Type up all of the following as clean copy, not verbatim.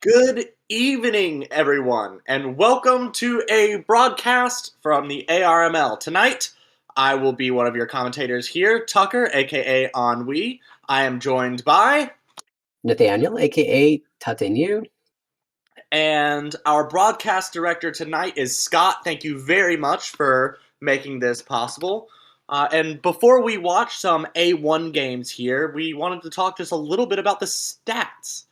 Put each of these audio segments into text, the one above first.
Good evening, everyone, and welcome to a broadcast from the ARML. Tonight, I will be one of your commentators here, Tucker, aka Ennui. I am joined by, Nathanael, aka Tatenu. and our broadcast director tonight is Scott. Thank you very much for making this possible. And before we watch some A1 games here, we wanted to talk just a little bit about the stats.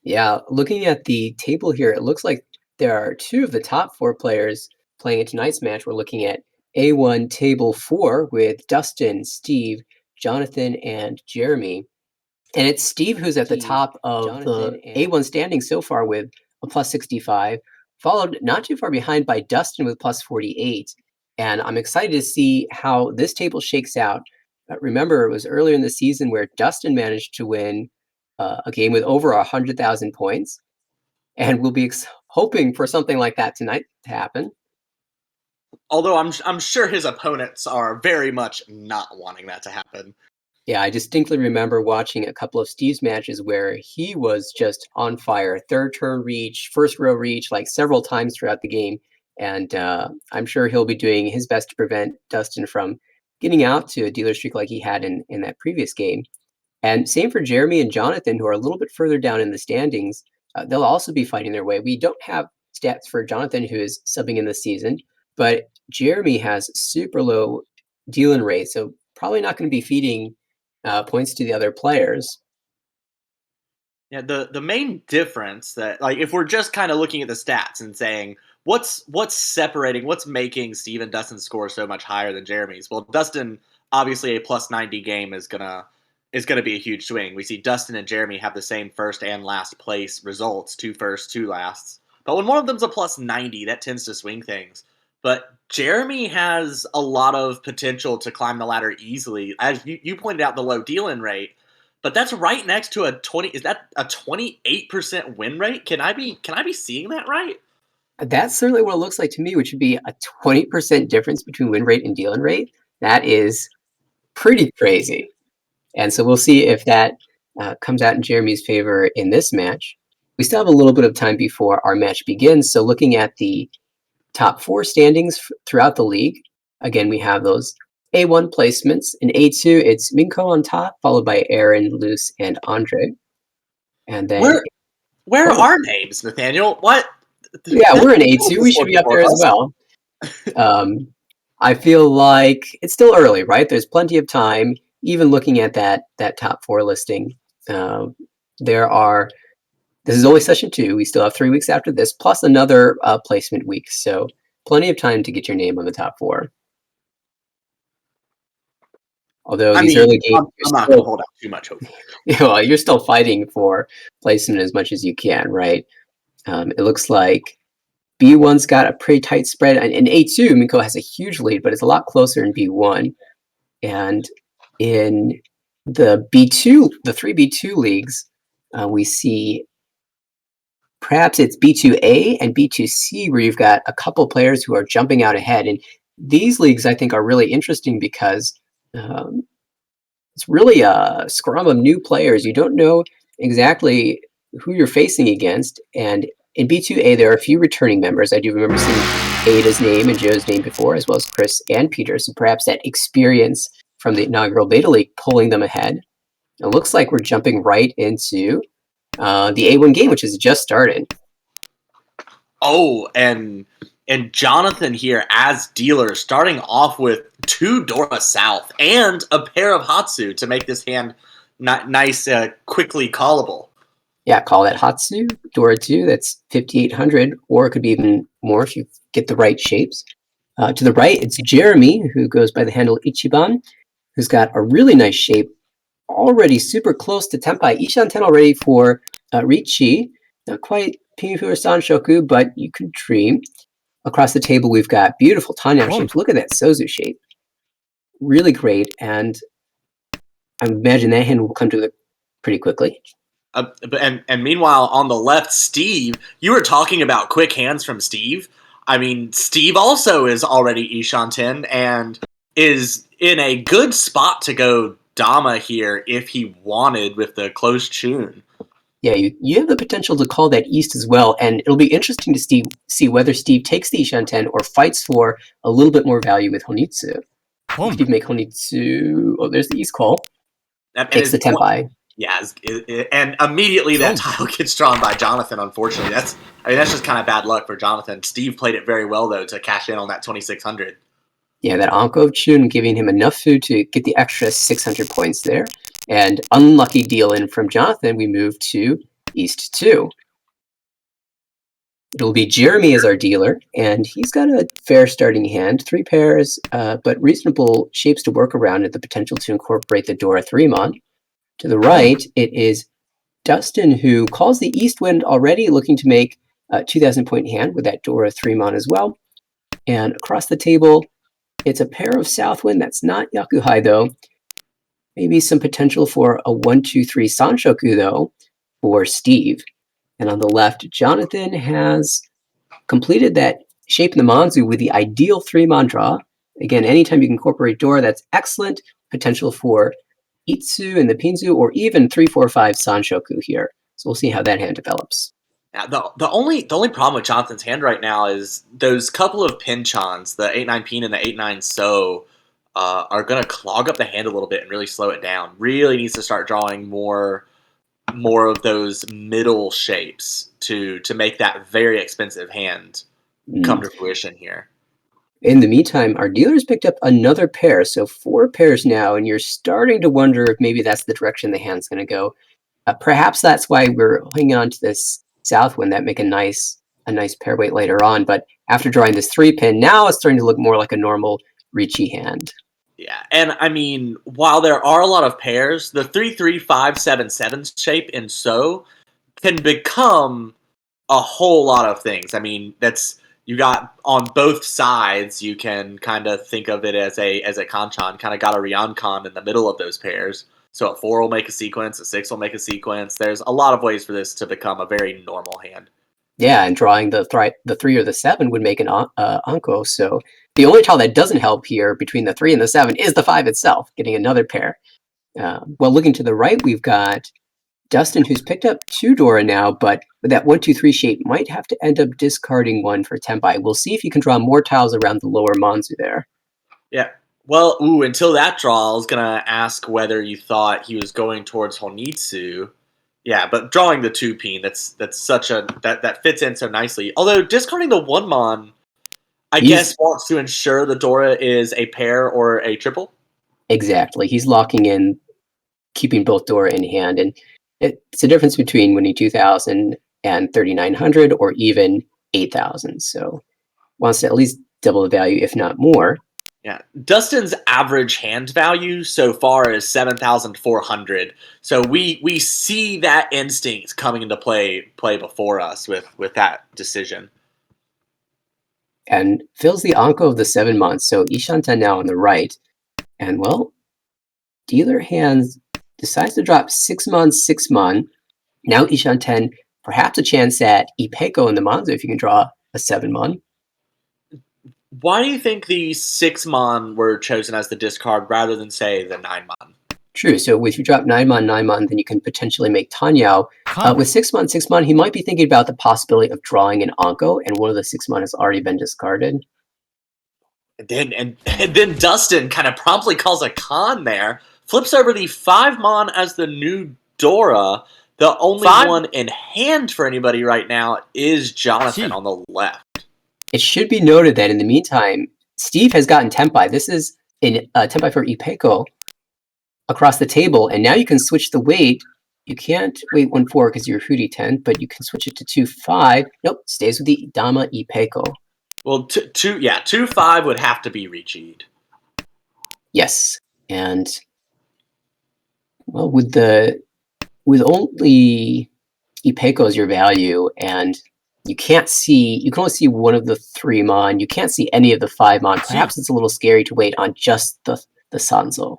Yeah, looking at the table here, it looks like there are two of the top four players playing in tonight's match. We're looking at A1 Table 4 with Dustin, Steve, Jonathan, and Jeremy. And it's Steve who's at the top of the A1 standings so far with a plus 65, followed not too far behind by Dustin with plus 48. And I'm excited to see how this table shakes out. Remember, it was earlier in the season where Dustin managed to win a game with over 100,000 points. And we'll be hoping for something like that tonight to happen. Although I'm sure his opponents are very much not wanting that to happen. Yeah, I distinctly remember watching a couple of Steve's matches where he was just on fire. Third turn reach, first row reach, like several times throughout the game. And I'm sure he'll be doing his best to prevent Dustin from getting out to a dealer streak like he had in that previous game. And same for Jeremy and Jonathan, who are a little bit further down in the standings. They'll also be fighting their way. We don't have stats for Jonathan, who is subbing in this season, but Jeremy has super low dealing rate, so probably not going to be feeding points to the other players. Yeah, the main difference that, like, if we're just kind of looking at the stats and saying what's separating, what's making Steve and Dustin's score so much higher than Jeremy's? Well, Dustin, obviously a plus 90 game is gonna be a huge swing. We see Dustin and Jeremy have the same first and last place results, two firsts, two lasts. But when one of them's a plus 90, that tends to swing things. But Jeremy has a lot of potential to climb the ladder easily. As you pointed out, the low deal-in rate, but that's right next to a 20. Is that a 28% win rate? Can I be seeing that right? That's certainly what it looks like to me, which would be a 20% difference between win rate and dealing rate. That is pretty crazy. And so we'll see if that comes out in Jeremy's favor in this match. We still have a little bit of time before our match begins. So looking at the top four standings throughout the league, again, we have those A1 placements. In A2, it's Minko on top, followed by Aaron, Luce, and Andre. And then where are our names, Nathaniel? What? Yeah, we're in A2. We should be up there as well. I feel like it's still early, right? There's plenty of time. Even looking at that top four listing, this is only session 2. We still have 3 weeks after this, plus another placement week. So plenty of time to get your name on the top 4. Although early games, I'm not going to hold out too much hope. Well, you're still fighting for placement as much as you can, right? It looks like B1's got a pretty tight spread. And in A2, Minko has a huge lead, but it's a lot closer in B1. And in the B2, the 3 B2 leagues, we see perhaps it's B2A and B2C where you've got a couple players who are jumping out ahead. And these leagues, I think, are really interesting because it's really a scrum of new players. You don't know exactly who you're facing against. And in B2A, there are a few returning members. I do remember seeing Ada's name and Joe's name before, as well as Chris and Peter. So perhaps that experience from the inaugural Beta League pulling them ahead. It looks like we're jumping right into the A1 game, which has just started. Oh, and Jonathan here as dealer, starting off with 2 Dora South and a pair of Hatsu to make this hand nice, quickly callable. Yeah, call that Hatsu, Dora 2, that's 5,800, or it could be even more if you get the right shapes. To the right, it's Jeremy, who goes by the handle Ichiban, who's got a really nice shape, already super close to Tenpai. Ishan 10 already for Richi, not quite Pinfu or Sanshoku, but you can dream. Across the table, we've got beautiful Tanya shapes. Look at that Sozu shape. Really great, and I imagine that hand will come to it pretty quickly. And meanwhile, on the left, Steve, you were talking about quick hands from Steve. I mean, Steve also is already Ishan 10 and is in a good spot to go Dama here if he wanted with the close tune. Yeah, you have the potential to call that east as well, and it'll be interesting to see whether Steve takes the Ishanten or fights for a little bit more value with Honitsu. You could even make Honitsu. Oh, there's the east call. And Takes the Tenpai. yeah, and immediately that tile gets drawn by Jonathan. Unfortunately, that's just kind of bad luck for Jonathan. Steve played it very well though to cash in on that 2600. Yeah, that Anko of Chun giving him enough food to get the extra 600 points there. And unlucky deal in from Jonathan, we move to East 2. It'll be Jeremy as our dealer, and he's got a fair starting hand, 3 pairs, but reasonable shapes to work around and the potential to incorporate the Dora 3-mon. To the right, it is Dustin, who calls the East Wind already, looking to make a 2,000-point hand with that Dora 3-mon as well. And across the table, it's a pair of Southwind. That's not Yakuhai, though. Maybe some potential for a 1-2-3 Sanshoku, though, for Steve. And on the left, Jonathan has completed that shape in the Manzu with the ideal 3-mon draw. Again, anytime you can incorporate Dora, that's excellent. Potential for Itsu and the Pinzu, or even 3-4-5 Sanshoku here. So we'll see how that hand develops. Yeah, the only problem with Jonathan's hand right now is those couple of pinchons, the 8-9 pin and the 8-9 so, are going to clog up the hand a little bit and really slow it down. Really needs to start drawing more of those middle shapes to make that very expensive hand come to fruition here. In the meantime, our dealers picked up another pair, so 4 pairs now, and you're starting to wonder if maybe that's the direction the hand's going to go. Perhaps that's why we're hanging on to this Southwind that make a nice pairweight later on. But after drawing this 3-pin, now it's starting to look more like a normal Ricci hand. Yeah, and I mean, while there are a lot of pairs, the 3-3-5-7-7 shape in So can become a whole lot of things. I mean, that's you got on both sides. You can kind of think of it as a kanchan, kind of got a ryoncon in the middle of those pairs. So a 4 will make a sequence, a 6 will make a sequence. There's a lot of ways for this to become a very normal hand. Yeah, and drawing the 3 or the 7 would make an Anko. So the only tile that doesn't help here between the 3 and the 7 is the 5 itself, getting another pair. Well, looking to the right, we've got Dustin, who's picked up 2 Dora now, but with that 1-2-3 shape, might have to end up discarding 1 for Tenpai. We'll see if he can draw more tiles around the lower Manzu there. Yeah. Well, until that draw, I was gonna ask whether you thought he was going towards Honitsu. Yeah, but drawing the 2-pin, that's such a that fits in so nicely. Although discarding the 1-mon, I guess wants to ensure the Dora is a pair or a triple. Exactly. He's locking in, keeping both Dora in hand, and it's a difference between winning 2,000 and 3,900 or even 8,000. So wants to at least double the value, if not more. Yeah, Dustin's average hand value so far is 7,400. So we see that instinct coming into play before us with that decision. And fills the Anko of the 7 months. So Ishanten now on the right. And well, dealer hands decides to drop 6-mon, 6-mon. Now Ishanten, perhaps a chance at Ipeko in the Manzu if you can draw a 7-mon. Why do you think the 6-mon were chosen as the discard rather than, say, the 9-mon? True. So if you drop 9-mon, 9-mon, then you can potentially make Tanyao. With 6-mon, 6-mon, he might be thinking about the possibility of drawing an Anko, and one of the 6-mon has already been discarded. And then Dustin kind of promptly calls a con there, flips over the 5-mon as the new Dora. The only one in hand for anybody right now is Jonathan on the left. It should be noted that in the meantime, Steve has gotten Tenpai. This is in Tenpai for Ipeko across the table, and now you can switch the weight. You can't wait 1-4 because you're Hootie 10, but you can switch it to 2-5. Nope, stays with the Dama Ipeko. Well, 2-5 would have to be Richi'd. Yes, and well, with only Ipeko as your value, and you can only see one of the 3-mon. You can't see any of the 5-mon. Perhaps it's a little scary to wait on just the Sanzo.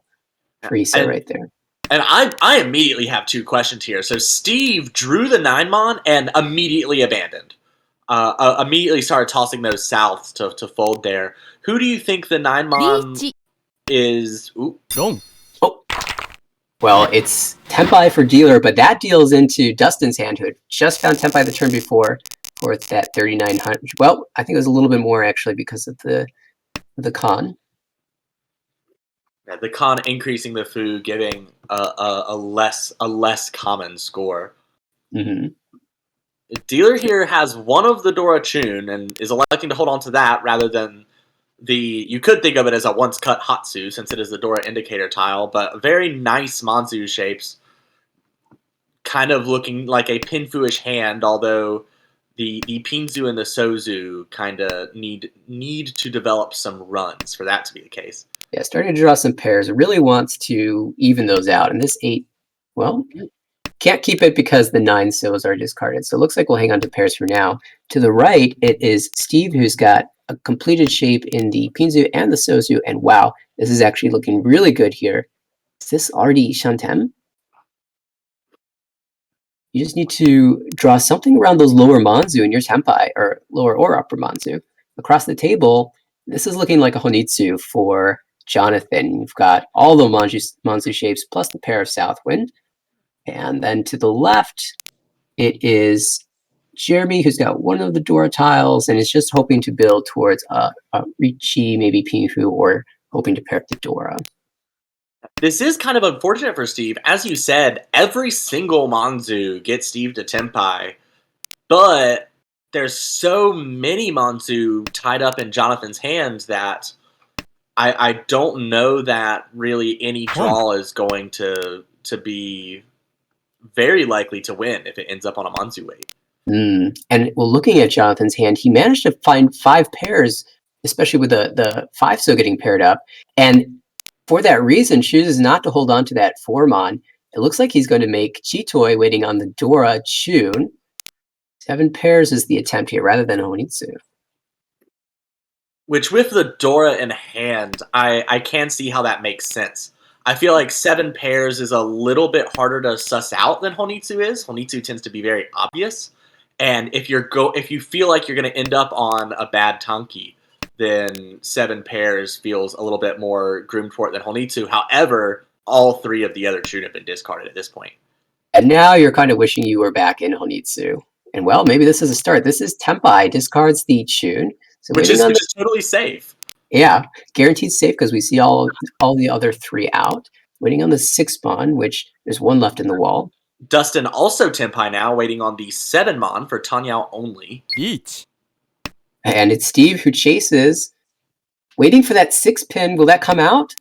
Frisa right there. And I immediately have 2 questions here. So Steve drew the 9-mon and immediately abandoned. Immediately started tossing those souths to fold there. Who do you think the 9-mon is? Ooh. Oh, Well, it's Tempai for dealer, but that deals into Dustin's hand, who had just found Tempai the turn before for that 3,900. Well, I think it was a little bit more actually because of the con. Yeah, the con increasing the foo, giving a less common score. Mm-hmm. Dealer here has one of the Dora Chun and is electing to hold on to that rather than you could think of it as a once cut Hatsu since it is the Dora indicator tile, but very nice Manzu shapes, kind of looking like a Pinfu-ish hand, although the Pinzu and the Sozu kind of need to develop some runs for that to be the case. Yeah, starting to draw some pairs. It really wants to even those out. And this 8, well, can't keep it because the 9 Sos are discarded. So it looks like we'll hang on to pairs for now. To the right, it is Steve who's got a completed shape in the Pinzu and the Sozu. And wow, this is actually looking really good here. Is this already Shantem? You just need to draw something around those lower Manzu in your Tempai, or lower or upper Manzu. Across the table, this is looking like a Honitsu for Jonathan. You've got all the Manzu shapes plus the pair of Southwind. And then to the left, it is Jeremy, who's got one of the Dora tiles and is just hoping to build towards a Ricci, maybe Pinfu, or hoping to pair up the Dora. This is kind of unfortunate for Steve. As you said, every single Manzu gets Steve to Tempai, but there's so many Manzu tied up in Jonathan's hands that I don't know that really any draw is going to be very likely to win if it ends up on a Manzu wait. And well, looking at Jonathan's hand, he managed to find 5 pairs, especially with the 5 so getting paired up. And for that reason, chooses not to hold on to that 4-mon. It looks like he's going to make Chitoi waiting on the Dora Chun. 7 pairs is the attempt here, rather than Honitsu. Which, with the Dora in hand, I can see how that makes sense. I feel like 7 pairs is a little bit harder to suss out than Honitsu is. Honitsu tends to be very obvious. And if you feel like you're going to end up on a bad Tanki, then 7 pairs feels a little bit more groomed for it than Honitsu. However, all 3 of the other Chun have been discarded at this point. And now you're kind of wishing you were back in Honitsu. And well, maybe this is a start. This is Tempai, discards the Chun. So which is totally safe. Yeah, guaranteed safe because we see all the other 3 out. Waiting on the 6-mon, which there's 1 left in the wall. Dustin also Tempai now, waiting on the 7-mon for Tanyao only. Each. And it's Steve who chases, waiting for that 6-pin. Will that come out?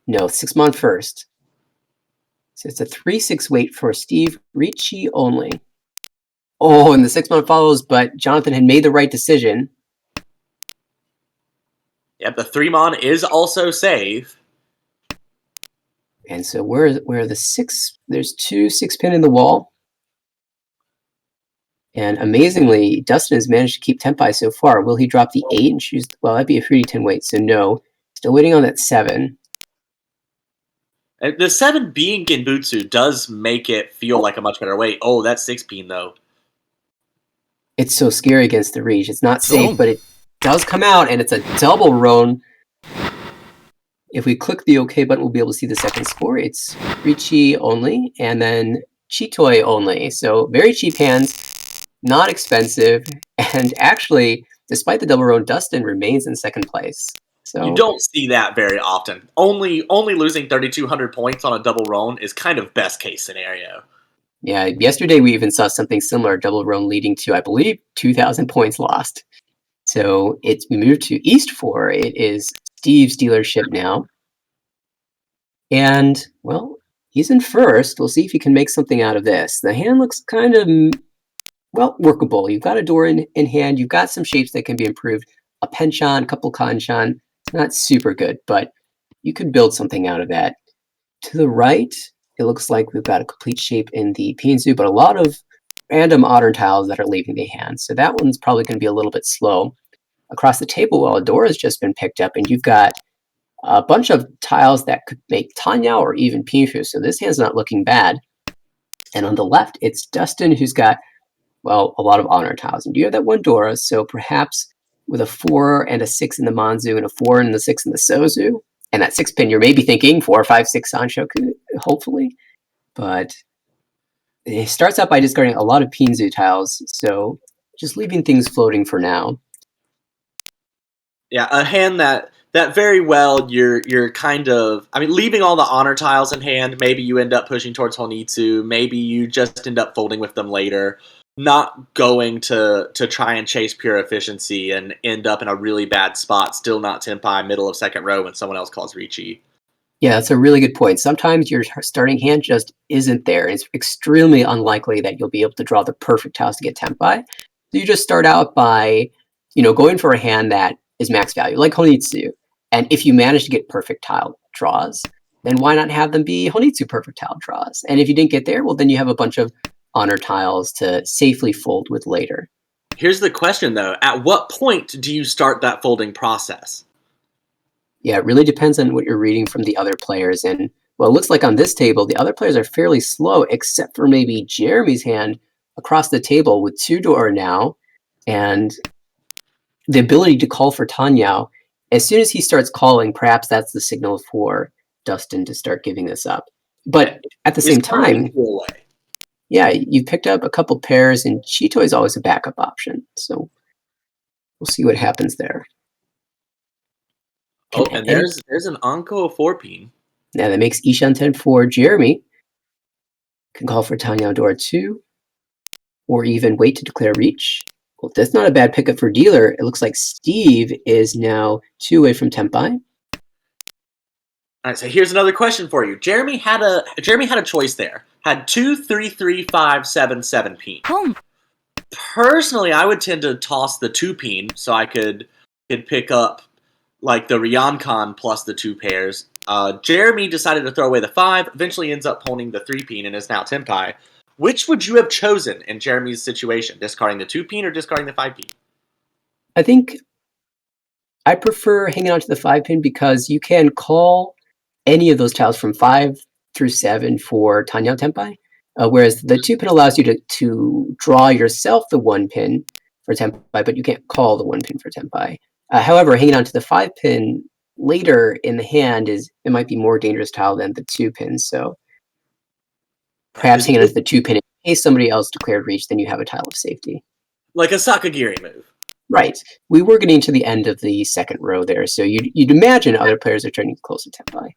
No, 6-mon first. So it's a 3-6 wait for Steve Ricci only. Oh, and the 6-mon follows, but Jonathan had made the right decision. Yep, the 3-mon is also safe. And so where are the 6? There's 2 6-pin in the wall. And amazingly, Dustin has managed to keep Tempai so far. Will he drop the 8 and choose? Well, that'd be a 3d10 wait, so no. Still waiting on that 7. The 7 being Genbutsu does make it feel like a much better wait. Oh, that 6-pin, though. It's so scary against the reach. It's not safe, but it does come out, and it's a double roan. If we click the OK button, we'll be able to see the second score. It's Ricci only, and then Chitoi only. So very cheap hands, not expensive, and actually, despite the double roan, Dustin remains in second place. So you don't see that very often. Only losing 3,200 points on a double roan is kind of best case scenario. Yeah, yesterday we even saw something similar, double roan leading to, I believe, 2,000 points lost. So we moved to East 4. It is Steve's dealership now. And, well, he's in first. We'll see if he can make something out of this. The hand looks kind of, well, workable. You've got a door in hand. You've got some shapes that can be improved. A Penshan, a couple Kanshan. Not super good, but you could build something out of that. To the right, it looks like we've got a complete shape in the Pinzu, but a lot of random modern tiles that are leaving the hand. So that one's probably going to be a little bit slow. Across the table, well, a door has just been picked up, and you've got a bunch of tiles that could make Tanya or even Pinfu. So this hand's not looking bad. And on the left, it's Dustin who's got, well, a lot of honor tiles. And you have that 1 Dora, so perhaps with a 4 and a 6 in the Manzu and a 4 and the 6 in the Sozu, And that 6 pin, you're maybe thinking 4, 5, 6 Sanshoku, hopefully. But it starts out by discarding a lot of Pinzu tiles, so just leaving things floating for now. Yeah, a hand that very well you're kind of, I mean, leaving all the honor tiles in hand. Maybe you end up pushing towards Honitsu. Maybe you just end up folding with them later. Not going to try and chase pure efficiency and end up in a really bad spot. Still not Tenpai, middle of second row when someone else calls Ricci. Yeah, that's a really good point. Sometimes your starting hand just isn't there. It's extremely unlikely that you'll be able to draw the perfect tiles to get Tenpai. So you just start out by, going for a hand that is max value, like Honitsu. And if you manage to get perfect tile draws, then why not have them be Honitsu perfect tile draws? And if you didn't get there, well, then you have a bunch of honor tiles to safely fold with later. Here's the question, though. At what point do you start that folding process? Yeah, it really depends on what you're reading from the other players. And well, it looks like on this table, the other players are fairly slow, except for maybe Jeremy's hand across the table with 2 Dora now, and the ability to call for Tanyao. As soon as he starts calling, perhaps that's the signal for Dustin to start giving this up. But at the same time, yeah, you picked up a couple pairs, and Chito is always a backup option. So we'll see what happens there. Oh, and there's an Anko 4-pin. Now that makes Ishan 10 for Jeremy. Can call for Tanyao Dora 2, or even wait to declare reach. Well, that's not a bad pickup for dealer. It looks like Steve is now 2 away from Tenpai. All right, so here's another question for you. Jeremy had a choice there. Had 2, 3, 3, 5, 7, 7 pin. Personally, I would tend to toss the 2 pin so I could pick up like the Ryankan plus the 2 pairs. Jeremy decided to throw away the 5, eventually ends up holding the 3 pin and is now Tenpai. Which would you have chosen in Jeremy's situation? Discarding the 2 pin or discarding the 5 pin? I think I prefer hanging on to the 5 pin because you can call any of those tiles from 5 through 7 for Tanyao Tenpai, whereas the 2 pin allows you to draw yourself the 1 pin for Tenpai, but you can't call the 1 pin for Tenpai. However, hanging on to the 5 pin later in the hand it might be more dangerous tile than the 2 pin. So perhaps hanging on to the 2 pin in case somebody else declared reach, then you have a tile of safety. Like a Sakagiri move. Right. We were getting to the end of the second row there, so you'd imagine other players are turning close to Tenpai.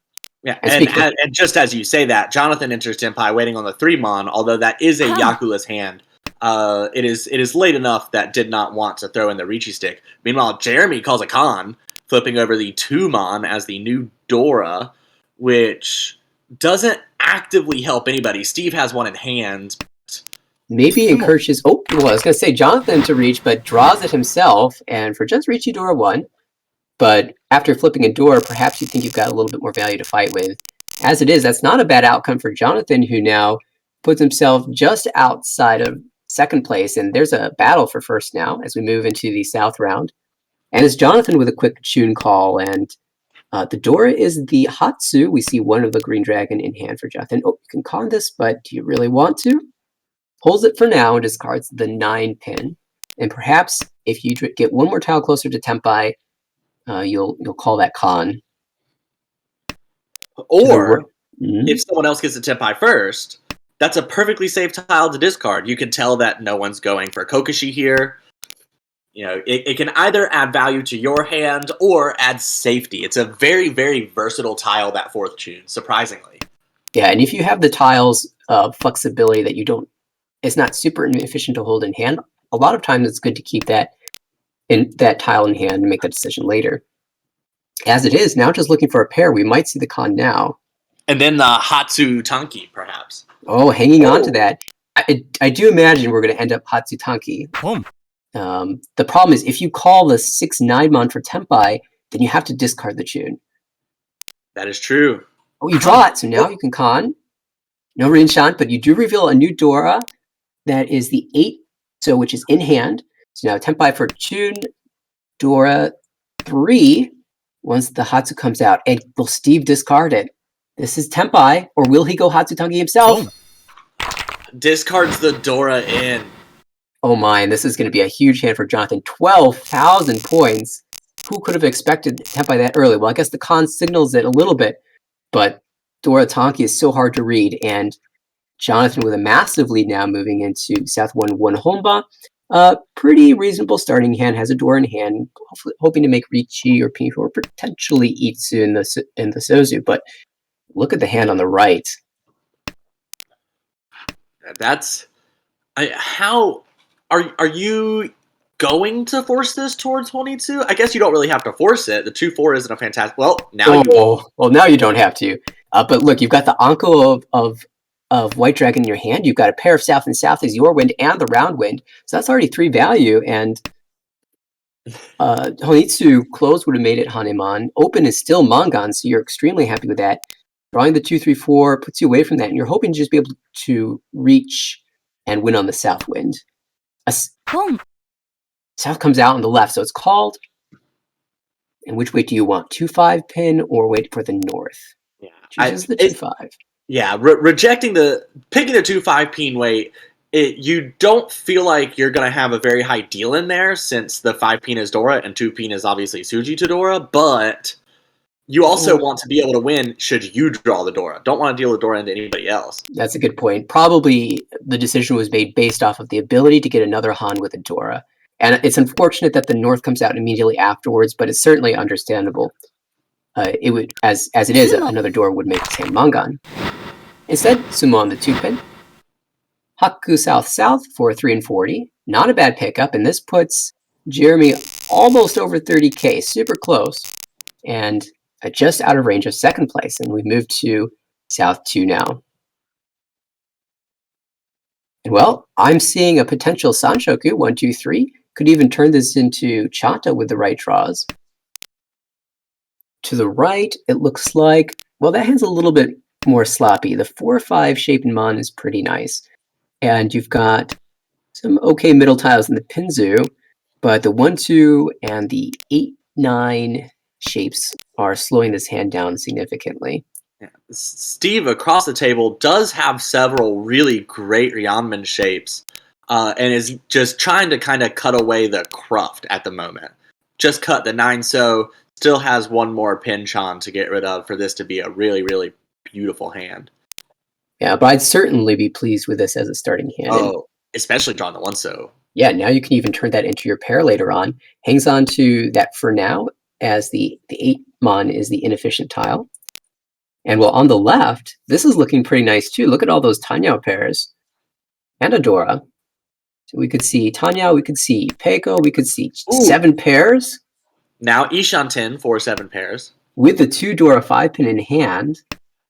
Yeah, and just as you say that, Jonathan enters Tenpai waiting on the 3-mon, although that is a Yakula's hand. It is late enough that did not want to throw in the Ricci stick. Meanwhile, Jeremy calls a con, flipping over the 2-mon as the new Dora, which doesn't actively help anybody. Steve has one in hand. Maybe encourages, I was going to say Jonathan to reach, but draws it himself, and for just Ricci Dora 1. But after flipping a Dora, perhaps you think you've got a little bit more value to fight with. As it is, that's not a bad outcome for Jonathan, who now puts himself just outside of second place, and there's a battle for first now as we move into the south round. And it's Jonathan with a quick tune call, and the Dora is the Hatsu. We see one of the green dragon in hand for Jonathan. Oh, you can con this, but do you really want to? Pulls it for now and discards the 9 pin. And perhaps if you get one more tile closer to Tenpai, you'll call that con. Or if someone else gets a Tenpai first, that's a perfectly safe tile to discard. You can tell that no one's going for Kokoshi here. It can either add value to your hand or add safety. It's a very, very versatile tile, that 4th tune, surprisingly. Yeah, and if you have the tiles flexibility that it's not super efficient to hold in hand, a lot of times it's good to keep that tile in hand and make that decision later. As it is, now just looking for a pair, we might see the con now. And then the Hatsu Tanki, perhaps. Oh, hanging on to that. I do imagine we're going to end up Hatsu Tanki. The problem is if you call the 6-9-mon for Tenpai, then you have to discard the tune. That is true. Oh, you draw it, so now you can con. No Rinshan, but you do reveal a new Dora that is the 8, which is in hand. So now Tenpai for tune, Dora 3, once the Hatsu comes out. And will Steve discard it? This is Tenpai, or will he go Hatsu Tanki himself? Discards the Dora in. Oh my, this is going to be a huge hand for Jonathan. 12,000 points. who could have expected Tempai that early? Well, I guess the con signals it a little bit, but Dora Tonki is so hard to read, and Jonathan with a massive lead now moving into South 1-1 Honba. Pretty reasonable starting hand, has a Dora in hand, hoping to make Richi or Pinfu or potentially Itsu in the Sozu, but look at the hand on the right. That's how are you going to force this towards Honitsu? I guess you don't really have to force it. The 2-4 isn't a fantastic. Well, now you. Well, now you don't have to. But look, you've got the Anko of White Dragon in your hand. You've got a pair of South and South as your wind and the round wind. So that's already 3 value. And Honitsu close would have made it Haneman. Open is still Mangan, so you're extremely happy with that. Drawing the 2-3-4 puts you away from that, and you're hoping to just be able to reach and win on the South wind. South comes out on the left, so it's called. And which way do you want? 2-5 pin or wait for the north? Yeah, Chooses the 2-5. Yeah, picking the 2-5 pin weight. You don't feel like you're going to have a very high deal in there since the 5 pin is Dora and 2 pin is obviously Suji to Dora, but you also want to be able to win should you draw the Dora. Don't want to deal the Dora into anybody else. That's a good point. Probably the decision was made based off of the ability to get another Han with a Dora. And it's unfortunate that the North comes out immediately afterwards, but it's certainly understandable. It would, as it is, another Dora would make the same Mangan. Instead, Sumo on the 2 pin. Haku South South for 3 and 40. Not a bad pickup, and this puts Jeremy almost over 30k, super close, and just out of range of second place. And we move to South 2 now. And well, I'm seeing a potential Sanshoku, 1, 2, 3. Could even turn this into Chata with the right draws. To the right, it looks like, well, that hand's a little bit more sloppy. The 4-5 shape in Mon is pretty nice. And you've got some okay middle tiles in the Pinzu, but the 1-2 and the 8-9 shapes are slowing this hand down significantly. Yeah. Steve across the table does have several really great Ryanman shapes, and is just trying to kind of cut away the cruft at the moment. Just cut the 9-so, still has one more Pinchan to get rid of for this to be a really, really beautiful hand. Yeah, but I'd certainly be pleased with this as a starting hand. Oh, especially drawing the 1-so. Yeah, now you can even turn that into your pair later on. Hangs on to that for now, as the 8 Mon is the inefficient tile. And well, on the left, this is looking pretty nice too. Look at all those Tanyao pairs and Adora. So we could see Tanyao, we could see Peiko, we could see 7 pairs. Now Ishanten for 7 pairs. With the 2 Dora 5 pin in hand.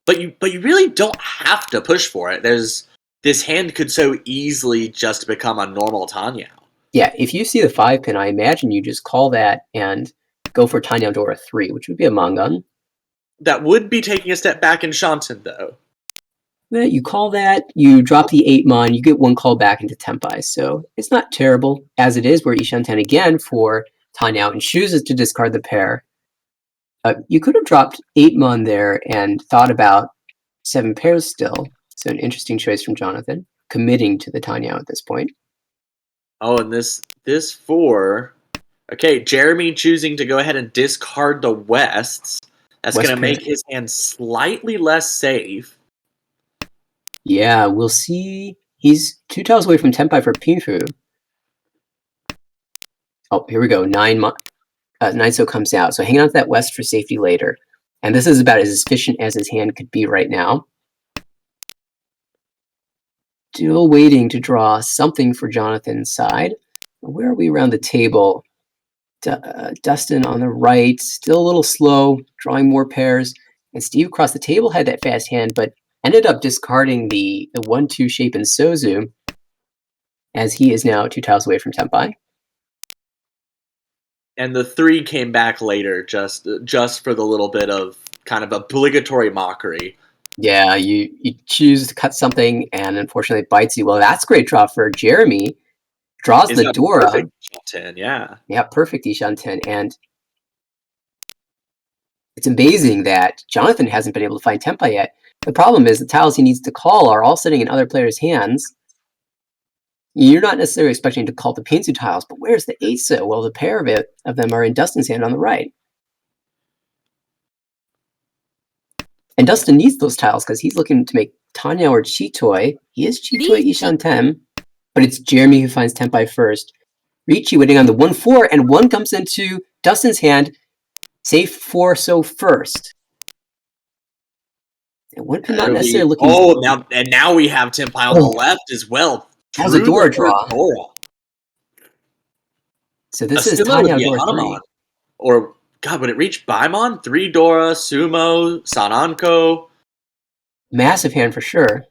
But you really don't have to push for it. This hand could so easily just become a normal Tanyao. Yeah, if you see the 5 pin, I imagine you just call that and go for Tanyao Dora 3, which would be a Mangan. That would be taking a step back in Shanten, though. Well, you call that, you drop the 8 Mon, you get 1 call back into Tempai. So it's not terrible as it is, where Ishanten again for Tanyao and chooses to discard the pair. You could have dropped 8 Mon there and thought about 7 pairs still. So an interesting choice from Jonathan, committing to the Tanyao at this point. Oh, and this 4... Okay, Jeremy choosing to go ahead and discard the Wests. That's going to make his hand slightly less safe. Yeah, we'll see. He's 2 tiles away from Tempai for Pinfu. Oh, here we go. 9-so comes out. So hanging on to that West for safety later. And this is about as efficient as his hand could be right now. Still waiting to draw something for Jonathan's side. Where are we around the table? Dustin on the right, still a little slow, drawing more pairs. And Steve across the table had that fast hand, but ended up discarding the 1-2 shape in Sozu, as he is now 2 tiles away from Tempai. And the 3 came back later, just for the little bit of kind of obligatory mockery. Yeah, you choose to cut something, and unfortunately it bites you. Well, that's a great draw for Jeremy. Draws the Dora. Perfect Ishanten, yeah. Yeah, perfect Ishanten. And it's amazing that Jonathan hasn't been able to find Tempai yet. The problem is the tiles he needs to call are all sitting in other players' hands. You're not necessarily expecting to call the Pinsu tiles, but where's the 8-so? Well, the pair of them are in Dustin's hand on the right. And Dustin needs those tiles because he's looking to make Tanya or Chitoy. He is Chitoy Ishan Tem, but it's Jeremy who finds Tempai first. Ricci waiting on the 1-4, and 1 comes into Dustin's hand. Safe 4-so first. And 1 pin not necessarily looking... now we have Tempai on the left as well. That was a Dora draw. Dora. So this is Tanya Dora 3. Or, God, would it reach Baimon? 3 Dora, Sumo, Sananko. Massive hand for sure.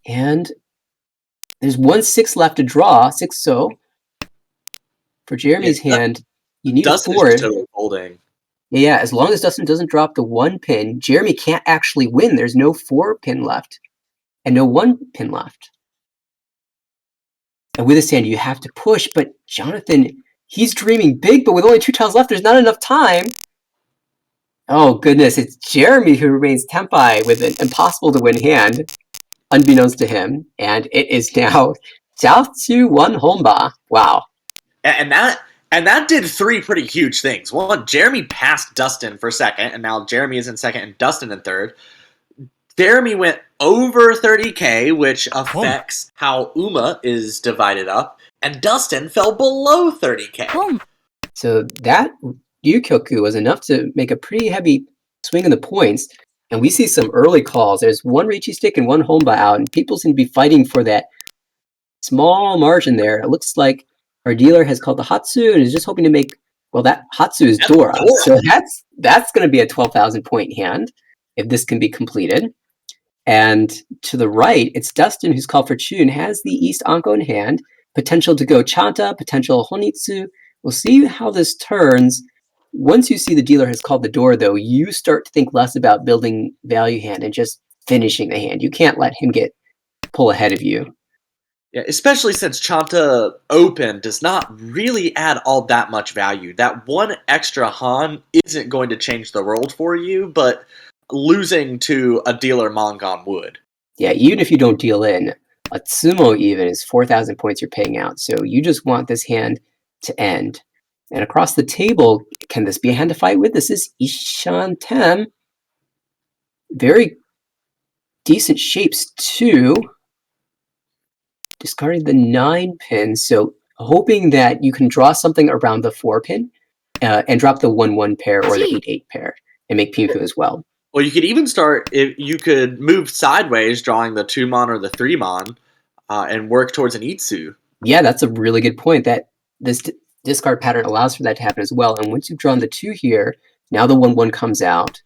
And there's 1-6 left to draw, 6-so. For Jeremy's hand, you need Dustin a 4. is totally folding. Yeah, as long as Dustin doesn't drop the 1 pin, Jeremy can't actually win. There's no 4 pin left and no 1 pin left. And with this hand, you have to push, but Jonathan, he's dreaming big, but with only 2 tiles left, there's not enough time. Oh, goodness, it's Jeremy who remains Tempai with an impossible-to-win hand, unbeknownst to him, and it is now South 2-1 Homba. Wow. And that did 3 pretty huge things. 1, Jeremy passed Dustin for second, and now Jeremy is in second and Dustin in third. Jeremy went over 30k, which affects how Uma is divided up, and Dustin fell below 30k. So that Ryukyoku was enough to make a pretty heavy swing in the points, and we see some early calls. There's 1 Ricci stick and 1 Homba out, and people seem to be fighting for that small margin there. It looks like our dealer has called the Hatsu and is just hoping to make, well, that Hatsu is Dora. So that's going to be a 12,000 point hand if this can be completed. And to the right, it's Dustin who's called for Chun, has the East Anko in hand, potential to go Chanta, potential Honitsu. We'll see how this turns. Once you see the dealer has called the door, though, you start to think less about building value hand and just finishing the hand. You can't let him pull ahead of you. Yeah, especially since Chanta Open does not really add all that much value. That 1 extra Han isn't going to change the world for you, but losing to a dealer Mangan would. Yeah, even if you don't deal in, a Tsumo even is 4,000 points you're paying out. So you just want this hand to end. And across the table, can this be a hand to fight with? This is Ishan Tem. Very decent shapes too. Discarding the 9 pin, so hoping that you can draw something around the 4 pin and drop the 1-1 pair or the 8-8 pair and make Pinfu as well. Well, you could even start, if you could move sideways, drawing the 2-mon or the 3-mon, and work towards an Itsu. Yeah, that's a really good point. That this discard pattern allows for that to happen as well. And once you've drawn the 2 here, now the 1-1 comes out.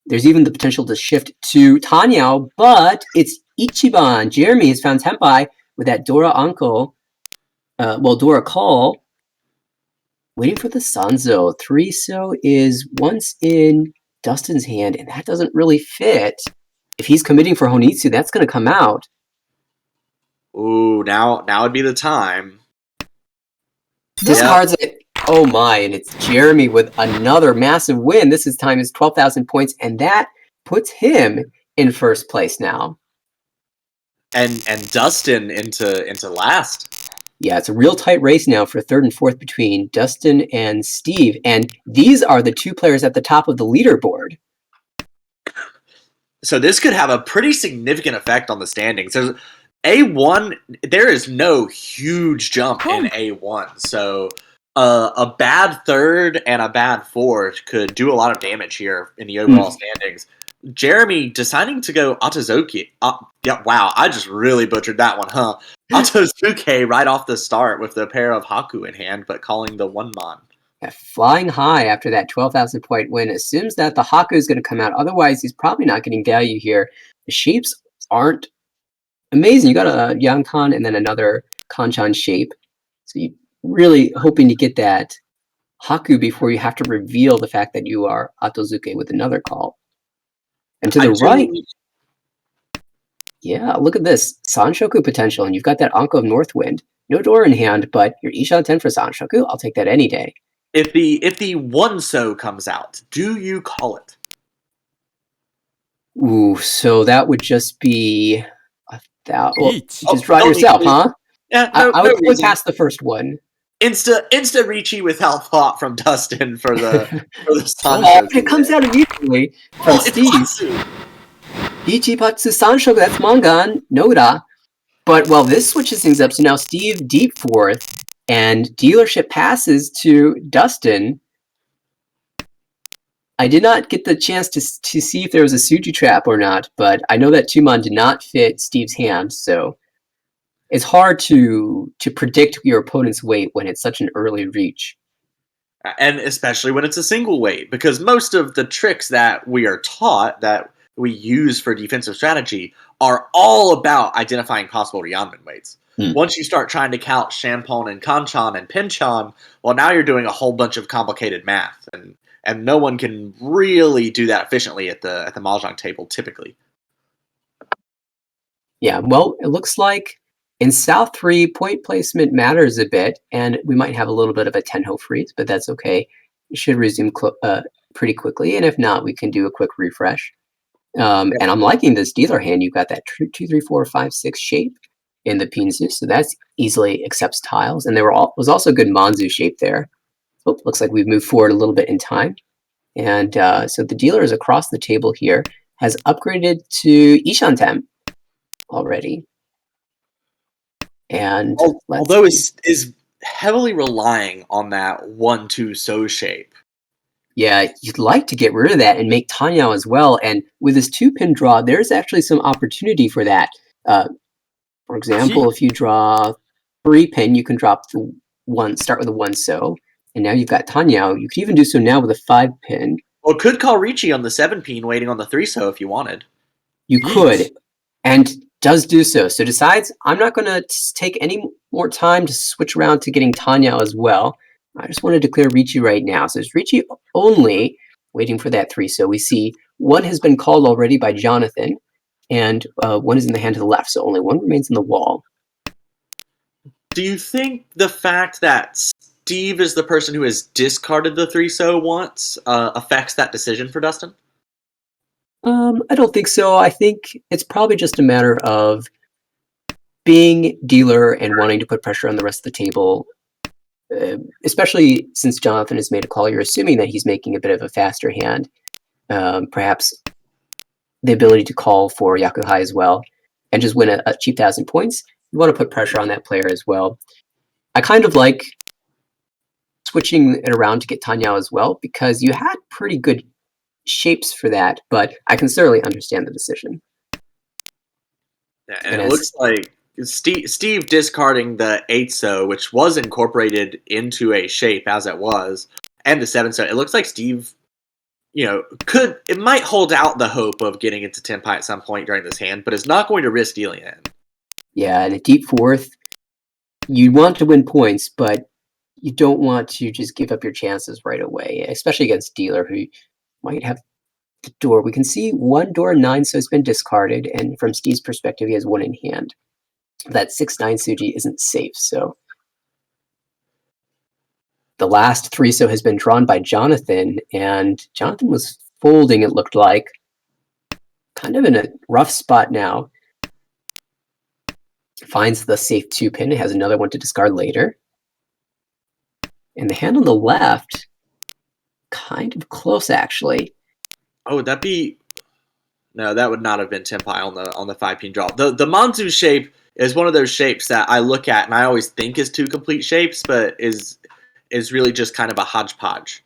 There's even the potential to shift to Tanyao, but it's Ichiban. Jeremy has found Tempai with that Dora Anko, Dora Call, waiting for the Sanzo. 3-so is once in Dustin's hand, and that doesn't really fit. If he's committing for Honitsu, that's going to come out. Ooh, now would be the time. Discards it. Oh my, and it's Jeremy with another massive win. This time is 12,000 points, and that puts him in first place now. And Dustin into last. Yeah, it's a real tight race now for 3rd and 4th between Dustin and Steve. And these are the 2 players at the top of the leaderboard. So this could have a pretty significant effect on the standings. There's A1, there is no huge jump in A1. So a bad 3rd and a bad 4th could do a lot of damage here in the overall standings. Jeremy deciding to go Atazuki. Yeah, wow, I just really butchered that one, huh? Atazuki right off the start with the pair of Haku in hand, but calling the 1-mon. Yeah, flying high after that 12,000 point win assumes that the Haku is going to come out. Otherwise, he's probably not getting value here. The shapes aren't amazing. You got a Yankan and then another Kanchan shape. So you're really hoping to get that Haku before you have to reveal the fact that you are Atazuki with another call. And to the right, yeah, look at this. Sanshoku potential, and you've got that Anko of Northwind. No door in hand, but your Ishan 10 for Sanshoku, I'll take that any day. If the 1-so comes out, do you call it? Ooh, so that would just be a Well, Peach. just draw it don't need yourself, to. huh? Yeah, I no would probably reason. pass the first one. Insta Ricci without thought from Dustin for the Oh, Sancho. but it comes out immediately from Oh, it's Steve. Hatsu. Ichipatsu Sancho, that's Mangan, Noda. But, well, this switches things up. So now Steve deep fourth, and dealership passes to Dustin. I did not get the chance to see if there was a Suji trap or not, but I know that Tumon did not fit Steve's hand, so it's hard to predict your opponent's weight when it's such an early reach. And especially when it's a single weight, because most of the tricks that we are taught that we use for defensive strategy are all about identifying possible Ryanman weights. Once you start trying to count Shampon and Kanchan and Pinchan, well, now you're doing a whole bunch of complicated math, and no one can really do that efficiently at the mahjong table typically. Yeah, well, it looks like in South 3, point placement matters a bit, and we might have a little bit of a Tenho freeze, but that's okay. It should resume pretty quickly, and if not, we can do a quick refresh. And I'm liking this dealer hand. You've got that 2, 3, 4, 5, 6 shape in the Pinzu, so that's easily accepts tiles, and there was also a good Manzu shape there. Oh, looks like we've moved forward a little bit in time. And so the dealer is across the table here, has upgraded to Ishantem already. And although is heavily relying on that 1-2 so shape. Yeah, you'd like to get rid of that and make Tanyao as well. And with this 2-pin draw, there's actually some opportunity for that. For example, if you draw 3-pin, you can drop the one, start with a 1 so, and now you've got Tanyao. You could even do so now with a 5-pin. Well, could call Ricci on the 7-pin waiting on the 3 so if you wanted. You could, and does do so. So decides, I'm not going to take any more time to switch around to getting Tanyao as well. I just want to declare Ricci right now. So it's Ricci only, waiting for that 3 so. We see one has been called already by Jonathan, and one is in the hand to the left, so only one remains in the wall. Do you think the fact that Steve is the person who has discarded the 3 so once affects that decision for Dustin? I don't think so. I think it's probably just a matter of being dealer and wanting to put pressure on the rest of the table. Especially since Jonathan has made a call, you're assuming that he's making a bit of a faster hand. Perhaps the ability to call for Yakuhai as well and just win a cheap 1,000 points. You want to put pressure on that player as well. I kind of like switching it around to get Tanyao as well because you had pretty good shapes for that, but I can certainly understand the decision. Yeah, and it looks like Steve discarding the 8 so, which was incorporated into a shape as it was, and the 7 so. It looks like Steve, it might hold out the hope of getting into Tenpai at some point during this hand, but is not going to risk dealing it. Yeah, and a deep fourth, you want to win points, but you don't want to just give up your chances right away, especially against dealer who might have the door. We can see one door 9 so has been discarded, and from Steve's perspective, he has one in hand. That 6-9 Suji isn't safe, so the last 3 so has been drawn by Jonathan, and Jonathan was folding, it looked like. Kind of in a rough spot now. Finds the safe 2-pin, has another one to discard later. And the hand on the left, kind of close actually. Oh, would that be? No, that would not have been Tenpai on the 5-pin draw. The Manzu shape is one of those shapes that I look at and I always think is 2 complete shapes, but is really just kind of a hodgepodge.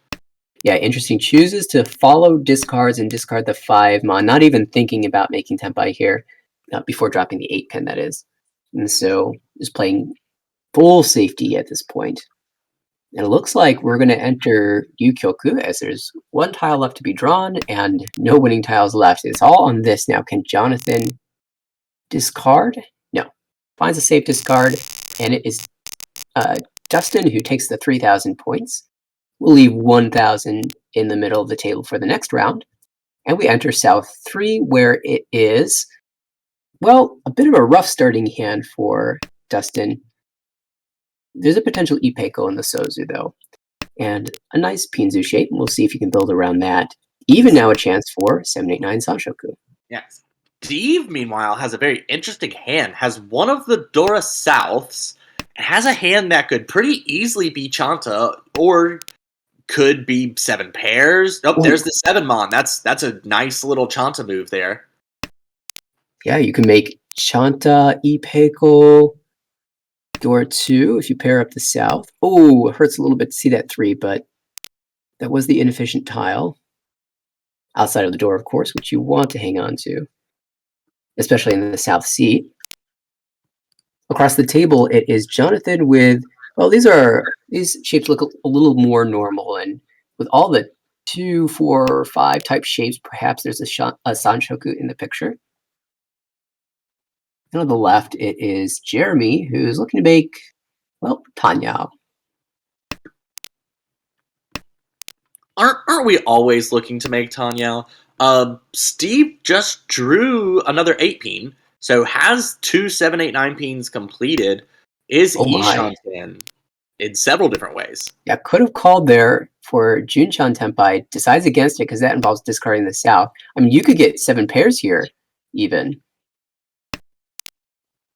Yeah, interesting. Chooses to follow discards and discard the 5 mon, not even thinking about making Tenpai here before dropping the 8-pin, that is. And so just playing full safety at this point. And it looks like we're going to enter Yukyoku as there's one tile left to be drawn and no winning tiles left. It's all on this now. Can Jonathan discard? No. Finds a safe discard, and it is Dustin who takes the 3,000 points. We'll leave 1,000 in the middle of the table for the next round. And we enter South 3, where it is, well, a bit of a rough starting hand for Dustin. There's a potential Ipeiko in the Sozu, though. And a nice Pinzu shape, and we'll see if you can build around that. Even now a chance for 789 Sanshoku. Yes. Steve, meanwhile, has a very interesting hand. Has one of the Dora Souths, and has a hand that could pretty easily be Chanta, or could be seven pairs. Oh, Oh, there's the seven mon. That's a nice little Chanta move there. yeah, you can make Chanta, Ipeko, Dora 2 if you pair up the south. Oh, it hurts a little bit to see that 3, but that was the inefficient tile. Outside of the door, of course, which you want to hang on to, especially in the south seat. Across the table, it is Jonathan with, well, these shapes look a little more normal, and with all the 2, 4, 5 type shapes, perhaps there's a Sanshoku in the picture. And on the left, it is Jeremy, who's looking to make, well, Tanya. Aren't we always looking to make Tanya? Steve just drew another 8 peen, so has 2, 7, 8, 9 peens completed. Is Oh my. Ishanten in several different ways. Yeah, could have called there for Junchan Tenpai, decides against it because that involves discarding the south. I mean, you could get 7 pairs here, even.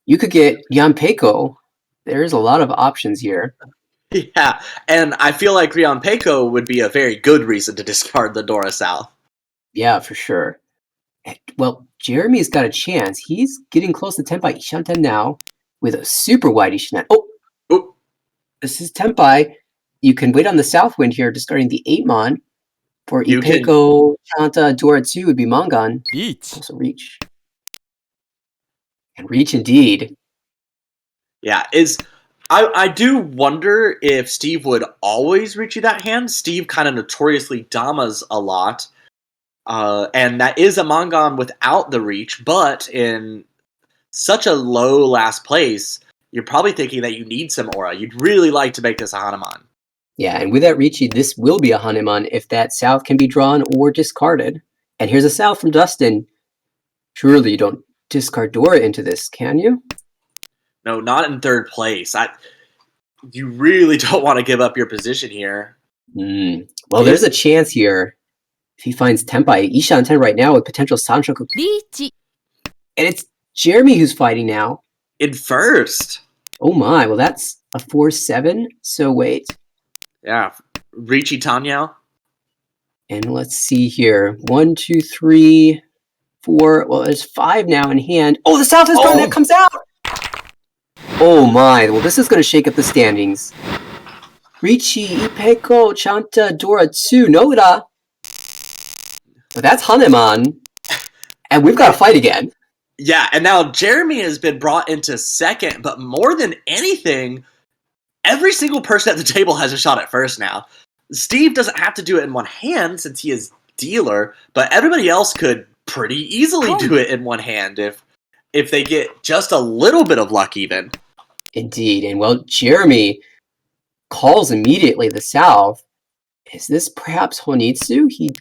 You could get Yanpeiko. There's a lot of options here. Yeah, and I feel like Rion Peiko would be a very good reason to discard the Dora South. Yeah, for sure. Well, Jeremy's got a chance. He's getting close to Tenpai Ishanten now with a super wide Ishanen. Oh, Ooh, this is Tenpai. You can wait on the south wind here, discarding the 8 mon. For you can, Ipeko, Chanta, Dora 2 would be Mangan. Each. Also reach. And reach indeed. yeah, I do wonder if Steve would always reach you that hand. Steve kind of notoriously damas a lot, and that is a Mangan without the reach, but in such a low last place, you're probably thinking that you need some aura. You'd really like to make this a Hanuman. Yeah, and with that Ricci, this will be a Hanuman if that south can be drawn or discarded. And here's a south from Dustin. Surely you don't discard Dora into this, can you? No, not in third place. You really don't want to give up your position here. Well, there's a chance here. If he finds Tenpai Ishanten right now with potential Sanshoku. Reach. And it's Jeremy who's fighting now. In first. Oh my, well that's a 4-7. So wait. Yeah. Richie Tanya. And let's see here. 1, 2, 3, 4. Well, there's 5 now in hand. Oh, the south is drawn. That comes out. Oh my, well this is going to shake up the standings. Richie, Ipeko, Chanta, Dora 2, Noda. But that's Hanuman. And we've got to fight again. Yeah, and now Jeremy has been brought into second, but more than anything, every single person at the table has a shot at first now. Steve doesn't have to do it in one hand since he is dealer, but everybody else could pretty easily do it in one hand if they get just a little bit of luck even. Indeed, and well, Jeremy calls immediately the south. Is this perhaps Honitsu? He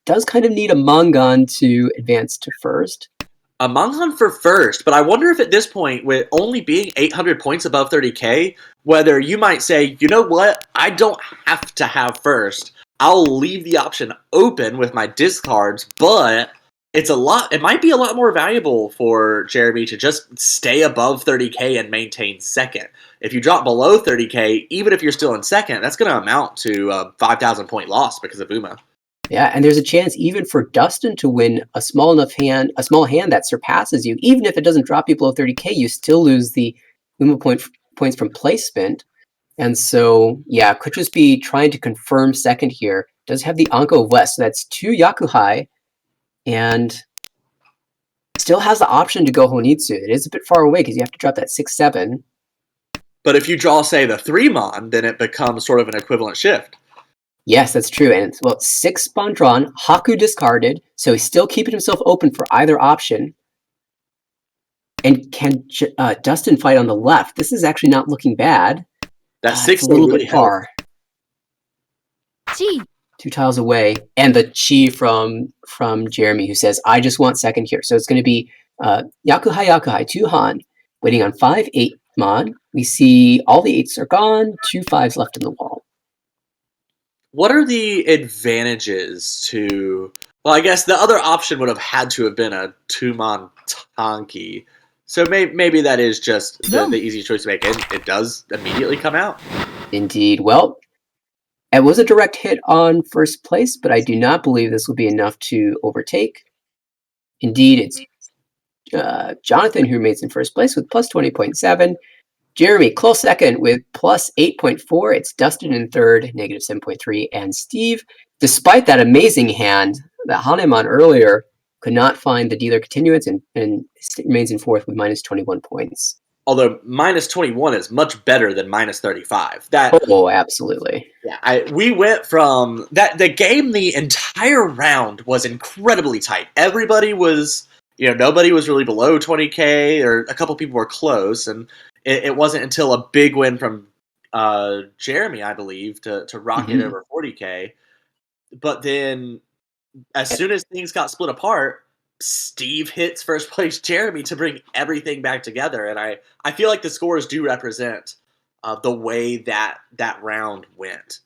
does kind of need a Mangan to advance to first. A Mangan for first, but I wonder if at this point, with only being 800 points above 30k, whether you might say, you know what, I don't have to have first. I'll leave the option open with my discards, but it might be a lot more valuable for Jeremy to just stay above 30k and maintain second. If you drop below 30k, even if you're still in second, that's going to amount to a 5,000 point loss because of Uma. Yeah, and there's a chance even for Dustin to win a small hand that surpasses you. Even if it doesn't drop you below 30k, you still lose the Uma points from placement. And so, yeah, could just be trying to confirm second here. Does have the Anko of West, so that's 2 Yakuhai, and still has the option to go Honitsu. It is a bit far away because you have to drop that 6-7. But if you draw, say, the 3-mon, then it becomes sort of an equivalent shift. Yes, that's true. And well, 6 spawn drawn, Haku discarded, so he's still keeping himself open for either option. And can Dustin fight on the left? This is actually not looking bad. That 6 a little really bit far. Chi. 2 tiles away. And the chi from Jeremy who says, I just want second here. So it's going to be Yakuhai, 2 Han, waiting on 5, 8 mon. We see all the 8s are gone, 2 5s left in the wall. What are the advantages to Well, I guess the other option would have had to have been a Tumon Tonki. So maybe that is just the No, easy choice to make. And it does immediately come out. indeed. Well, it was a direct hit on first place, but I do not believe this will be enough to overtake. Indeed, it's Jonathan who remains in first place with plus 20.7. Jeremy, close second with plus 8.4. It's Dustin in third, negative 7.3. And Steve, despite that amazing hand that Hahnemann earlier, could not find the dealer continuance and remains in fourth with minus 21 points. Although minus 21 is much better than minus 35. That Oh, absolutely. Yeah, we went from that. The game, the entire round was incredibly tight. Everybody was, nobody was really below 20K, or a couple people were close, and it wasn't until a big win from Jeremy, I believe, to rocket Hmm. over 40K. But then, as soon as things got split apart, Steve hits first place Jeremy to bring everything back together, and I feel like the scores do represent the way that round went.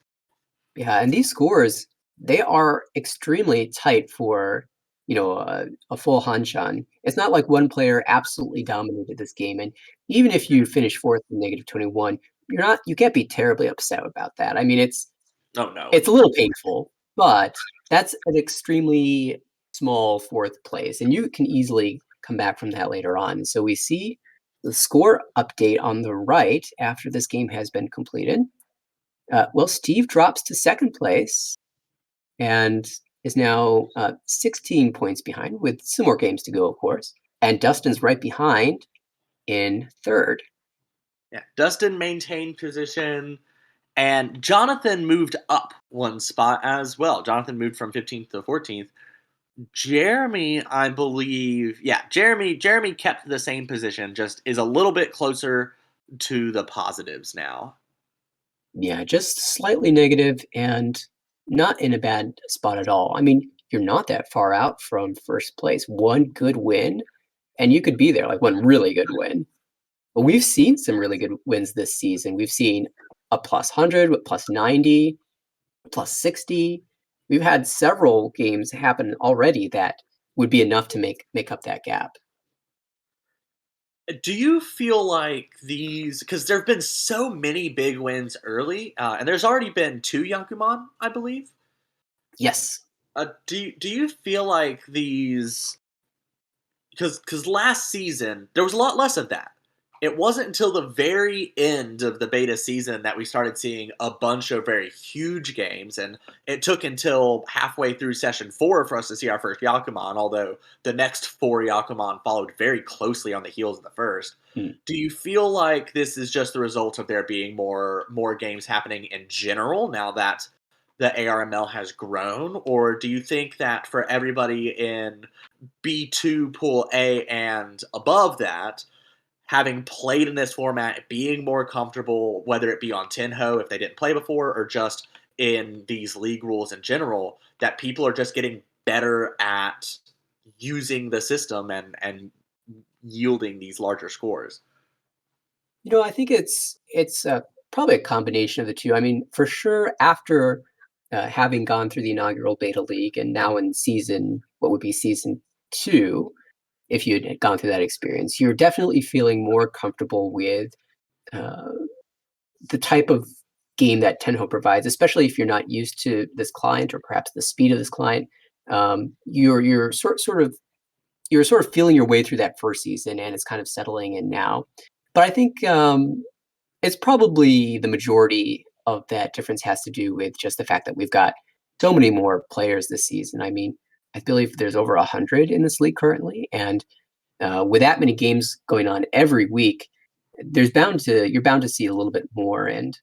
Yeah, and these scores, they are extremely tight for, a full Hanshan. It's not like one player absolutely dominated this game, and even if you finish fourth in negative 21, you can't be terribly upset about that. I mean, Oh no. it's a little painful, but that's an extremely small fourth place, and you can easily come back from that later on. So we see the score update on the right after this game has been completed. Well, Steve drops to second place and is now 16 points behind with some more games to go, of course. And Dustin's right behind in third. Yeah, Dustin maintained position, and Jonathan moved up one spot as well. Jonathan moved from 15th to 14th. Jeremy, I believe, yeah, Jeremy kept the same position, just is a little bit closer to the positives now. Yeah, just slightly negative and not in a bad spot at all. I mean, you're not that far out from first place. One good win, and you could be there, like one really good win. But we've seen some really good wins this season. We've seen a plus 100, with plus 90, plus 60. We've had several games happen already that would be enough to make up that gap. Do you feel like these, because there have been so many big wins early, and there's already been two Yakuman, I believe. Yes. Do you feel like these, because last season there was a lot less of that. It wasn't until the very end of the beta season that we started seeing a bunch of very huge games, and it took until halfway through session 4 for us to see our first Yakuman, although the next 4 Yakuman followed very closely on the heels of the first. Mm. Do you feel like this is just the result of there being more games happening in general now that the ARML has grown, or do you think that for everybody in B2 Pool A and above that, having played in this format, being more comfortable, whether it be on Tenho if they didn't play before, or just in these league rules in general, that people are just getting better at using the system and yielding these larger scores? I think it's probably a combination of the two. I mean, for sure, after having gone through the inaugural beta league and now in what would be season two, if you had gone through that experience, you're definitely feeling more comfortable with uh, the type of game that Tenho provides, especially if you're not used to this client or perhaps the speed of this client. You're sort of feeling your way through that first season, and it's kind of settling in now. But I think it's probably the majority of that difference has to do with just the fact that we've got so many more players this season. I mean, I believe there's over 100 in this league currently, and with that many games going on every week, you're bound to see a little bit more. And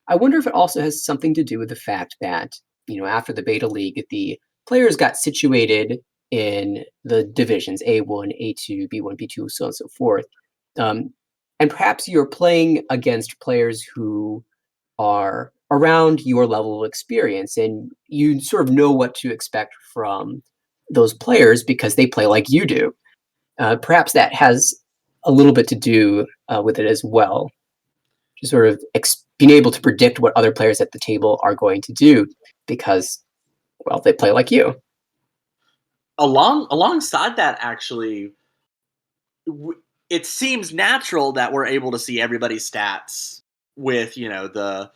I wonder if it also has something to do with the fact that, after the beta league, the players got situated in the divisions A1, A2, B1, B2, so on and so forth. Um, and perhaps you're playing against players who are around your level of experience, and you sort of know what to expect from those players because they play like you do. Perhaps that has a little bit to do with it as well, just sort of being able to predict what other players at the table are going to do because, well, they play like you. alongside that, actually, it seems natural that we're able to see everybody's stats with the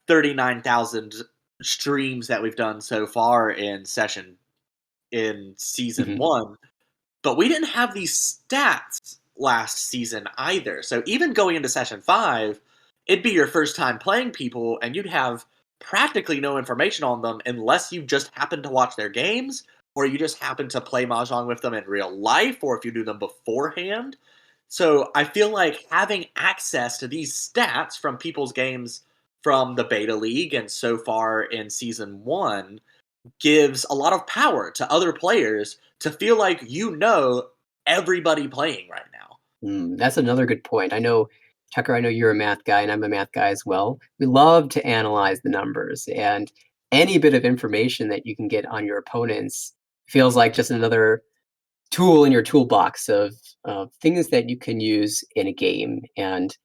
39,000 streams that we've done so far in season Mhm. 1. But we didn't have these stats last season either. So even going into session 5, it'd be your first time playing people, and you'd have practically no information on them unless you just happen to watch their games, or you just happen to play Mahjong with them in real life, or if you do them beforehand. So I feel like having access to these stats from people's games from the beta league and so far in season 1 gives a lot of power to other players to feel like everybody playing right now. That's another good point. I know, Tucker, I know you're a math guy and I'm a math guy as well. We love to analyze the numbers, and any bit of information that you can get on your opponents feels like just another tool in your toolbox of things that you can use in a game. And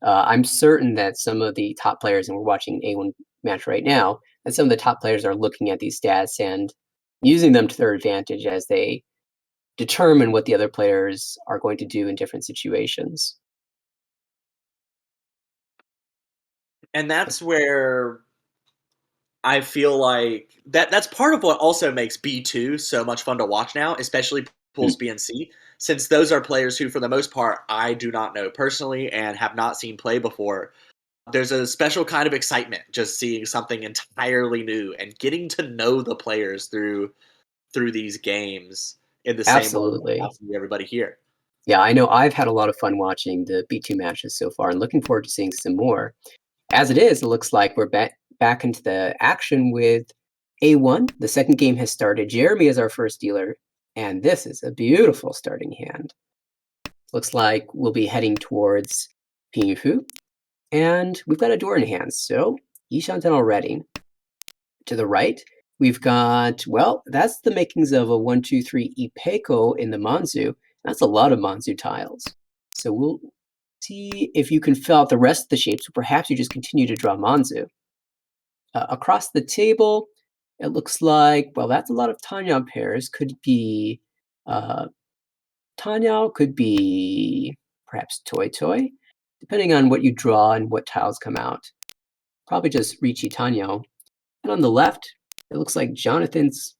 I'm certain that some of the top players, and we're watching an A1 match right now, and some of the top players are looking at these stats and using them to their advantage as they determine what the other players are going to do in different situations. And that's where I feel like that's part of what also makes B2 so much fun to watch now, especially Mm, Pools B and C, since those are players who, for the most part, I do not know personally and have not seen play before. There's a special kind of excitement just seeing something entirely new and getting to know the players through these games in the same way that absolutely. absolutely everybody here. Yeah, I know I've had a lot of fun watching the B2 matches so far and looking forward to seeing some more. As it is, it looks like we're back into the action with A1. The second game has started. Jeremy is our first dealer, and this is a beautiful starting hand. Looks like we'll be heading towards Pinfu, and we've got a door in hand, so Yishan's already. To the right, we've got, well, that's the makings of a 1, 2, 3 Ipeco in the Manzu. That's a lot of Manzu tiles. So we'll see if you can fill out the rest of the shapes, or perhaps you just continue to draw Manzu. Across the table, it looks like, well, that's a lot of Tanyao pairs. Could be uh, Tanyao, could be perhaps Toy Toy, depending on what you draw and what tiles come out. Probably just Ricci Tanyao. And on the left, it looks like Jonathan's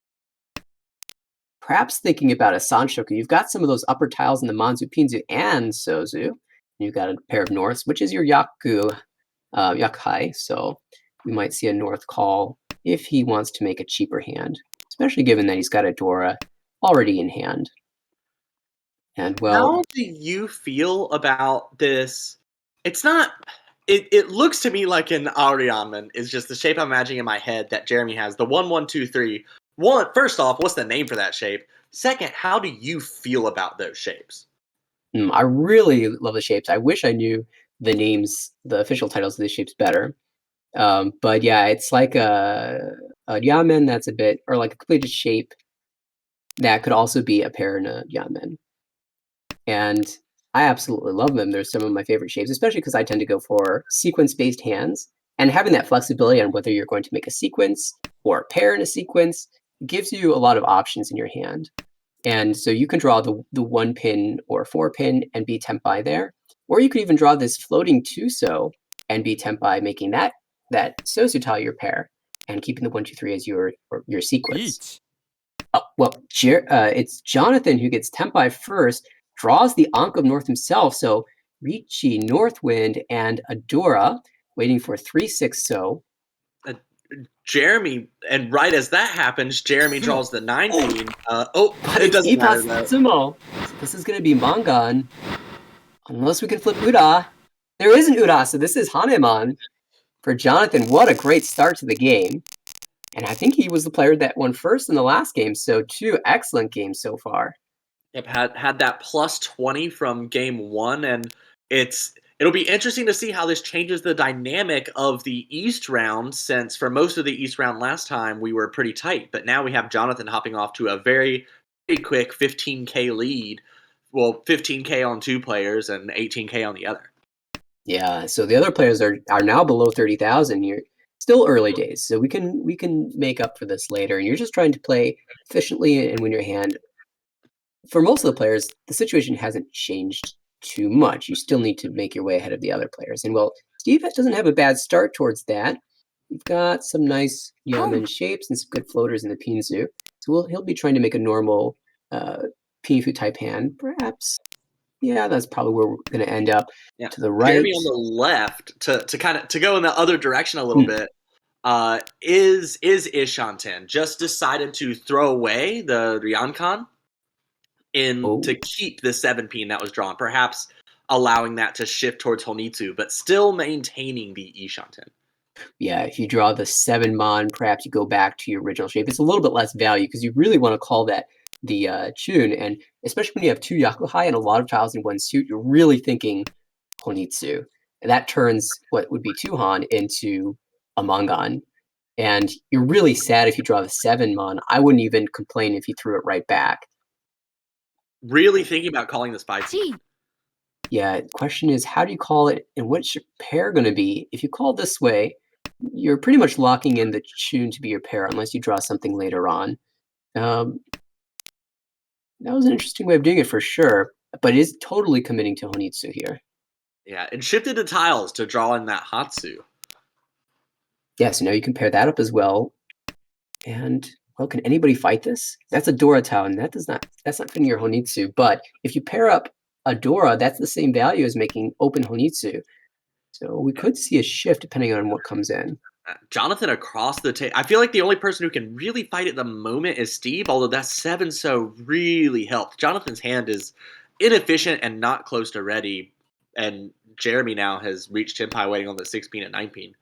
perhaps thinking about a Sanshoku. You've got some of those upper tiles in the Manzu, Pinzu, and Sozu. You've got a pair of Norths, which is your Yakuhai. So we might see a North call if he wants to make a cheaper hand, especially given that he's got a Dora already in hand. And well, How do you feel about this? It's not. It looks to me like an Ariamen is just the shape I'm imagining in my head that Jeremy has. The 1, 1, 2, 3. One, first off, what's the name for that shape? Second, how do you feel about those shapes? I really love the shapes. I wish I knew the names, the official titles of these shapes better. But yeah, it's like a yamen that's a bit, or like a completed shape that could also be a pair in a yamen. And I absolutely love them. They're some of my favorite shapes, especially because I tend to go for sequence-based hands. And having that flexibility on whether you're going to make a sequence or a pair in a sequence gives you a lot of options in your hand. And so you can draw the 1 pin or 4 pin and be tempai there. Or you could even draw this floating 2-so and be tempai, making that sosu tile your pair and keeping the 1, 2, 3 as your sequence. Eat. Oh, well, it's Jonathan who gets tempai first, draws the Ankh of North himself. So Ricci, Northwind, and Adora waiting for 3, 6-so. Uh, Jeremy, and right as that happens, Jeremy Sumo. draws the 9 Oh, pin. but It it's doesn't matter Ipas though. Sumo. So this is going to be Mangan. Unless we can flip Ura. There isn't Ura, so this is Haneman. For Jonathan, what a great start to the game. And I think he was the player that won first in the last game, so 2 excellent games so far. Yep, had that +20 from game 1, and it'll be interesting to see how this changes the dynamic of the East round, since for most of the East round last time we were pretty tight, but now we have Jonathan hopping off to a very, very quick 15K lead. Well, 15K on 2 players and 18K on the other. Yeah, so the other players are now below 30,000. Still early days, so we can make up for this later. And you're just trying to play efficiently and win your hand. For most of the players, the situation hasn't changed too much. You still need to make your way ahead of the other players. And well, Steve doesn't have a bad start towards that. You've got some nice yamen shapes and some good floaters in the pinzu. So he'll be trying to make a normal pinfu type hand, perhaps. Yeah, that's probably where we're going to end up. Yeah, To the Jeremy right. on the left to kind of to go in the other direction a little Hmm. bit. Is Ishanten just decided to throw away the Ryankan in Oh, to keep the 7 pin that was drawn, perhaps allowing that to shift towards Honitsu, but still maintaining the Ishanten. yeah. If you draw the 7 mon, perhaps you go back to your original shape. It's a little bit less value because you really want to call that the chun. And especially when you have 2 yakuhai and a lot of tiles in one suit, you're really thinking Honitsu. And that turns what would be 2 han into a Mangan. And you're really sad if you draw the 7 mon. I wouldn't even complain if you threw it right back. Really thinking about calling this 5 pin. Yeah, the question is, how do you call it, and what's your pair going to be? If you call this way, you're pretty much locking in the tune to be your pair, unless you draw something later on. Um, that was an interesting way of doing it for sure, but it is totally committing to Honitsu here. Yeah, and shifted the tiles to draw in that Hatsu. Yeah, so now you can pair that up as well. And well, can anybody fight this? That's a Dora tile, and that's not fitting your Honitsu. But if you pair up a Dora, that's the same value as making open Honitsu. So we could see a shift depending on what comes in. Jonathan across the table. I feel like the only person who can really fight at the moment is Steve, although that 7 so really helped. Jonathan's hand is inefficient and not close to ready, and Jeremy now has reached Tenpai waiting on the 6 pin and 9 pin.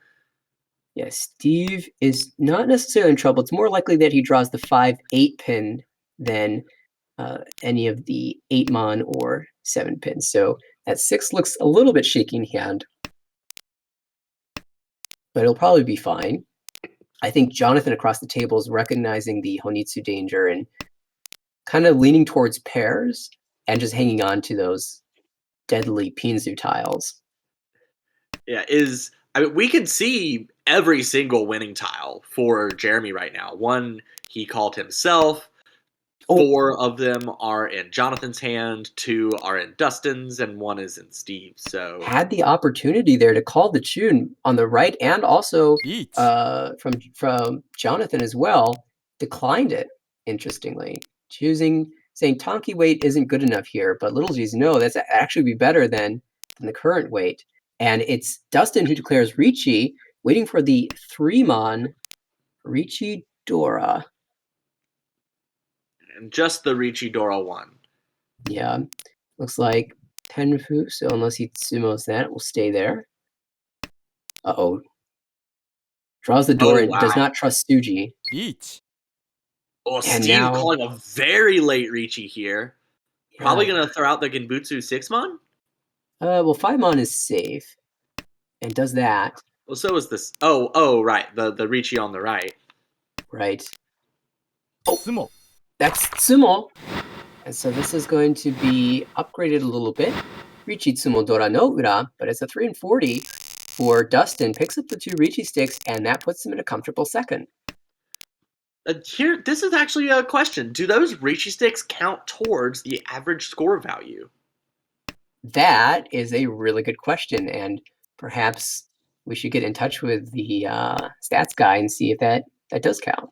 Yeah, Steve is not necessarily in trouble. It's more likely that he draws the 5-8 pin than any of the 8 mon or 7 pins. So that 6 looks a little bit shaky in hand, but it'll probably be fine. I think Jonathan across the table is recognizing the Honitsu danger and kind of leaning towards pairs and just hanging on to those deadly Pinzu tiles. Yeah, I mean, we can see every single winning tile for Jeremy right now. One he called himself. Oh, 4 of them are in Jonathan's hand, 2 are in Dustin's, and 1 is in Steve's. So had the opportunity there to call the tune on the right and also Eat. from Jonathan as well, declined it, interestingly. Saying Tonki weight isn't good enough here, but Little G's no, that's actually be better than the current weight. And it's Dustin who declares Ricci, waiting for the 3-mon Ricci Dora. and just the Richidora one. Yeah, looks like Tenfu, so unless he sumos that, it will stay there. Uh-oh. Draws the door Oh and does wow! not trust Suji. Eat. Oh, And Steve now, calling a very late Ricci here. yeah, Probably gonna throw out the Genbutsu 6 mon. well, 5-mon is safe and does that, Well, so is this. Oh, right. The Ricci on the right. right? Sumo. That's Tsumo. And so this is going to be upgraded a little bit. Ricci Tsumo Dora no Ura, but it's a 3 and 40 for Dustin. Picks up the 2 Ricci sticks, and that puts him in a comfortable second. Here, this is actually a question. Do those Ricci sticks count towards the average score value? That is a really good question, and perhaps we should get in touch with the stats guy and see if that does count.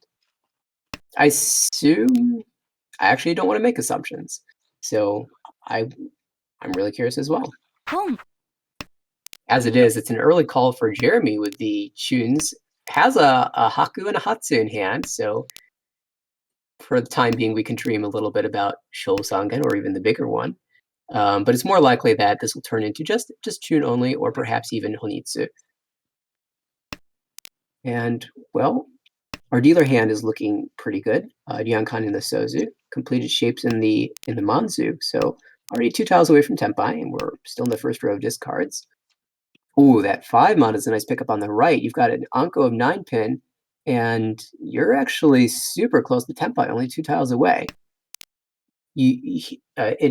I assume I actually don't want to make assumptions, so I'm really curious as well. As it is, it's an early call for Jeremy with the tunes. Has a Haku and a Hatsu in hand, so for the time being, we can dream a little bit about Shosangan or even the bigger one. But it's more likely that this will turn into just tune only, or perhaps even Honitsu. And well, our dealer hand is looking pretty good. Ryankan in the Sozu, completed shapes in the Manzu, so already 2 tiles away from Tenpai, and we're still in the first row of discards. Ooh, that 5-mon is a nice pickup on the right. You've got an Anko of 9 pin, and you're actually super close to Tenpai, only 2 tiles away. It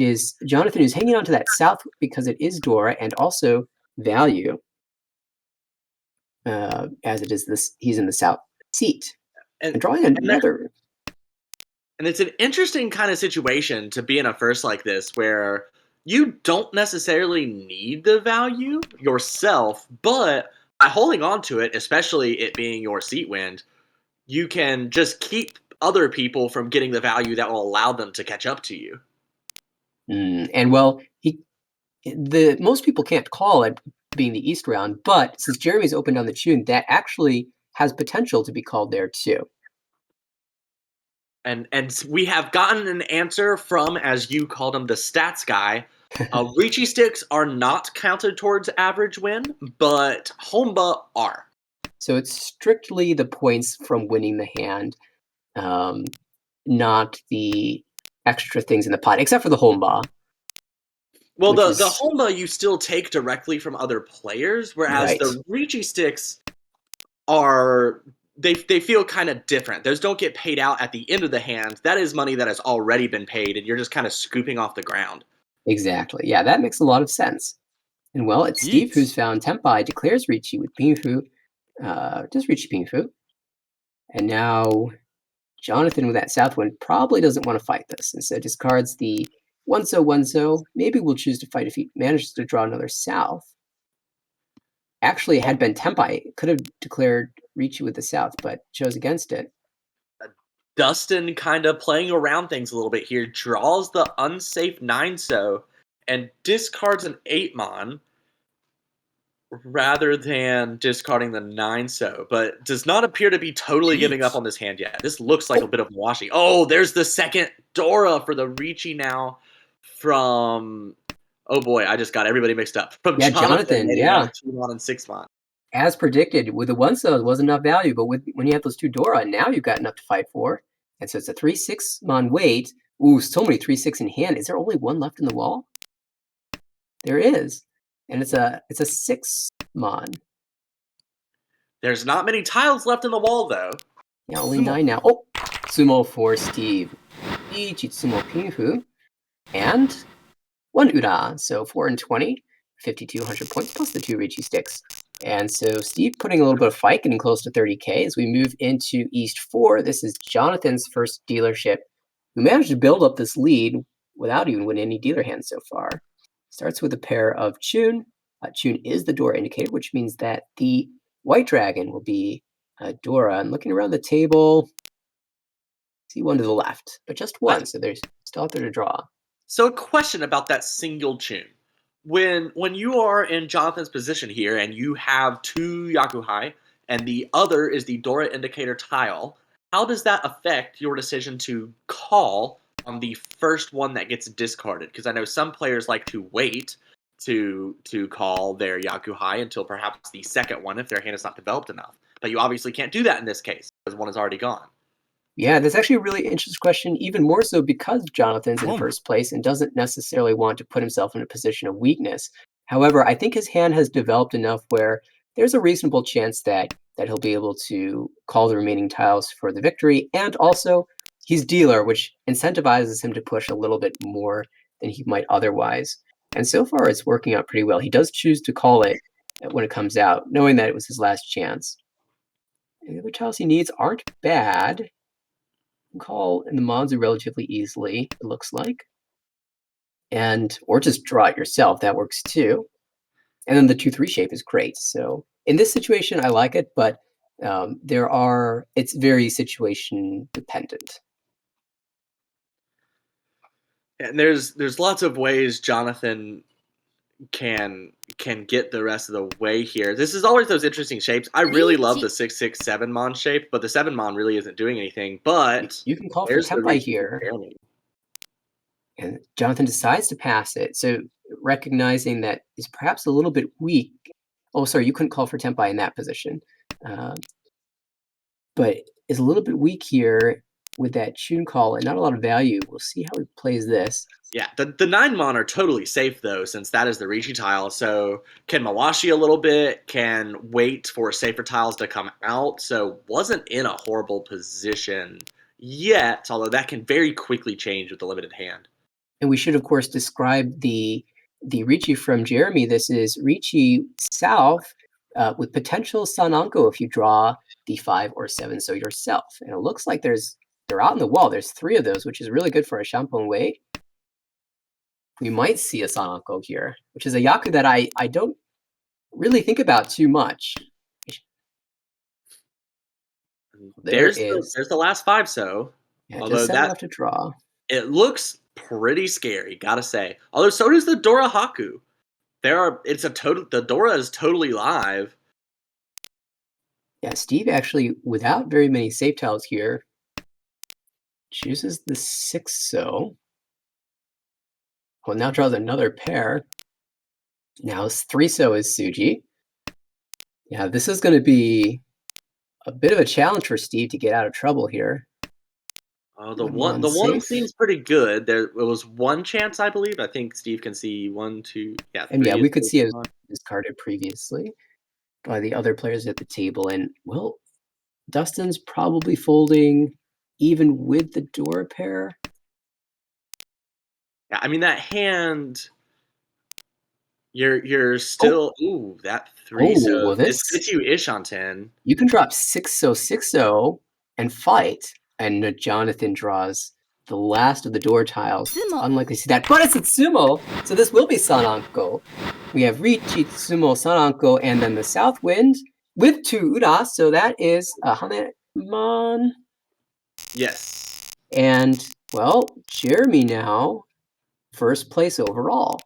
is Jonathan who's hanging on to that south because it is Dora and also value. as it is this. He's in the south seat And and drawing and that another. and it's an interesting kind of situation to be in a first like this where you don't necessarily need the value yourself, but by holding on to it, especially it being your seat wind, you can just keep other people from getting the value that will allow them to catch up to you. And well, the most people can't call it being the East round, but since Jeremy's opened on the tune, that actually has potential to be called there too. And we have gotten an answer from, as you called him, the stats guy. Reachy sticks are not counted towards average win, but Homba are. So it's strictly the points from winning the hand, not the extra things in the pot, except for the home ball, Well, which the is Homba you still take directly from other players, whereas right. the Reachy sticks are they feel kind of different. Those don't get paid out at the end of the hand. That is money that has already been paid, and you're just kind of scooping off the ground. Exactly. Yeah, that makes a lot of sense. And well, it's Steve Yeet. who's found Tempai, declares Ricci with Pinfu, does Ricci Pinfu. And now Jonathan with that Southwind probably doesn't want to fight this, and so discards the one so. Maybe we'll choose to fight if he manages to draw another South. Actually, it had been Tempai, could have declared Ricci with the South, but chose against it. Dustin kind of playing around things a little bit here, draws the unsafe 9-so and discards an 8-mon rather than discarding the 9-so, but does not appear to be totally giving up Yeet. on this hand yet. This looks like a bit of washing. Oh, there's the second Dora for the Ricci now from, oh boy, I just got everybody mixed up. From Yeah, Jonathan, Jonathan, made it another yeah. 2-mon and 6-mon. As predicted, with the one so, it wasn't enough value, but when you have those two Dora, now you've got enough to fight for. And so it's a 3/6 mon wait. Ooh, so many 3/6 in hand. Is there only one left in the wall? There is. And it's a 6 mon. There's not many tiles left in the wall, though. Yeah, only Sumo. 9 now. Oh, Sumo for Steve. Ichitsumo Pinfu. And 1 Ura. So 4 and 20, 5,200 points plus the 2 Ricci sticks. And so Steve putting a little bit of fight, getting close to 30K as we move into East 4. This is Jonathan's first dealership, who managed to build up this lead without even winning any dealer hands so far. Starts with a pair of Chun. Chun is the Dora indicator, which means that the White Dragon will be Dora. And looking around the table, see one to the left, but just one, so there's still out there to draw. So a question about that single tune. When you are in Jonathan's position here and you have two Yakuhai and the other is the Dora indicator tile, how does that affect your decision to call on the first one that gets discarded? Because I know some players like to wait to call their Yakuhai until perhaps the second one if their hand is not developed enough. But you obviously can't do that in this case because one is already gone. Yeah, that's actually a really interesting question, even more so because Jonathan's in Boom. first place and doesn't necessarily want to put himself in a position of weakness. However, I think his hand has developed enough where there's a reasonable chance that he'll be able to call the remaining tiles for the victory, and also he's dealer, which incentivizes him to push a little bit more than he might otherwise. And so far, it's working out pretty well. He does choose to call it when it comes out, knowing that it was his last chance. The other tiles he needs aren't bad. Call in the Monzu relatively easily, it looks like. Or just draw it yourself, that works too. And then the 2-3 shape is great. So in this situation, I like it, but it's very situation dependent. And there's lots of ways Jonathan can get the rest of the way here. This is always those interesting shapes. I really love the 6-6-7-mon shape, but the 7-mon really isn't doing anything. But You can call for there's the Tempai reach here, Jeremy. and Jonathan decides to pass it. So recognizing that is perhaps a little bit weak. Oh, sorry, you couldn't call for Tempai in that position. But is a little bit weak here with that tune call and not a lot of value. We'll see how he plays this. Yeah, the 9-mon are totally safe though, since that is the Rishi tile. So can Mawashi a little bit, can wait for safer tiles to come out. So wasn't in a horrible position yet, although that can very quickly change with the limited hand. And we should, of course, describe the Ricci from Jeremy. This is Ricci South, with potential Sananko if you draw the 5 or 7 so yourself. And it looks like they're out in the wall. There's 3 of those, which is really good for a Shampoo Wei. We might see a Sananko here, which is a Yaku that I don't really think about too much. There's the last 5 so. Yeah, Although just 7 left to draw. It looks pretty scary, gotta say. Although so does the Dora Haku. The Dora is totally live. Yeah, Steve actually, without very many save tiles here, chooses the 6 so. Well, now draws another pair. Now 3 so is Suji. Yeah, this is going to be a bit of a challenge for Steve to get out of trouble here. The one seems pretty good. There was one chance, I believe. I think Steve can see 1, 2, yeah. And yeah, we could see it was discarded previously by the other players at the table. And well, Dustin's probably folding even with the Dora pair. Yeah, I mean that hand. You're still that 3 so well, this gets you ish on 10. You can drop 6 so and fight, and Jonathan draws the last of the door tiles. Unlikely to see that, but it's a Tsumo, so this will be Sananko. We have Riichi, Tsumo, Sananko, and then the South Wind with 2 Ura, so that is a Hanemon. Yes. And, well, Jeremy now, first place overall.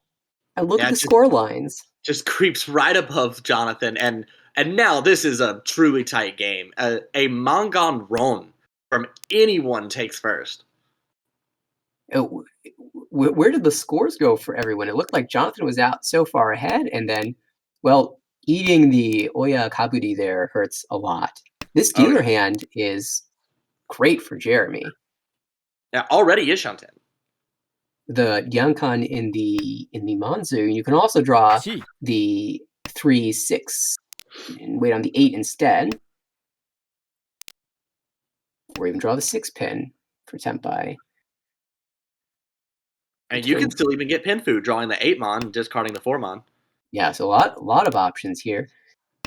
And look at the score lines. Just creeps right above Jonathan, and now this is a truly tight game. A Mangan Ron from anyone takes first. Where did the scores go for everyone? It looked like Jonathan was out so far ahead, and then, well, eating the Oya Kaburi there hurts a lot. This dealer hand is great for Jeremy. Yeah, already ish on 10. The Yankan in the Manzu, you can also draw the 3, 6 and wait on the 8 instead. Or even draw the 6 pin for Tenpai. And you can still even get Pinfu drawing the 8 mon, discarding the 4 mon. Yeah, so a lot of options here.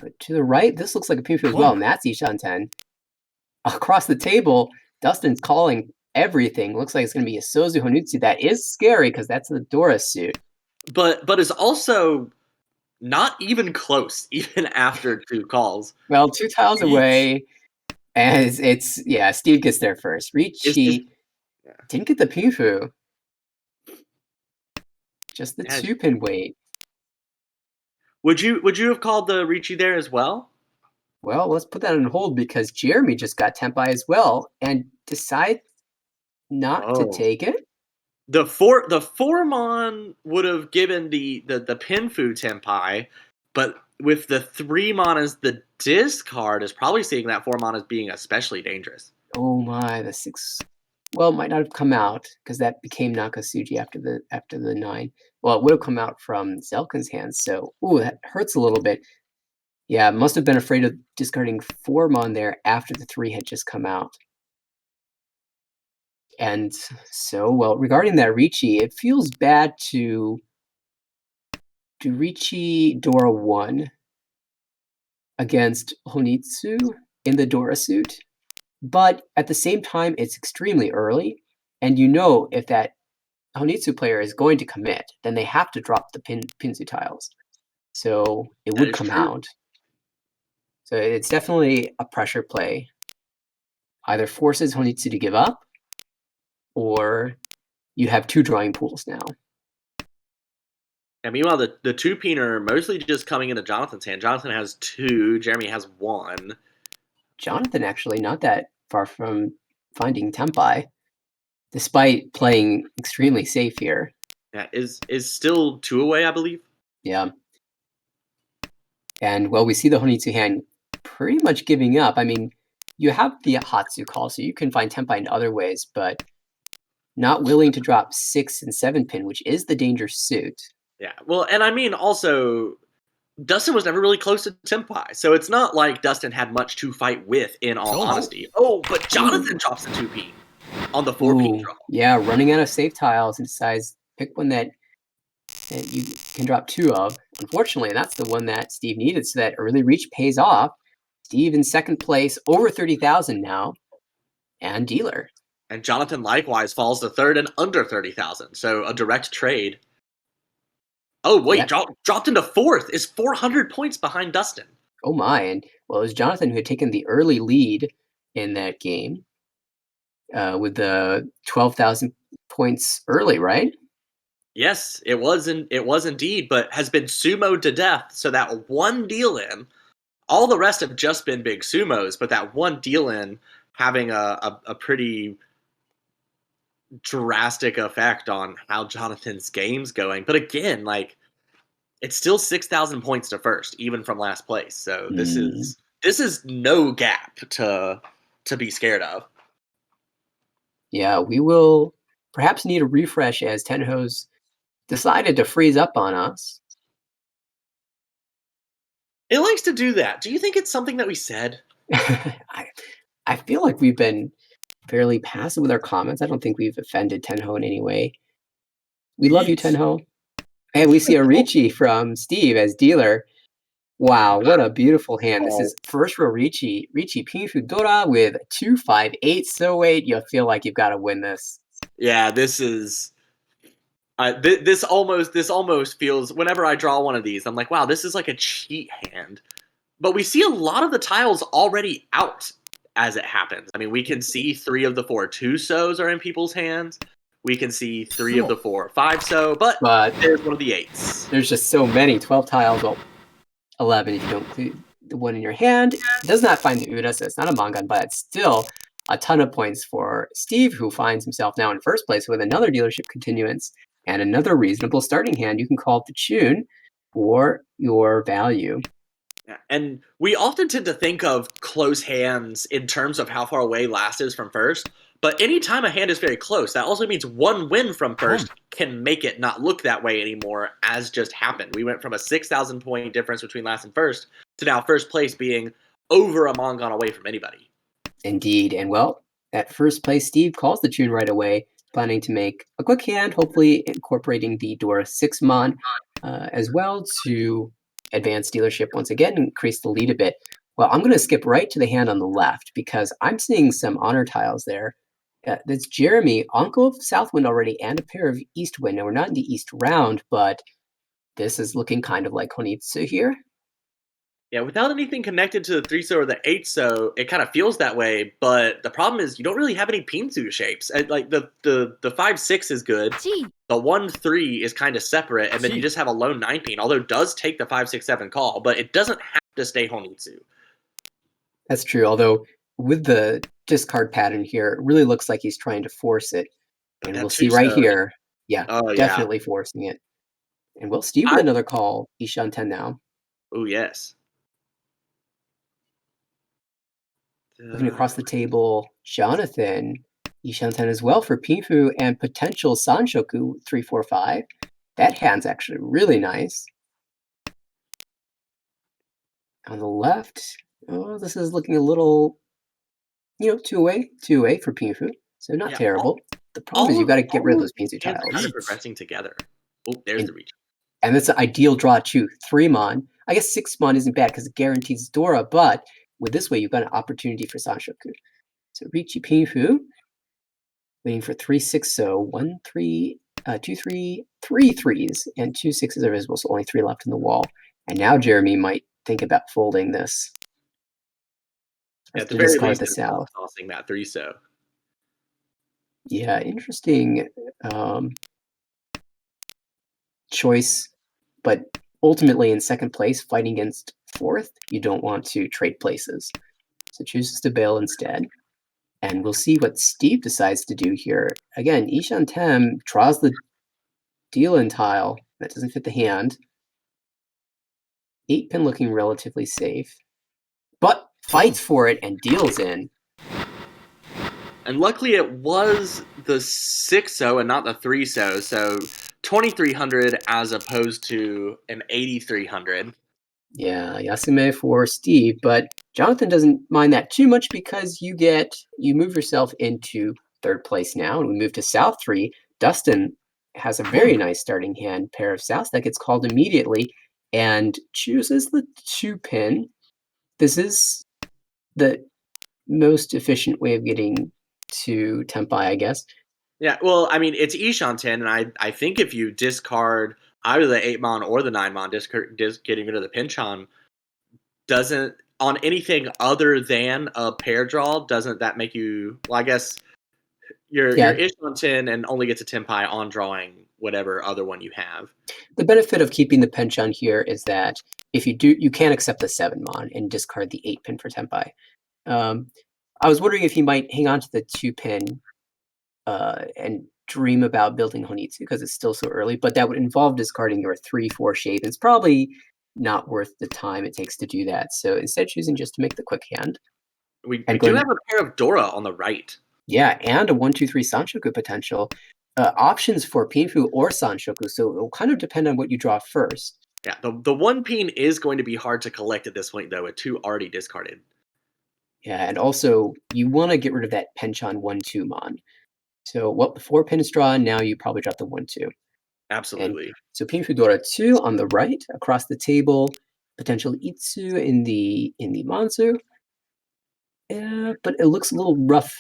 But to the right, this looks like a Pinfu as well, and that's Ishan 10. Across the table, Dustin's calling everything. Looks like it's going to be a Sozu Honutsu. That is scary because that's the Dora suit. But it's also not even close, even after 2 calls. Well, 2 tiles away, and Steve gets there first. Riichi didn't get the Pinfu. Just the 2-pin wait. Would you have called the Riichi there as well? Well, let's put that on hold because Jeremy just got Tenpai as well and decide not to take it. The 4 mon would have given the Pinfu Tenpai, but with the 3 mon as the discard is probably seeing that 4 mon as being especially dangerous. Oh my, the 6. Well, it might not have come out because that became Nakasuji after the 9. Well, it would have come out from Zelkin's hands, so that hurts a little bit. Yeah, must have been afraid of discarding 4 mon there after the 3 had just come out. And so, well, regarding that Riichi, it feels bad to do Riichi Dora 1 against Honitsu in the Dora suit. But at the same time, it's extremely early, and if that Honitsu player is going to commit, then they have to drop the Pinzu tiles. So it would come out. So it's definitely a pressure play. Either forces Honitsu to give up, or you have 2 drawing pools now. And meanwhile, the 2-pin are mostly just coming into Jonathan's hand. Jonathan has 2, Jeremy has 1. Jonathan actually not that far from finding Tenpai, despite playing extremely safe here. Yeah, is still 2 away, I believe. Yeah. And, well, we see the Honitsu hand pretty much giving up. I mean, you have the Hatsu call, so you can find Tenpai in other ways, but not willing to drop 6 and 7 pin, which is the danger suit. Yeah, well, and I mean, also, Dustin was never really close to Tenpai, so it's not like Dustin had much to fight with, in all honesty. But Jonathan drops the 2-pin on the 4-pin draw. Yeah, running out of safe tiles and decides pick one that and you can drop 2 of. Unfortunately, that's the one that Steve needed, so that early reach pays off. Steve in second place, over 30,000 now, and dealer. And Jonathan likewise falls to third and under 30,000. So a direct trade. Oh, wait, dropped into fourth, is 400 points behind Dustin. Oh my, and well, it was Jonathan who had taken the early lead in that game with the 12,000 points early, right? Yes, it was indeed, but has been sumoed to death. So that one deal in, all the rest have just been big sumos, but that one deal in having a pretty drastic effect on how Jonathan's game's going. But again, like, it's still 6,000 points to first, even from last place. So this is no gap to be scared of. Yeah, we will perhaps need a refresh as Tenho's decided to freeze up on us. It likes to do that. Do you think it's something that we said? I feel like we've been fairly passive with our comments. I don't think we've offended Tenho in any way. We love you, Tenho. And we see a Ricci from Steve as dealer. Wow, what a beautiful hand. This is first row Ricci Pinfu Dora with 258. So wait, you feel like you've got to win this. Yeah, this is this almost feels, whenever I draw one of these, I'm like, wow, this is like a cheat hand. But we see a lot of the tiles already out as it happens. I mean, we can see 3 of the 4 2-sos are in people's hands. We can see 3 of the 4 5-so, but there's one of the 8s. There's just so many. 12 tiles, well, 11 if you don't include the one in your hand. It does not find the Uda, so it's not a Mangan, but it's still a ton of points for Steve, who finds himself now in first place with another dealership continuance and another reasonable starting hand. You can call it the tune for your value. Yeah, and we often tend to think of close hands in terms of how far away last is from first, but anytime a hand is very close, that also means one win from first can make it not look that way anymore, as just happened. We went from a 6,000 point difference between last and first to now first place being over a Mangan away from anybody. Indeed, and well, at first place, Steve calls the tune right away, planning to make a quick hand, hopefully incorporating the Dora 6 Mon as well to advance dealership once again, increase the lead a bit. Well, I'm going to skip right to the hand on the left because I'm seeing some honor tiles there. That's Jeremy, Uncle of Southwind already, and a pair of Eastwind. Now, we're not in the East round, but this is looking kind of like Honitsu here. Yeah, without anything connected to the 3-so or the 8-so, it kind of feels that way, but the problem is you don't really have any Pinsu shapes. Like, the 5-6 is good. The 1-3 is kind of separate, and then you just have a lone 9-pin, although it does take the 5-6-7 call, but it doesn't have to stay Honitsu. That's true, although with the discard pattern here, it really looks like he's trying to force it. And we'll see right here, definitely forcing it. And well, Steve with another call, Ishan 10 now. Oh, yes. Looking across the table, Jonathan, Ishan 10 as well for Pinfu and potential Sanshoku 345. That hand's actually really nice. On the left, oh, this is looking a little, two-way for Pinfu. So not terrible. The problem is you've got to get rid of those Pinsu tiles. Kind of progressing together. Oh, there's the reach. And that's an ideal draw too. 3 Mon. I guess 6 Mon isn't bad because it guarantees Dora, but with this way, you've got an opportunity for Sanshoku. So Ricci Pinfu, waiting for 3-6-so, 1, 3, 2, 3, 3 3s, and 2 6s are visible, so only 3 left in the wall. And now Jeremy might think about folding this. At the very least, tossing that 3-so. Yeah, interesting choice, but ultimately in second place, fighting against fourth, you don't want to trade places. So chooses to bail instead. And we'll see what Steve decides to do here. Again, Ishan Tem draws the deal-in tile. That doesn't fit the hand. 8-pin looking relatively safe. But fights for it and deals in. And luckily it was the 6-so and not the 3-so, so 2,300 as opposed to an 8,300. Yeah, Yasume for Steve, but Jonathan doesn't mind that too much because you move yourself into third place now, and we move to South 3. Dustin has a very nice starting hand, pair of souths, that gets called immediately and chooses the 2-pin. This is the most efficient way of getting to Tempai, I guess. Yeah, well, I mean, it's Ishanten, and I think if you discard either the 8-mon or the 9-mon, getting rid of the Pinchon, doesn't, on anything other than a pair draw, doesn't that make you, well, I guess you're Yeah, Ishanten and only gets a Tempai on drawing whatever other one you have. the benefit of keeping the Penchon here is that if you do, you can accept the 7-mon and discard the 8-pin for Tempai. I was wondering if you might hang on to the 2-pin and dream about building Honitsu because it's still so early, but that would involve discarding your 3-4 shape. It's probably not worth the time it takes to do that. So instead, choosing just to make the quick hand We and do going, have a pair of Dora on the right. yeah, and a 1-2-3 Sanshoku potential. Options for Pinfu or Sanshoku, so it will kind of depend on what you draw first. Yeah, the 1-pin is going to be hard to collect at this point, though, with 2 already discarded. Yeah, and also you want to get rid of that Penchon 1-2 mon. So what the 4-pin is drawn, now you probably drop the 1-2. And Absolutely. so Pinfu Dora 2 on the right, across the table, potential Itsu in the Manzu. Yeah, but it looks a little rough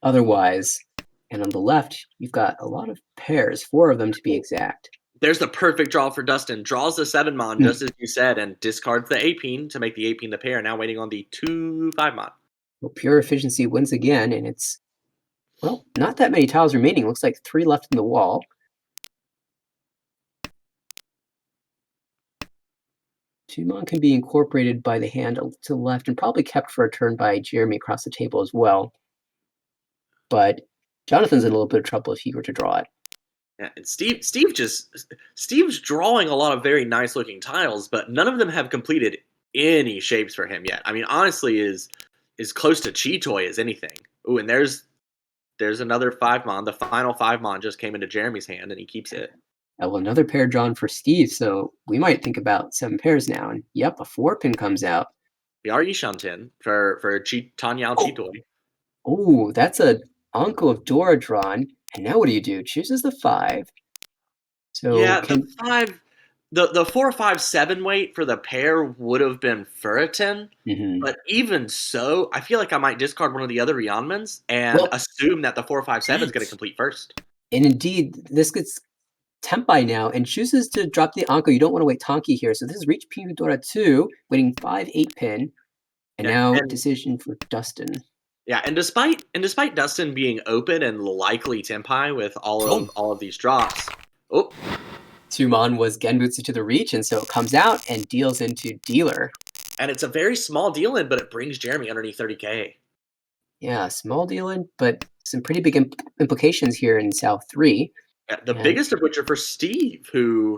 otherwise. And on the left, you've got a lot of pairs, 4 of them to be exact. There's the perfect draw for Dustin. Draws the 7-mon, just as you said, and discards the 8-pin to make the 8-pin the pair. Now waiting on the 2-5-mon. Well, pure efficiency wins again, and it's, well, not that many tiles remaining. Looks like 3 left in the wall. 2-mon can be incorporated by the hand to the left and probably kept for a turn by Jeremy across the table as well. But Jonathan's in a little bit of trouble if he were to draw it. Yeah, and Steve's drawing a lot of very nice looking tiles, but none of them have completed any shapes for him yet. I mean, honestly, is close to Cheetoy as anything. Ooh, and there's another 5-mon. The final 5-mon just came into Jeremy's hand, and he keeps it. Well, another pair drawn for Steve, so we might think about 7 pairs now. And yep, a 4-pin comes out. The R Ishanten for Tanyao Cheetoy. Oh, that's a Uncle of Dora drawn. And now what do you do? Chooses the 5. So Yeah, the 5, the 4, 5, 7 weight for the pair would have been Furiton, but even so, I feel like I might discard one of the other Rionmans and well, assume that the 4, 5, 7 is going to complete first. and indeed, this gets Tempai now and chooses to drop the Anko. You don't want to wait Tonki here. So this is Reach Pinfu Dora 2, waiting 5, 8-pin. And Yeah, now and decision for Dustin. yeah, and despite Dustin being open and likely Tempai with all of these drops, oh, 2-mon was Genbutsu to the Reach, and so it comes out and deals into Dealer. and it's a very small deal in, but it brings Jeremy underneath 30K. Yeah, small deal in, but some pretty big implications here in South 3. Yeah, the biggest of which are for Steve, who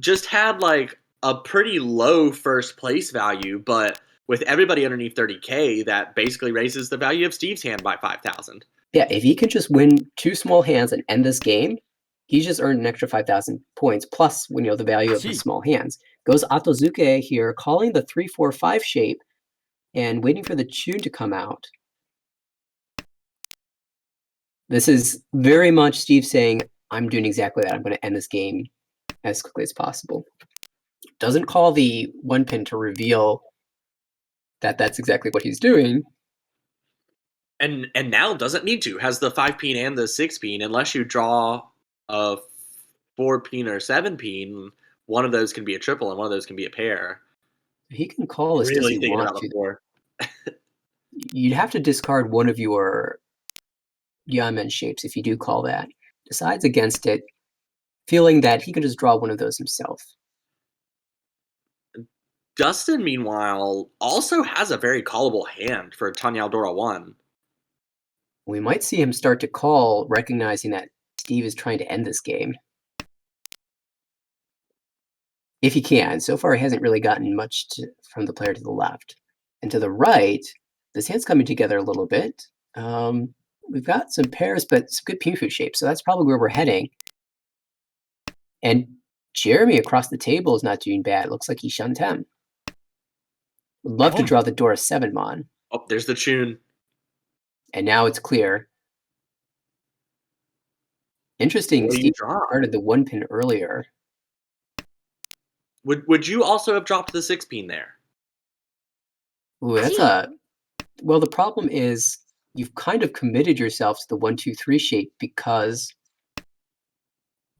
just had like a pretty low first place value, but with everybody underneath 30K, that basically raises the value of Steve's hand by 5,000. Yeah, if he can just win 2 small hands and end this game, he's just earned an extra 5,000 points, plus when you know the value of the small hands. Goes Atozuke here, calling the 3-4-5 shape and waiting for the tune to come out. This is very much Steve saying, I'm doing exactly that. I'm going to end this game as quickly as possible. Doesn't call the 1-pin to reveal that that's exactly what he's doing. And now doesn't need to. Has the 5-pin and the 6-pin, unless you draw a 4-pin or 7-pin, one of those can be a triple and one of those can be a pair. He can call as Really does he thinking want about to. the 4. You'd have to discard one of your Yamen shapes if you do call that. Decides against it, feeling that he can just draw one of those himself. Dustin, meanwhile, also has a very callable hand for Tanya Dora 1. We might see him start to call, recognizing that Steve is trying to end this game. If he can. So far, he hasn't really gotten much from the player to the left. And to the right, this hand's coming together a little bit. We've got some pairs, but some good Pinfu shapes, so that's probably where we're heading. And Jeremy across the table is not doing bad. It looks like he's Shuntem. Would love to draw the Dora 7-mon. Oh, there's the tune. And now it's clear. Interesting. What do you Steve draw? started the 1 pin earlier. Would you also have dropped the 6 pin there? Ooh, that's well, the problem is you've kind of committed yourself to the 1-2-3 shape because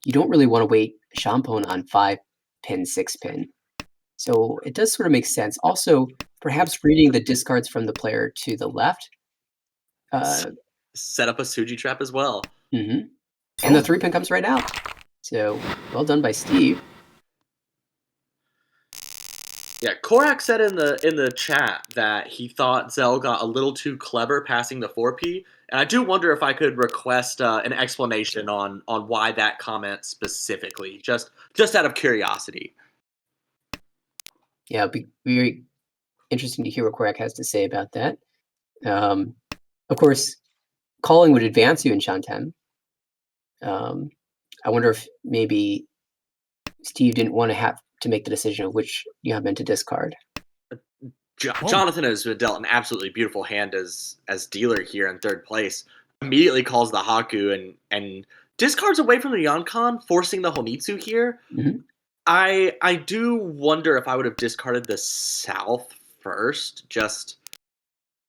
you don't really want to wait Champon on 5 pin, 6 pin. So it does sort of make sense. Also, perhaps reading the discards from the player to the left. Set up a Suji trap as well. And the 3 pin comes right out. So well done by Steve. Yeah, Korak said in the chat that he thought Zell got a little too clever passing the 4P, and I do wonder if I could request an explanation on why that comment specifically, just out of curiosity. Yeah, it'd be very interesting to hear what Korak has to say about that. Of course, calling would advance you in Shantem. I wonder if maybe Steve didn't want to have to make the decision of which you have meant to discard. Jonathan has been dealt an absolutely beautiful hand as dealer here in third place. Immediately calls the Haku and discards away from the Yonkon, forcing the Honitsu here. I do wonder if I would have discarded the South first, just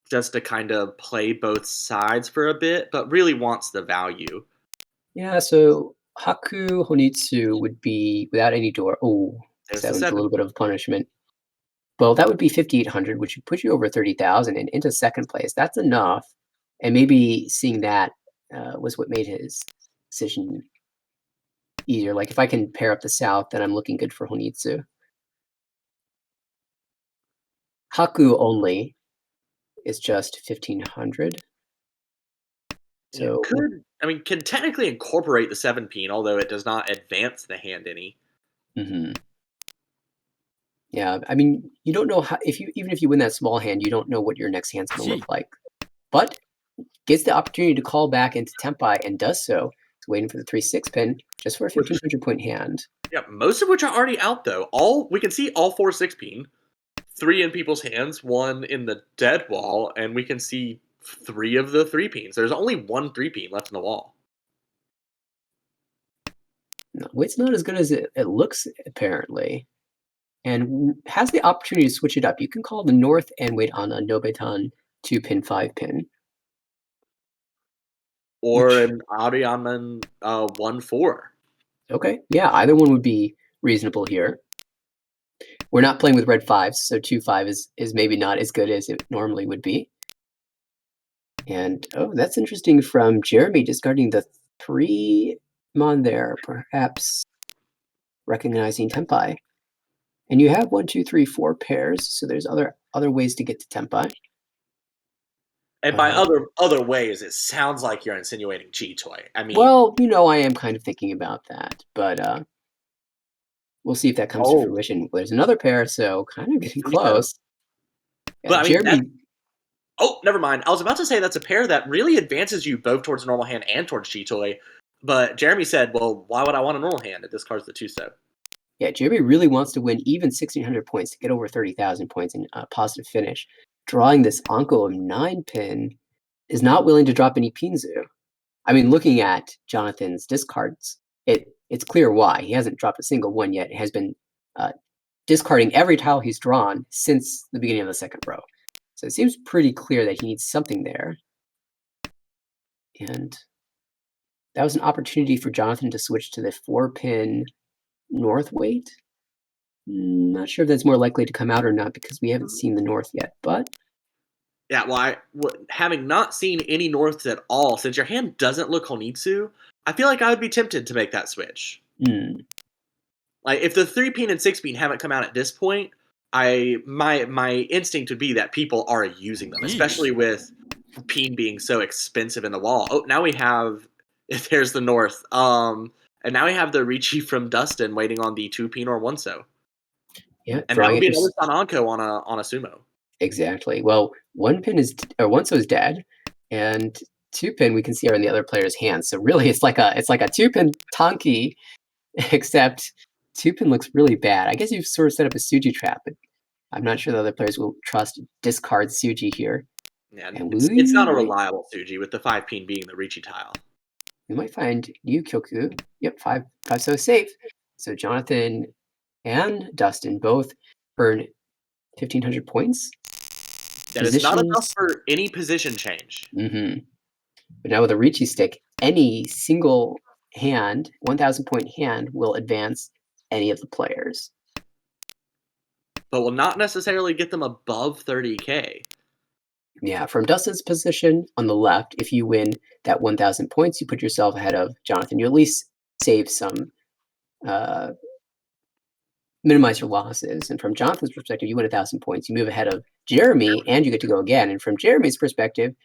to kind of play both sides for a bit, but really wants the value. Yeah, so Haku Honitsu would be without any door. Oh, There's the 7's a 7. little bit of punishment. Well, that would be 5,800, which would put you over 30,000 and into second place. That's enough. And maybe seeing that was what made his decision easier. Like if I can pair up the South, then I'm looking good for Honitsu. Haku only is just 1,500. So can technically incorporate the 7 pin, although it does not advance the hand any. Yeah, I mean, you don't know how even if you win that small hand, you don't know what your next hand's going to look like. But gets the opportunity to call back into Tempai and does so. He's waiting for the 3-6 pin just for a 1,500 point hand. Yeah, most of which are already out though. We can see all 4 6 pin, 3 in people's hands, 1 in the dead wall, and we can see 3 of the 3 pins. There's only 1 3 pin left in the wall. No, it's not as good as it looks apparently, and has the opportunity to switch it up. You can call the north and wait on a Nobetan 2 pin 5 pin. Or an Ariaman 1-4. Okay, yeah, either one would be reasonable here. We're not playing with red 5s, so 2-5 is maybe not as good as it normally would be. And oh, that's interesting from Jeremy discarding the 3 mon there, perhaps recognizing Tempai. And you have 1, 2, 3, 4 pairs, so there's other ways to get to Tempai. And by other ways, it sounds like you're insinuating G-Toy. I mean, well, I am kind of thinking about that, but we'll see if that comes to fruition. There's another pair, so kind of getting close. Yeah, but I mean, Jeremy. Oh, never mind. I was about to say that's a pair that really advances you both towards a normal hand and towards G-Toy. But Jeremy said, well, why would I want a normal hand? It discards the 2-so. Yeah, Jeremy really wants to win even 1,600 points to get over 30,000 points in a positive finish. Drawing this Anko of 9 pin is not willing to drop any Pinzu. I mean, looking at Jonathan's discards, it's clear why. He hasn't dropped a single one yet. He has been discarding every tile he's drawn since the beginning of the second row. So it seems pretty clear that he needs something there. And that was an opportunity for Jonathan to switch to the 4-pin north weight. Not sure if that's more likely to come out or not because we haven't seen the north yet, but... Yeah, well, having not seen any norths at all, since your hand doesn't look Honitsu, I feel like I would be tempted to make that switch. Like, if the 3 pin and 6 pin haven't come out at this point, my instinct would be that people are using them, especially with pin being so expensive in the wall. Oh, now we have... There's the north. And now we have the Ricci from Dustin waiting on the 2 pin or 1-so. Yeah, and that would be another Sananko on a sumo. Exactly. Well, 1-pin is 1-so is dead, and 2-pin we can see are in the other player's hands. So really, it's like a 2-pin Tonki, except 2-pin looks really bad. I guess you've sort of set up a Suji trap, but I'm not sure the other players will trust discard Suji here. Yeah, it's not a reliable Suji with the 5 pin being the Ricci tile. we might find Yu Kyoku. Yep, 5 so safe. So Jonathan and Dustin both earn 1,500 points. That is not enough Positions. for any position change. But now with a Ricci stick, any single hand, 1,000 point hand, will advance any of the players. But will not necessarily get them above 30K. Yeah, from Dustin's position on the left, if you win that 1,000 points, you put yourself ahead of Jonathan. You at least save some, minimize your losses. And from Jonathan's perspective, you win 1,000 points. You move ahead of Jeremy, and you get to go again. And from Jeremy's perspective,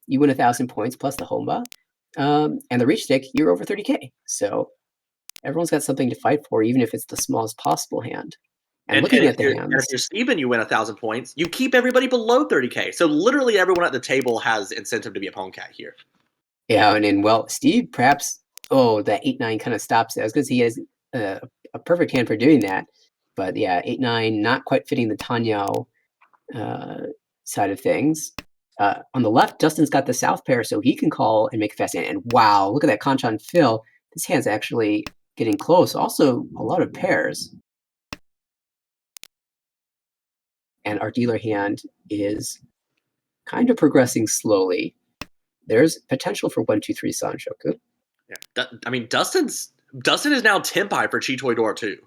you win 1,000 points plus the Homba. And the reach stick, you're over 30K. So everyone's got something to fight for, even if it's the smallest possible hand. And looking at the hands, if you're Steven, you win 1,000 points. You keep everybody below 30K. So literally everyone at the table has incentive to be a pawn cat here. yeah, and then Steve perhaps that 8-9 kind of stops it. I was gonna say he has a perfect hand for doing that, but yeah, 8-9 not quite fitting the Tanyao side of things. On the left, Dustin's got the south pair, so he can call and make a fast hand. And wow, look at that Kanchan fill. This hand's actually getting close. Also, a lot of pairs. And our dealer hand is kind of progressing slowly. There's potential for 1-2-3 Sanshoku. Yeah, I mean, Dustin is now Tempai for Chitoi Door too.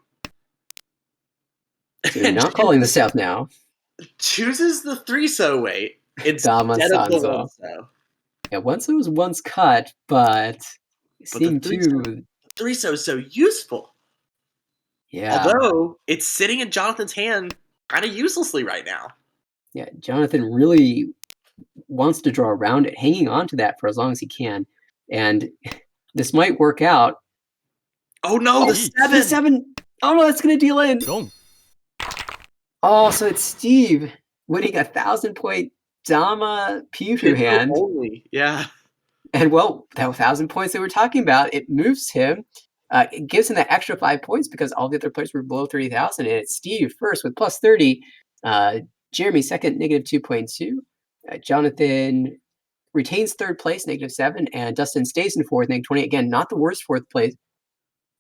So not calling the south now. Chooses the 3-so weight instead Dama of the Sanzo. 1-so. Yeah, 1-so was once cut, but seemed the to. 3-so is so useful. Yeah. Although it's sitting in Jonathan's hand kind of uselessly right now. Yeah, Jonathan really wants to draw around it, hanging on to that for as long as he can. And this might work out. Oh no, the 7! The 7! Oh no, that's going to deal in. Wrong. Oh, so it's Steve winning 1,000 point Dama Pifu hand. Only, yeah. And that 1,000 points that we're talking about, it moves him. It gives him that extra 5 points because all the other players were below 30,000. And it's Steve first with plus 30. Jeremy second, negative 2.2. Jonathan retains third place, negative 7. And Dustin stays in fourth, negative 20. Again, not the worst fourth place.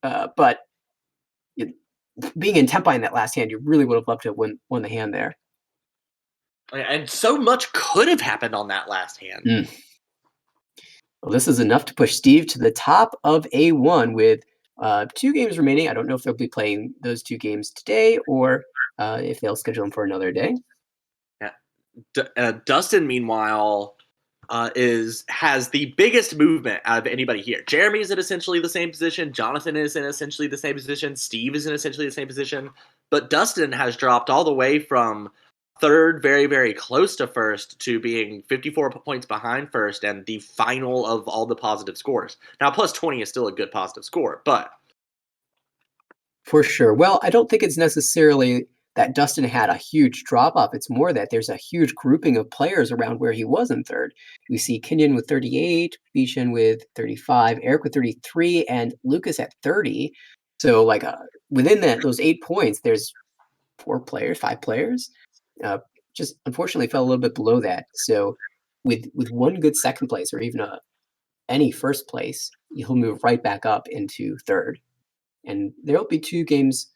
But being in Tempai in that last hand, you really would have loved to have won the hand there. And so much could have happened on that last hand. Well, this is enough to push Steve to the top of A1 with 2 games remaining. I don't know if they'll be playing those 2 games today or if they'll schedule them for another day. Yeah. Dustin, meanwhile, has the biggest movement out of anybody here. Jeremy's in essentially the same position. Jonathan is in essentially the same position. Steve is in essentially the same position. But Dustin has dropped all the way from third, very, very close to first, to being 54 points behind first and the final of all the positive scores. Now, plus 20 is still a good positive score, but... For sure. Well, I don't think it's necessarily that Dustin had a huge drop-off. It's more that there's a huge grouping of players around where he was in third. We see Kenyon with 38, Bishan with 35, Eric with 33, and Lucas at 30. So, within those 8 points, there's 5 players. Just unfortunately fell a little bit below that. So with one good second place or even any first place, he'll move right back up into third. And there'll be 2 games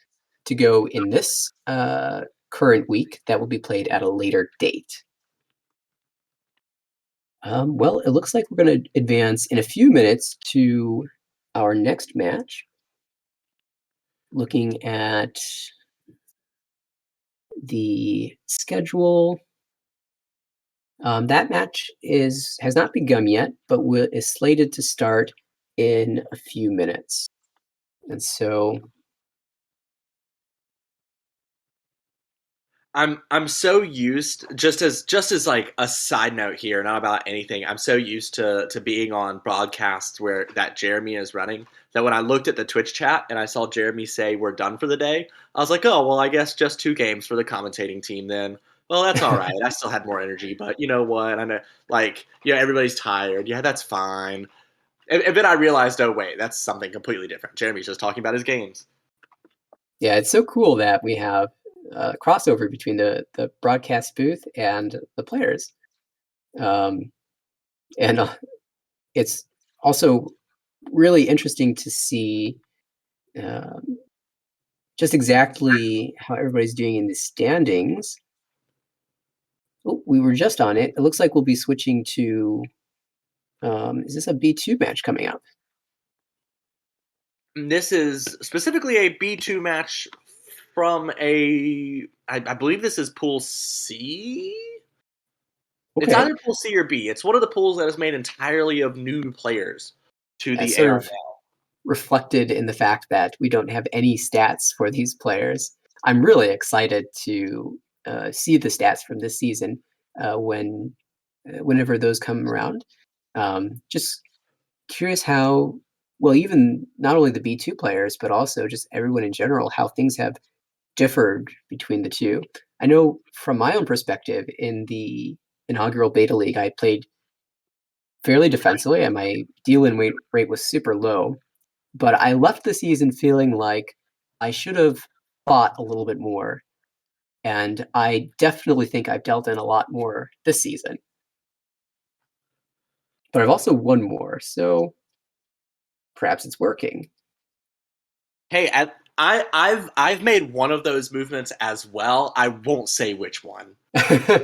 to go in this current week that will be played at a later date. Well, it looks like we're going to advance in a few minutes to our next match. Looking at the schedule. That match has not begun yet, but is slated to start in a few minutes. And so I'm so used, just as like a side note here, not about anything. I'm so used to being on broadcasts where that Jeremy is running that when I looked at the Twitch chat and I saw Jeremy say we're done for the day, I was like, oh well, I guess just 2 games for the commentating team then. Well, that's all right. I still had more energy, but you know what? I know, everybody's tired. Yeah, that's fine. And then I realized, oh wait, that's something completely different. Jeremy's just talking about his games. Yeah, it's so cool that we have crossover between the broadcast booth and the players. And it's also really interesting to see um, just exactly how everybody's doing in the standings. Oh, we were just on it. It looks like we'll be switching to. Is this a B2 match coming up? This is specifically a B2 match from I believe this is Pool C. It's Okay, either Pool C or B. It's one of the pools that is made entirely of new players to that's the sort AR of reflected in the fact that we don't have any stats for these players. I'm really excited to see the stats from this season whenever those come around. Just curious how well, even not only the B2 players, but also just everyone in general, how things have differed between the two. I know from my own perspective in the inaugural beta league, I played fairly defensively and my deal in rate was super low. But I left the season feeling like I should have fought a little bit more. And I definitely think I've dealt in a lot more this season. But I've also won more, so perhaps it's working. Hey, I've made one of those movements as well. I won't say which one.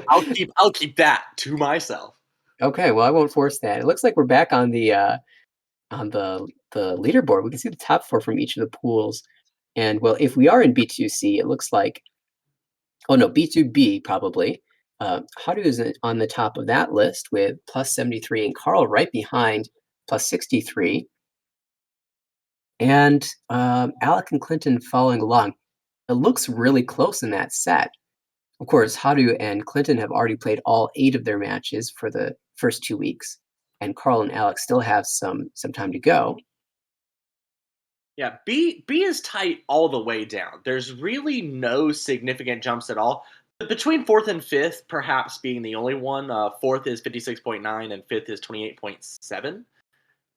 I'll keep that to myself. Okay, well, I won't force that. It looks like we're back on the leaderboard. We can see the top four from each of the pools. And well, if we are in B2C, it looks like oh no, B2B probably. Haru is on the top of that list with plus 73, and Carl right behind plus 63. And Alec and Clinton following along. It looks really close in that set. Of course, Haru and Clinton have already played all 8 of their matches for the first 2 weeks, and Carl and Alex still have some time to go. Yeah, B is tight all the way down. There's really no significant jumps at all. Between fourth and fifth, perhaps being the only one. Fourth is 56.9 and fifth is 28.7.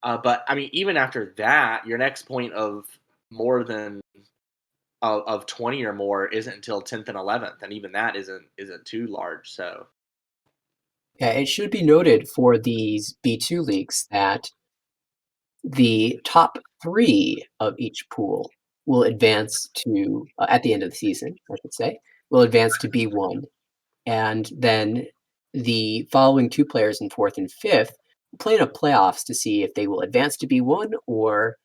But I mean, even after that, your next point of more than of 20 or more isn't until 10th and 11th, and even that isn't too large. So Yeah, it should be noted for these B2 leagues that the top 3 of each pool will advance to at the end of the season, I should say, will advance to B1. And then the following 2 players in 4th and 5th play in a playoffs to see if they will advance to B1 or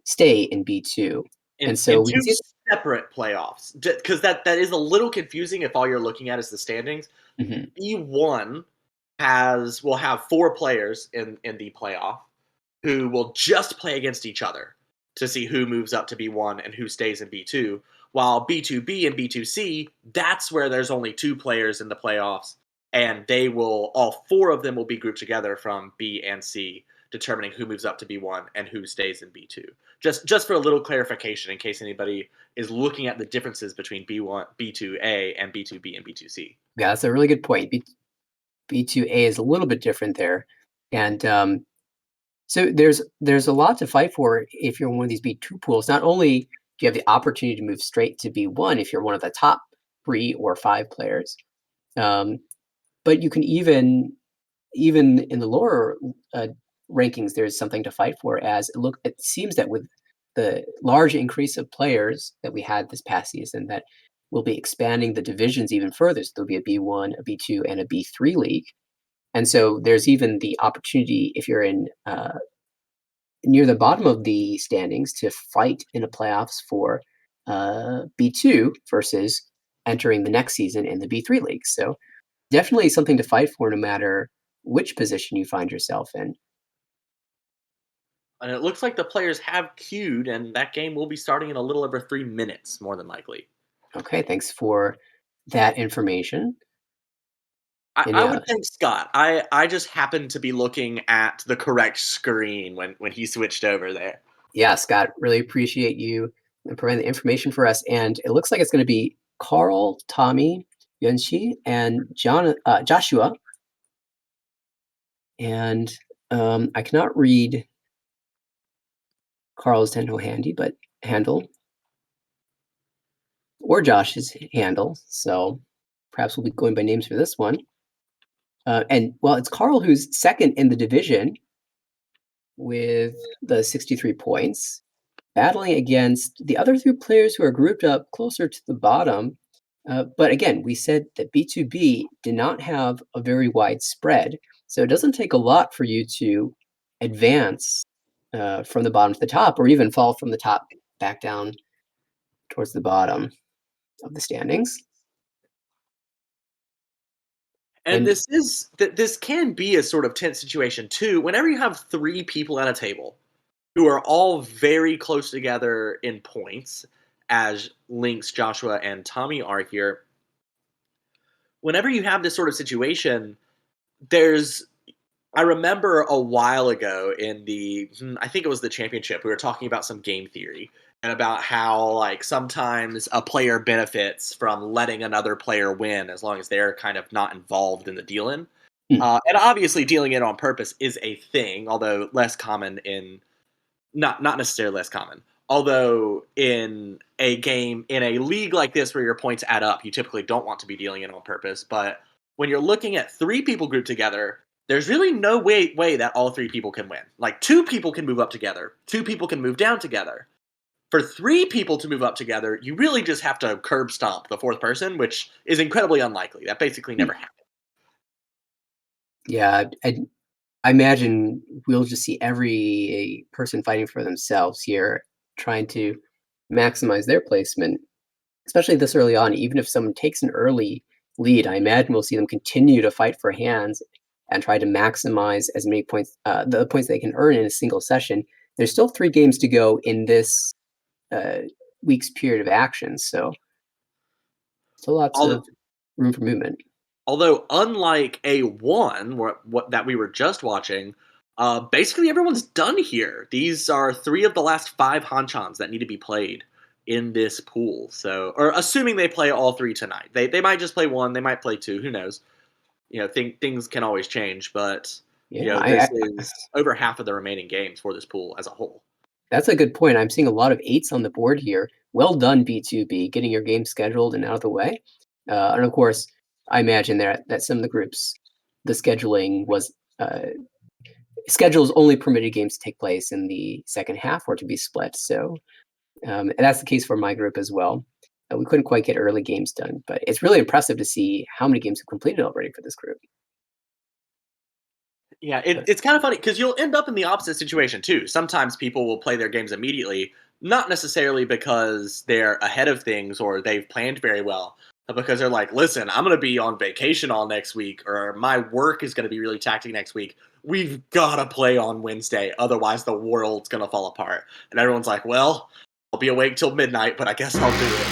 stay in B2. And so in we can two see separate playoffs, because that is a little confusing if all you're looking at is the standings. mhm. B1 will have 4 players in the playoff who will just play against each other to see who moves up to B1 and who stays in B2. While B2B and B2C, that's where there's only 2 players in the playoffs, and all 4 of them will be grouped together from B and C, determining who moves up to B1 and who stays in B2. Just for a little clarification, in case anybody is looking at the differences between B1, B2A, and B2B and B2C. Yeah, that's a really good point. B2A is a little bit different there. And so there's a lot to fight for if you're in one of these B2 pools. Not only do you have the opportunity to move straight to B1 if you're one of the top 3 or 5 players, um, but you can even in the lower rankings, there's something to fight for. As it seems that with the large increase of players that we had this past season, that we'll be expanding the divisions even further. So there'll be a B1, a B2, and a B3 league. And so there's even the opportunity if you're in near the bottom of the standings to fight in the playoffs for B2 versus entering the next season in the B3 league. So definitely something to fight for no matter which position you find yourself in. And it looks like the players have queued, and that game will be starting in a little over 3 minutes, more than likely. Okay, thanks for that information. And I would thank Scott. I just happened to be looking at the correct screen when he switched over there. yeah, Scott, really appreciate you providing the information for us. And it looks like it's going to be Carl, Tommy, Yunxi, and Joshua. And I cannot read Carl's handle or Josh's handle. So perhaps we'll be going by names for this one. And well, it's Carl who's second in the division with the 63 points, battling against the other 3 players who are grouped up closer to the bottom. But again, we said that B2B did not have a very wide spread, so it doesn't take a lot for you to advance from the bottom to the top, or even fall from the top back down towards the bottom of the standings. And this can be a sort of tense situation too. Whenever you have 3 people at a table who are all very close together in points, as Lynx, Joshua, and Tommy are here. Whenever you have this sort of situation, there's I remember a while ago in I think it was the championship, we were talking about some game theory and about how like sometimes a player benefits from letting another player win as long as they're kind of not involved in the dealing. And obviously, dealing it on purpose is a thing, although less common in not necessarily less common. Although in a league like this where your points add up, you typically don't want to be dealing it on purpose. But when you're looking at 3 people grouped together, there's really no way that all 3 people can win. Like 2 people can move up together, 2 people can move down together. For 3 people to move up together, you really just have to curb stomp the 4th person, which is incredibly unlikely. That basically never happens. Yeah, I imagine we'll just see every person fighting for themselves here, trying to maximize their placement, especially this early on. Even if someone takes an early lead, I imagine we'll see them continue to fight for hands and try to maximize as many points, the points they can earn in a single session. There's still 3 games to go in this week's period of action, so still lots Although, of room for movement. Although, unlike A1, what that we were just watching, basically everyone's done here. These are 3 of the last 5 Hanchans that need to be played in this pool. So, or assuming they play all 3 tonight, they might just play 1, they might play 2. Who knows? Things can always change, but Yeah, this is over half of the remaining games for this pool as a whole. That's a good point. I'm seeing a lot of 8s on the board here. Well done, B2B, getting your game scheduled and out of the way. And of course, I imagine that some of the groups, the scheduling was schedules only permitted games to take place in the second half or to be split. So and that's the case for my group as well. We couldn't quite get early games done, but it's really impressive to see how many games have completed already for this group. Yeah, it's kind of funny because you'll end up in the opposite situation too. Sometimes people will play their games immediately, not necessarily because they're ahead of things or they've planned very well, but because they're like, listen, I'm going to be on vacation all next week, or my work is going to be really taxing next week. We've got to play on Wednesday, otherwise the world's going to fall apart. And everyone's like, well, I'll be awake till midnight, but I guess I'll do it.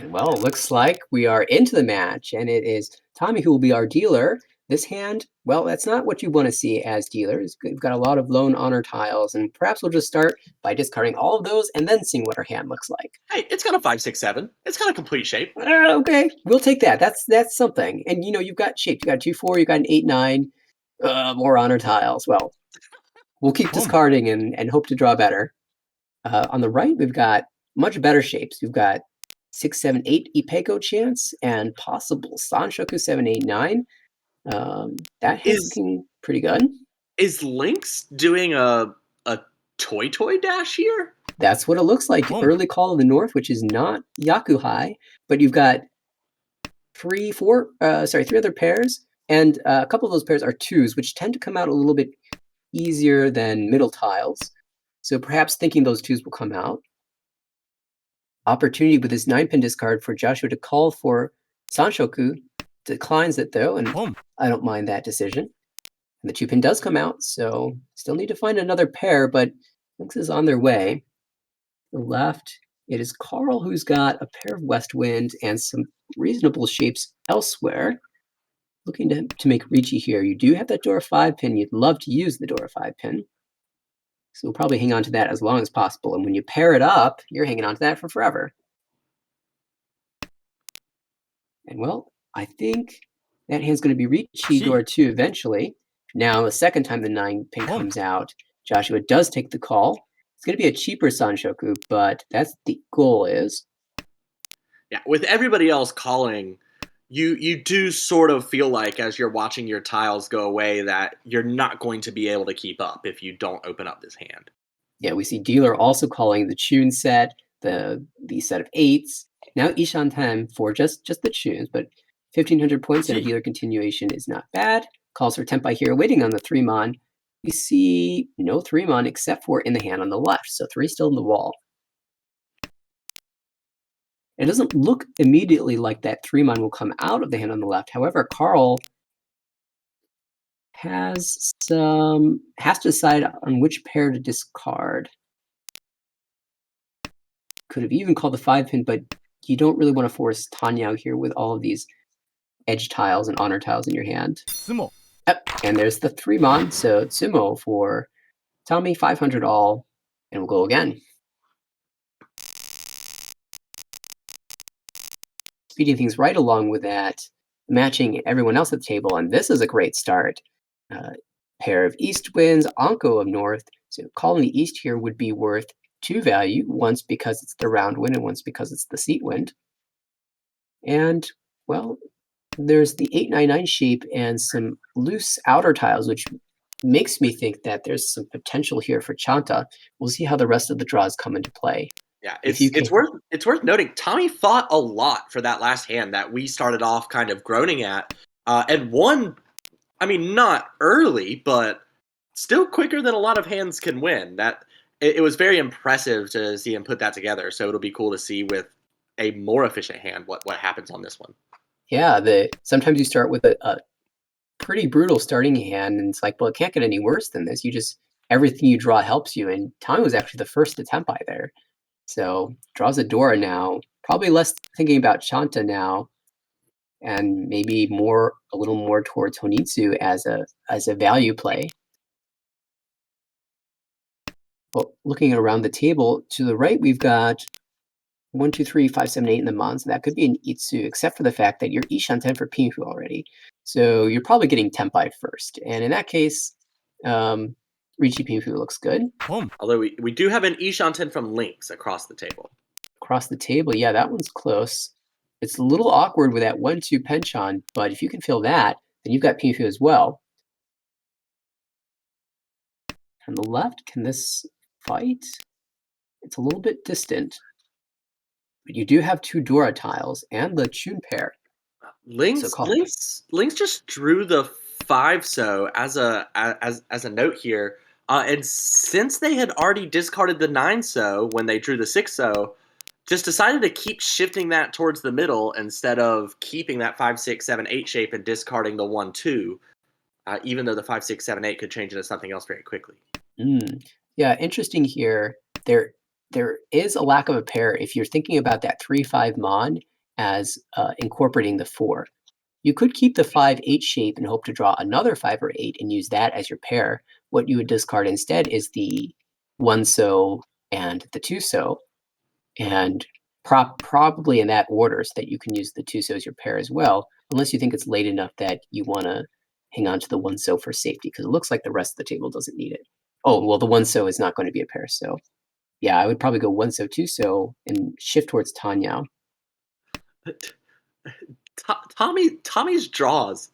And well, it looks like we are into the match, and it is Tommy who will be our dealer. This hand, well, that's not what you want to see as dealers. We've got a lot of lone honor tiles, and perhaps we'll just start by discarding all of those and then seeing what our hand looks like. Hey, it's got a 5, 6, 7. It's got a complete shape. Okay, we'll take that. That's something. And you've got shapes. You got 2-4. You got an 8-9. More honor tiles. Well, we'll keep discarding and hope to draw better. On the right, we've got much better shapes. We've got 6, 7, 8 Ipeco chance and possible Sanshoku 7, 8, 9. That hand's looking pretty good. Is Lynx doing a toy dash here? That's what it looks like. Early Call of the North, which is not Yakuhai, but you've got 3 other pairs, and a couple of those pairs are 2s, which tend to come out a little bit easier than middle tiles. So perhaps thinking those 2s will come out. Opportunity with his 9-pin discard for Joshua to call for Sanshoku. Declines it though, and I don't mind that decision. And the 2-pin does come out, so still need to find another pair, but Lynx is on their way. To the left, it is Carl who's got a pair of West Wind and some reasonable shapes elsewhere. Looking to make Ricci here. You do have that Dora 5-pin. You'd love to use the Dora 5-pin. So we'll probably hang on to that as long as possible. And when you pair it up, you're hanging on to that for forever. And well, I think that hand's going to be Ricci Dora 2 eventually. Now, the second time the 9-pin comes out, Joshua does take the call. It's going to be a cheaper Sanshoku, but that's the goal is. Yeah, with everybody else calling, you do sort of feel like as you're watching your tiles go away that you're not going to be able to keep up if you don't open up this hand. Yeah, we see dealer also calling the tune set, the set of eights. Now Ishanten for just the tunes, but 1,500 points and a dealer continuation is not bad. Calls for Tenpai here, waiting on the 3-mon. We see no 3-mon except for in the hand on the left, so 3 still in the wall. It doesn't look immediately like that 3-mon will come out of the hand on the left. However, Carl has to decide on which pair to discard. Could have even called the 5-pin, but you don't really want to force Tanya out here with all of these edge tiles and honor tiles in your hand. Sumo. Yep, and there's the 3-mon, so Tsumo for Tommy, 500 all, and we'll go again. Speeding things right along with that, matching everyone else at the table, and this is a great start. Pair of east wins, Anko of north, so calling the east here would be worth 2 value, once because it's the round wind and once because it's the seat wind. And, well, there's the 899 shape and some loose outer tiles, which makes me think that there's some potential here for Chanta. We'll see how the rest of the draws come into play. Yeah, it's worth noting. Tommy fought a lot for that last hand that we started off kind of groaning at, and won. I mean, not early, but still quicker than a lot of hands can win. It was very impressive to see him put that together. So it'll be cool to see with a more efficient hand what happens on this one. Yeah, sometimes you start with a pretty brutal starting hand, and it's like, well, it can't get any worse than this. Everything you draw helps you, and Tommy was actually the first to Tenpai there. So draws a Dora now, probably less thinking about Chanta now, and maybe a little more towards Honitsu as a value play. Well, looking around the table, to the right, we've got 1, 2, 3, 5, 7, 8 in the Mon, so that could be an Itsu, except for the fact that you're Ishanten for Pinfu already. So you're probably getting Tenpai first. And in that case, Richi Pinfu looks good. Although we do have an Ishanten from Lynx across the table. Across the table, yeah, that one's close. It's a little awkward with that 1-2 penchant, but if you can fill that, then you've got Pinfu as well. On the left, can this fight? It's a little bit distant. But you do have 2 Dora tiles and the Chun pair. Lynx just drew the 5-so as a note here. And since they had already discarded the 9-so when they drew the 6-so, just decided to keep shifting that towards the middle instead of keeping that 5, 6, 7, 8 shape and discarding the 1, 2. Even though the 5, 6, 7, 8 could change into something else very quickly. Yeah, interesting here. There is a lack of a pair if you're thinking about that 3-5 Mon as incorporating the 4. You could keep the 5-8 shape and hope to draw another 5 or 8 and use that as your pair. What you would discard instead is the 1-so and the 2-so, and probably in that order so that you can use the 2-so as your pair as well, unless you think it's late enough that you want to hang on to the 1-so for safety, because it looks like the rest of the table doesn't need it. Oh, well, the 1-so is not going to be a pair, so yeah, I would probably go 1-so, 2-so, and shift towards Tanya. Tommy's draws.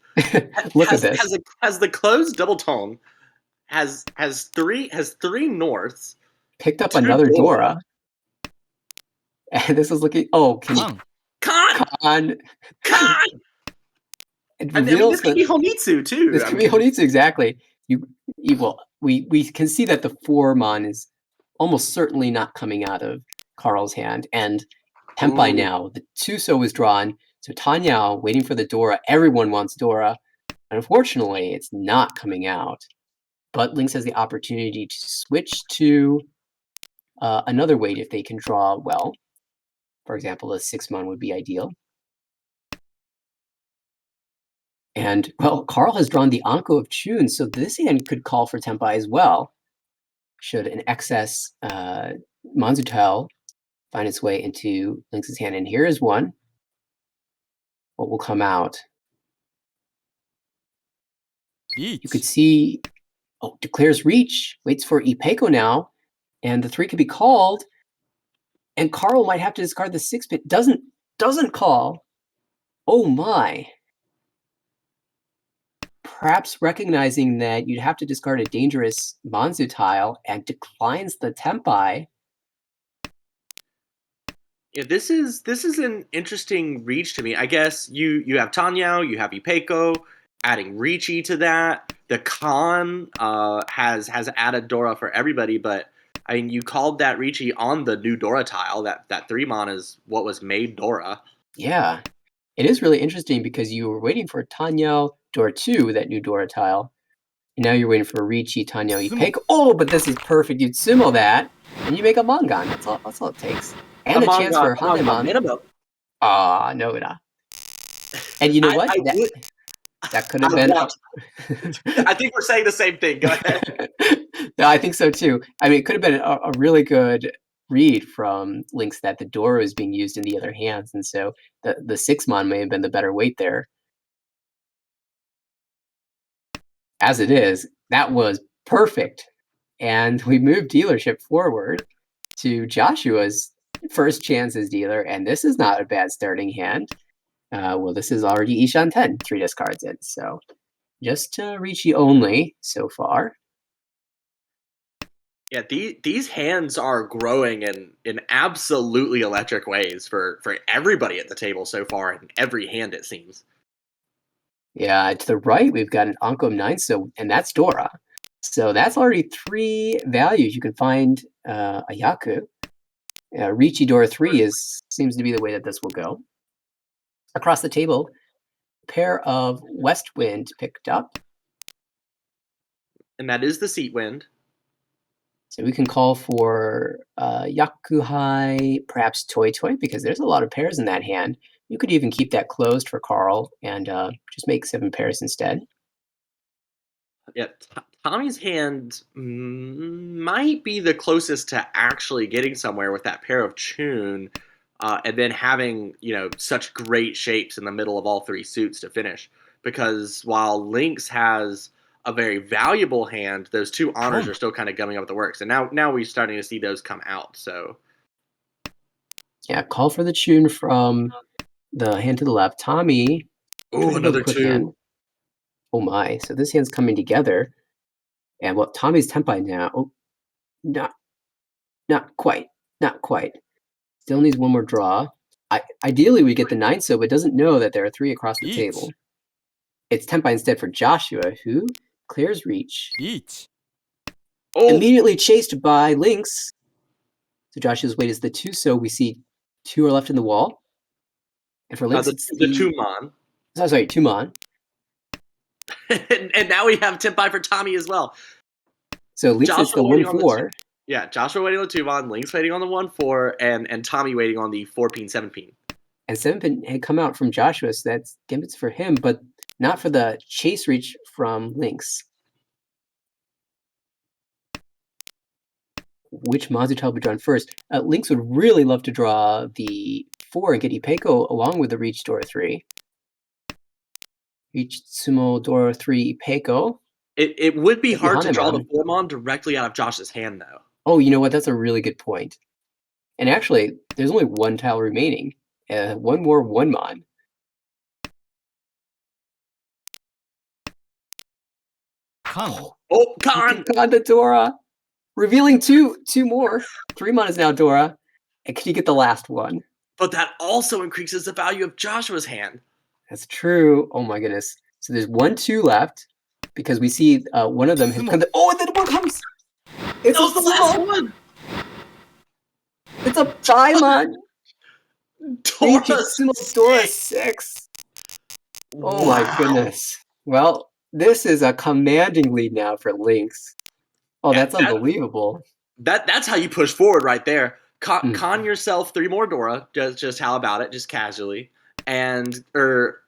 Look at this. Has the closed double tone. Has 3 norths. Picked up another Dora. And this is looking. Oh, Con. It reveals this could be Honitsu too. This could be Honitsu, exactly. We can see that the 4-mon is almost certainly not coming out of Carl's hand, and Tenpai now. The 2-so was drawn, so Tanya waiting for the Dora. Everyone wants Dora. Unfortunately, it's not coming out. But Lynx has the opportunity to switch to another weight if they can draw well. For example, a 6-mon would be ideal. And, well, Carl has drawn the Anko of Chun, so this hand could call for Tenpai as well. Should an excess Manzutel find its way into Lynx's hand. And here is one. What will come out? You could see, declares reach, waits for Ipeko now, and the 3 could be called, and Carl might have to discard the 6-bit. Doesn't call. Oh my. Perhaps recognizing that you'd have to discard a dangerous Manzu tile and declines the Tempai. Yeah, this is an interesting reach to me. I guess you have Tanyao, you have Ipeco, adding Ricci to that. The Khan has added Dora for everybody, but I mean you called that Ricci on the new Dora tile. That 3-mon is what was made Dora. Yeah, it is really interesting because you were waiting for Tanyao Dora 2, that new Dora tile, and now you're waiting for Ricci, Tanyao, Sumo. Ipeco. Oh, but this is perfect. You'd sumo that, and you make a Mangan. That's all it takes. And a chance for A Mangan Hanemon. Minamo. Ah, no, no. And you know what? I would That could I have been want. I think we're saying the same thing. Go ahead. No, I think so too. I mean, it could have been a really good read from Lynx that the Dora is being used in the other hands, and so the 6-mon may have been the better weight there. As it is, that was perfect. And we moved dealership forward to Joshua's first chance as dealer, and this is not a bad starting hand. Well, this is already Ishan 10, 3 discards in, so just Ricci only so far. Yeah, these hands are growing in absolutely electric ways for everybody at the table so far, in every hand it seems. Yeah, to the right, we've got an Ankom 9, and that's Dora. So that's already 3 values. You can find a Yaku. Ricci Dora 3 seems to be the way that this will go. Across the table, pair of West Wind picked up. And that is the seat wind. So we can call for Yakuhai, perhaps Toy Toy, because there's a lot of pairs in that hand. You could even keep that closed for Carl and just make 7 pairs instead. Yeah, Tommy's hand might be the closest to actually getting somewhere with that pair of Chun, and then having such great shapes in the middle of all 3 suits to finish. Because while Lynx has a very valuable hand, those 2 honors are still kind of gumming up the works, and now we're starting to see those come out. So Yeah, call for the Chun from the hand to the left. Tommy trying ooh, to build a another quick 2. hand. Oh my! So this hand's coming together, and well, Tommy's Tempai now. Oh, not quite, not quite. Still needs one more draw. Ideally, we get the 9 so, but doesn't know that there are 3 across the table. It's Tempai instead for Joshua, who clears reach. Oh, Immediately chased by Lynx. So Joshua's weight is the 2 so. We see 2 are left in the wall. And for Lynx, it's the Tumon. Sorry, 2-mon. And now we have Tempai for Tommy as well. So Lynx is the 1-4. Yeah, Joshua waiting on the 2-mon, Lynx waiting on the 1-4, and Tommy waiting on the 4-pin, 7-pin. And 7-pin had come out from Joshua, so that's Gambits for him, but not for the chase reach from Lynx. Which Mazuta will be drawn first? Lynx would really love to draw the 4 and get Ipeco along with the Reach Dora 3. Reach Sumo Dora 3 Ipeco. It would be Maybe hard to draw the Hanemon. 4-mon directly out of Josh's hand, though. Oh, you know what? That's a really good point. And actually, there's only 1 tile remaining. 1 more 1-mon. Khan. Oh, Khan! Got the Dora! Revealing 2 more. 3-mon is now Dora. And can you get the last one? But that also increases the value of Joshua's hand. That's true. Oh my goodness. So there's 1-2 left because we see one of them has come. Oh, and then one comes. It's that was the last one. It's a Paimon. Dora Dora 6. Oh my goodness. Well, this is a commanding lead now for Lynx. Oh, that's unbelievable. That's how you push forward right there. Con yourself 3 more Dora. Just how about it? Just casually. Con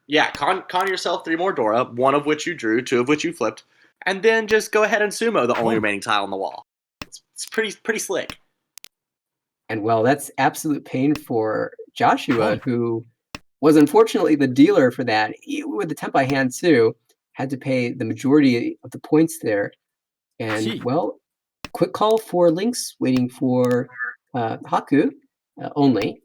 yourself 3 more Dora, 1 of which you drew, 2 of which you flipped, and then just go ahead and sumo the only remaining tile on the wall. It's pretty slick. And well, that's absolute pain for Joshua, who was unfortunately the dealer for that. With the Tempai hand too, had to pay the majority of the points there. And well, quick call for Lynx, waiting for Haku only.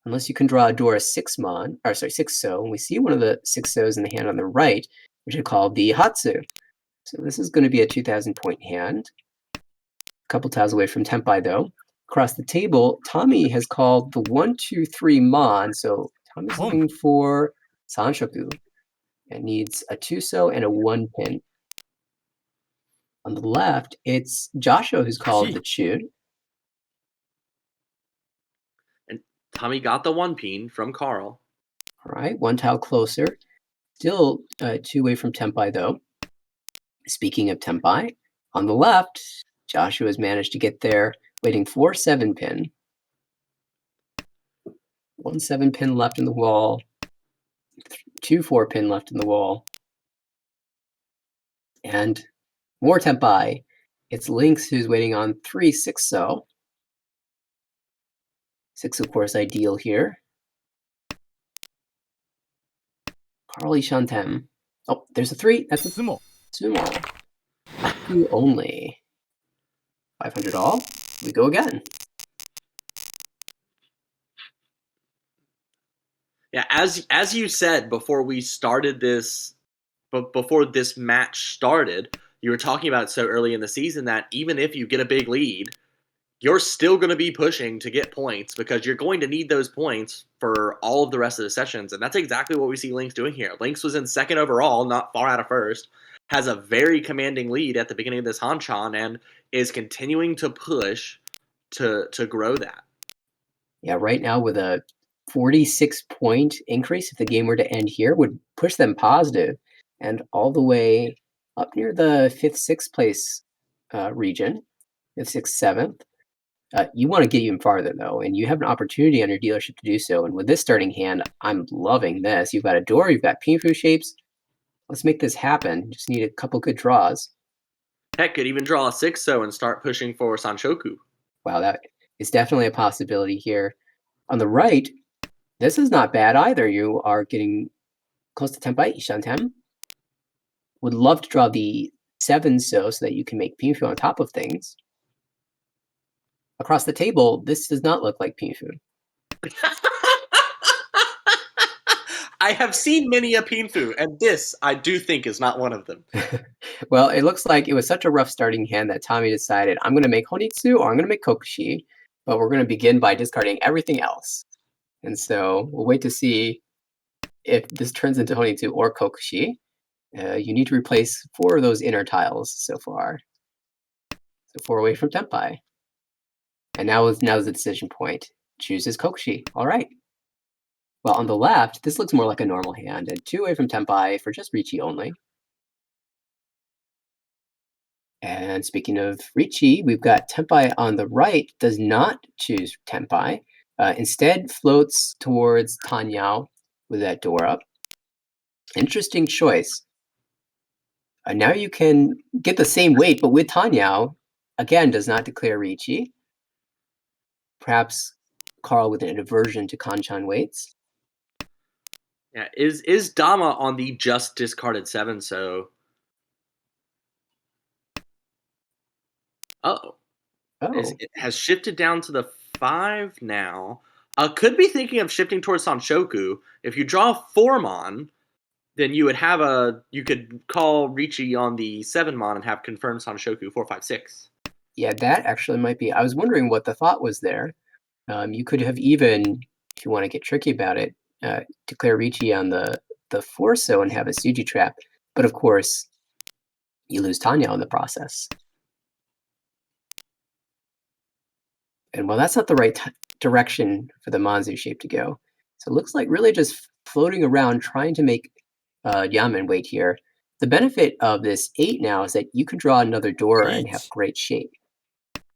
unless you can draw a Dora 6 so, and we see one of the 6 so's in the hand on the right, which is called the Hatsu. So this is going to be a 2,000 point hand. A couple tiles away from Tenpai, though. Across the table, Tommy has called the 1, 2, 3 Mon, so Tommy's looking for Sanshoku. It needs a 2 so and a 1 pin. On the left, it's Joshua who's called the Chud. And Tommy got the 1 pin from Carl. All right, 1 tile closer. Still 2 away from Tenpai, though. Speaking of Tenpai, on the left, Joshua has managed to get there, waiting for 7 pin. 1 7 pin left in the wall. 2 4 pin left in the wall. And more Tenpai. It's Lynx who's waiting on 3 6 so. 6, of course, ideal here. Carly Shantem. Oh, there's a 3. That's a Sumo. Who only? 500 all. We go again. Yeah, as you said before we started this, but before this match started, you were talking about it so early in the season that even if you get a big lead, you're still going to be pushing to get points because you're going to need those points for all of the rest of the sessions. And that's exactly what we see Lynx doing here. Lynx was in second overall, not far out of first, has a very commanding lead at the beginning of this Hanchan, and is continuing to push to grow that. Yeah, right now with a 46-point increase, if the game were to end here, would push them positive and all the way up near the 5th, 6th place region, 5th, 6th, 7th. You want to get even farther, though, and you have an opportunity on your dealership to do so. And with this starting hand, I'm loving this. You've got a door, you've got Pinfu shapes. Let's make this happen. Just need a couple good draws. Heck, could even draw a 6 so and start pushing for Sanshoku. Wow, that is definitely a possibility here. On the right, this is not bad either. You are getting close to Tenpai, Ishantem. Would love to draw the 7 so that you can make Pinfu on top of things. Across the table, this does not look like Pinfu. I have seen many a Pinfu, and this I do think is not one of them. Well, it looks like it was such a rough starting hand that Tommy decided, I'm going to make Honitsu or I'm going to make Kokushi, but we're going to begin by discarding everything else. And so we'll wait to see if this turns into Honitsu or Kokushi. You need to replace 4 of those inner tiles so far. So 4 away from Tenpai. And now is the decision point. Chooses Kokushi. All right. Well, on the left, this looks more like a normal hand, and 2 away from Tenpai for just Ricci only. And speaking of Ricci, we've got Tenpai on the right, does not choose Tenpai. Instead, floats towards Tanyao with that door up. Interesting choice. Now you can get the same weight, but with Tanyao, again, does not declare Ricci. Perhaps Carl with an aversion to Kanchan weights. Yeah, is Dama on the just discarded 7 so? Oh. It has shifted down to the 5 now. Could be thinking of shifting towards Sanshoku. If you draw 4 Mon, then you could call Ricci on the 7 Mon and have confirmed Sanshoku 4, 5, 6. Yeah, that actually might be. I was wondering what the thought was there. You could have even, if you want to get tricky about it, declare Ricci on the 4 so and have a Suji trap. But of course, you lose Tanya in the process. And well, that's not the right direction for the Manzu shape to go. So it looks like really just floating around trying to make Yamen wait here. The benefit of this 8 now is that you can draw another door and have great shape.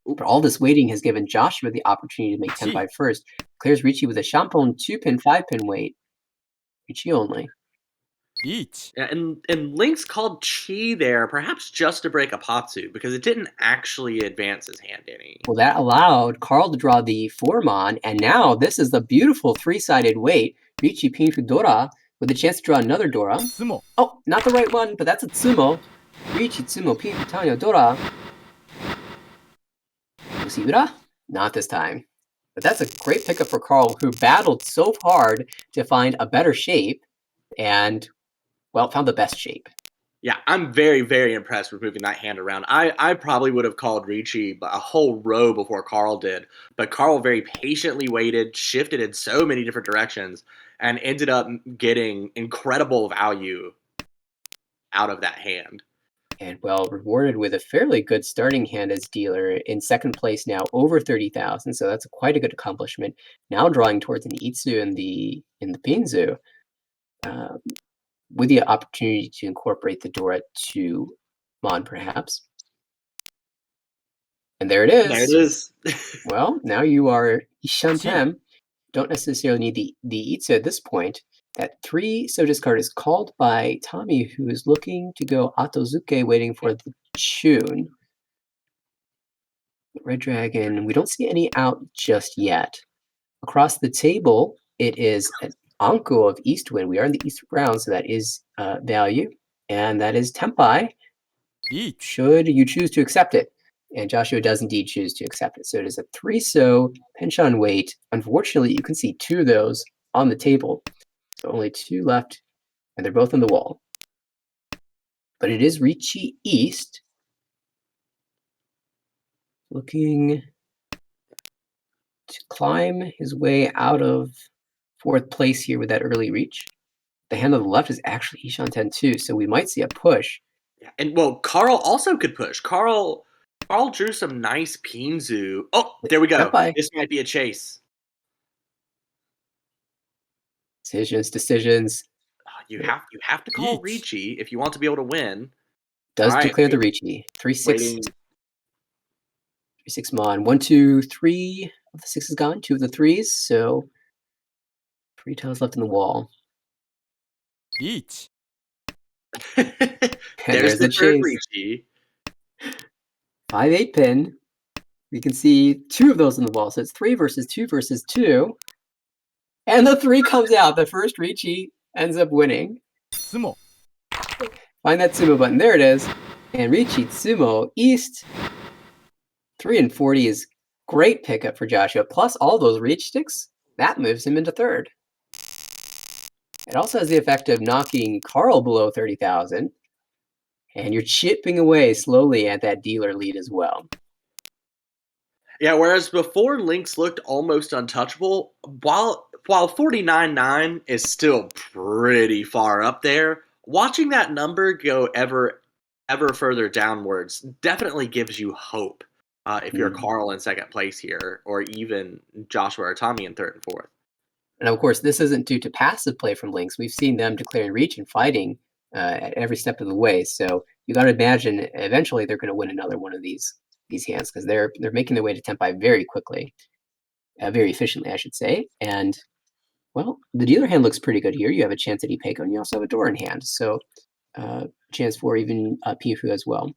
But all this waiting has given Joshua the opportunity to make Tenpai first. Clears Ricci with a Shampon 2-pin, 5-pin wait. Ricci only. Yeah, and Lynx called Chi there, perhaps just to break a Patsu, because it didn't actually advance his hand any. Well, that allowed Carl to draw the 4 Mon, and now this is the beautiful 3-sided wait. Ricci Pinfu Dora with a chance to draw another Dora. Tsumo. Oh, not the right one, but that's a Tsumo. Ricci Tsumo Pinfu Tanya Dora. Usiura? Not this time. But that's a great pickup for Carl, who battled so hard to find a better shape and, well, found the best shape. Yeah, I'm very, very impressed with moving that hand around. I probably would have called Ricci a whole row before Carl did, but Carl very patiently waited, shifted in so many different directions, and ended up getting incredible value out of that hand. And, well, rewarded with a fairly good starting hand as dealer in second place now, over 30,000. So that's quite a good accomplishment. Now drawing towards an Itsu in the Pinzu, uh, with the opportunity to incorporate the Dora to Mon, perhaps. And there it There it is. is. Well, now you are C. Ishantem. Don't necessarily need the Itsu at this point. That 3 so discard is called by Tommy, who is looking to go Atozuke, waiting for the Chun. Red Dragon, we don't see any out just yet. Across the table, it is an Anko of Eastwind. We are in the East round, so that is value. And that is Tempai, Each. should you choose to accept it. And Joshua does indeed choose to accept it. So it is a 3 so Penchon weight. Unfortunately, you can see 2 of those on the table. So only 2 left, and they're both on the wall. But it is Ricci East. Looking to climb his way out of 4th place here with that early reach. The hand on the left is actually Ishan 10-2, so we might see a push. Yeah, and well, Carl also could push. Carl drew some nice Pinzu. Oh, there we go. Tempai. This might be a chase. Decisions. You have to call Each. Ricci if you want to be able to win. Does All right, declare the Ricci. 3-6. waiting. 3-6 Mon. 1, 2, 3 of the 6 is gone. 2 of the 3s, so 3 tiles left in the wall. Each. And There's the the third chase. Ricci. 5-8 pin. We can see 2 of those in the wall, so it's 3 versus 2 versus 2. And the 3 comes out. The first Ricci ends up winning. Sumo. Find that sumo button. There it is. And Ricci Sumo East. 3 and 40 is great pickup for Joshua. Plus all those reach sticks, that moves him into third. It also has the effect of knocking Carl below 30,000. And you're chipping away slowly at that dealer lead as well. Yeah, whereas before Lynx looked almost untouchable, while 49.9 is still pretty far up there, watching that number go ever further downwards definitely gives you hope if you're Carl in second place here, or even Joshua or Tommy in third and fourth. And of course, this isn't due to passive play from Lynx. We've seen them declaring reach and fighting at every step of the way. So you got to imagine eventually they're going to win another one of these hands, because they're making their way to Tempai very quickly, very efficiently, I should say. And well, the dealer hand looks pretty good here. You have a chance at Ipeco, and you also have a door in hand. So chance for even Pifu as well.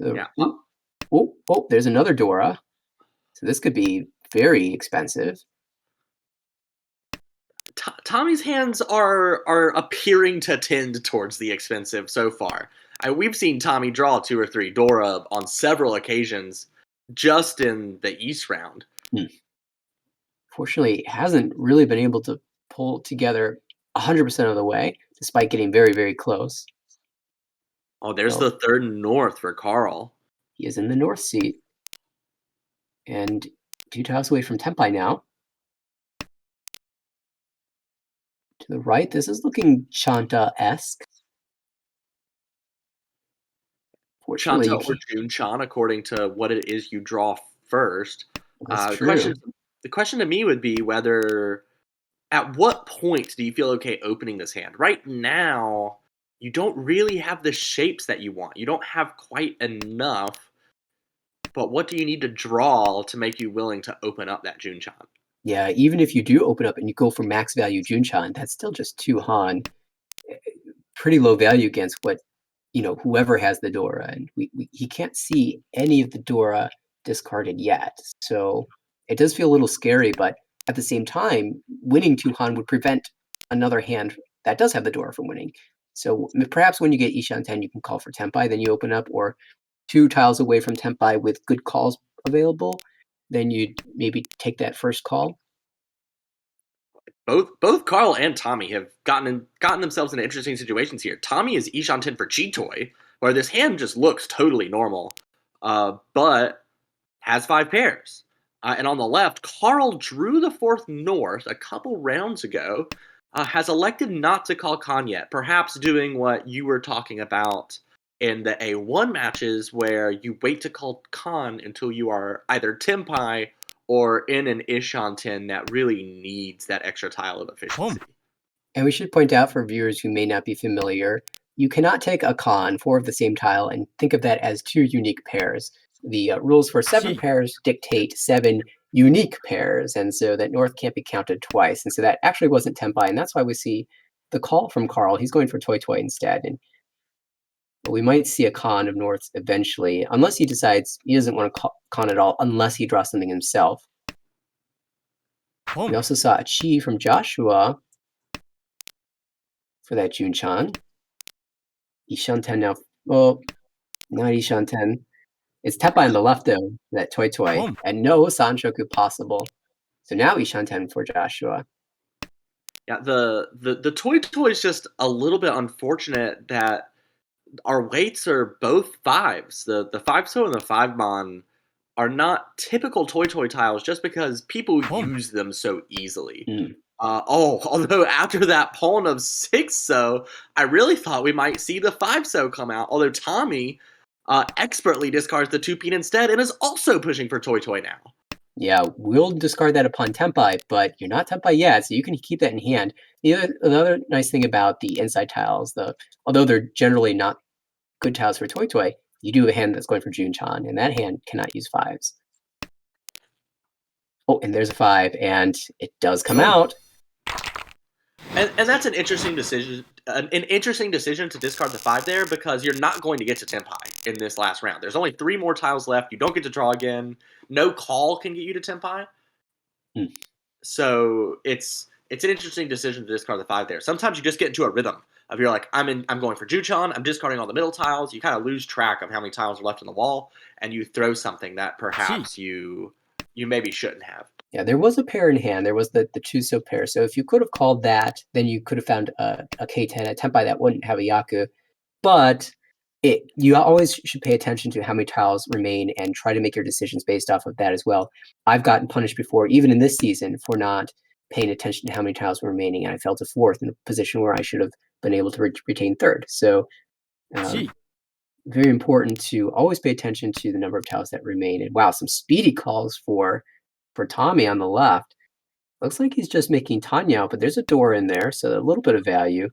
Yeah. There's another Dora. So this could be very expensive. Tommy's hands are appearing to tend towards the expensive so far. We've seen Tommy draw 2 or 3 Dora on several occasions just in the East round. Fortunately, hasn't really been able to pull together 100% of the way, despite getting very, very close. Oh, there's the third North for Carl. He is in the North seat. And 2 tiles away from Tempai now. To the right, this is looking Chanta-esque. Chanta or Junchan, according to what it is you draw first. That's true. The question to me would be whether, at what point do you feel okay opening this hand? Right now, you don't really have the shapes that you want. You don't have quite enough. But what do you need to draw to make you willing to open up that Junchan? Yeah, even if you do open up and you go for max value Junchan, that's still just 2 Han. Pretty low value against what, whoever has the Dora. And he can't see any of the Dora discarded yet. So it does feel a little scary, but at the same time, winning 2 Han would prevent another hand that does have the Dora from winning. So perhaps when you get Ishan 10, you can call for Tempai, then you open up, or 2 tiles away from Tempai with good calls available, then you'd maybe take that first call. Both Carl and Tommy have gotten themselves into interesting situations here. Tommy is Ishan 10 for Chitoy, where this hand just looks totally normal, but has 5 pairs. And on the left, Carl drew the fourth north a couple rounds ago, has elected not to call Khan yet, perhaps doing what you were talking about in the A1 matches, where you wait to call Khan until you are either Tempai or in an Ishan 10 that really needs that extra tile of efficiency. And we should point out for viewers who may not be familiar, you cannot take a Khan, 4 of the same tile, and think of that as 2 unique pairs. The rules for 7 pairs dictate 7 unique pairs, and so that north can't be counted twice. And so that actually wasn't Tempai, and that's why we see the call from Carl. He's going for Toy Toy instead. And we might see a Khan of norths eventually, unless he decides he doesn't want to Khan at all, unless he draws something himself. We also saw a Chi from Joshua for that Junchan. Ishan 10 now. Well, not Ishan 10. It's Tepa on the left, though, that Toy Toy. And no Sanshoku possible. So now Ishan 10 for Joshua. Yeah, the Toy Toy is just a little bit unfortunate that our weights are both 5s. The 5-so and the 5-mon are not typical Toy Toy tiles just because people use them so easily. Although after that pawn of 6-so, I really thought we might see the 5-so come out. Although Tommy expertly discards the 2-pin instead and is also pushing for Toy Toy now. Yeah, we'll discard that upon Tempai, but you're not Tempai yet, so you can keep that in hand. The other nice thing about the inside tiles, although they're generally not good tiles for Toy Toy, you do have a hand that's going for Junchan, and that hand cannot use 5s. Oh, and there's a 5, and it does come out. And that's an interesting decision. An interesting decision to discard the 5 there, because you're not going to get to Tempai in this last round. There's only 3 more tiles left. You don't get to draw again. No call can get you to Tempai. So it's an interesting decision to discard the 5 there. Sometimes you just get into a rhythm of you're like, I'm going for Juchan, I'm discarding all the middle tiles. You kind of lose track of how many tiles are left in the wall, and you throw something that perhaps you maybe shouldn't have. Yeah, there was a pair in hand. There was the 2-so pair. So if you could have called that, then you could have found a K10, a Tempai that wouldn't have a Yaku. But you always should pay attention to how many tiles remain and try to make your decisions based off of that as well. I've gotten punished before, even in this season, for not paying attention to how many tiles were remaining, and I fell to 4th in a position where I should have been able to retain 3rd. So very important to always pay attention to the number of tiles that remain. And wow, some speedy calls for Tommy on the left. Looks like he's just making Tanya, but there's a door in there, so a little bit of value.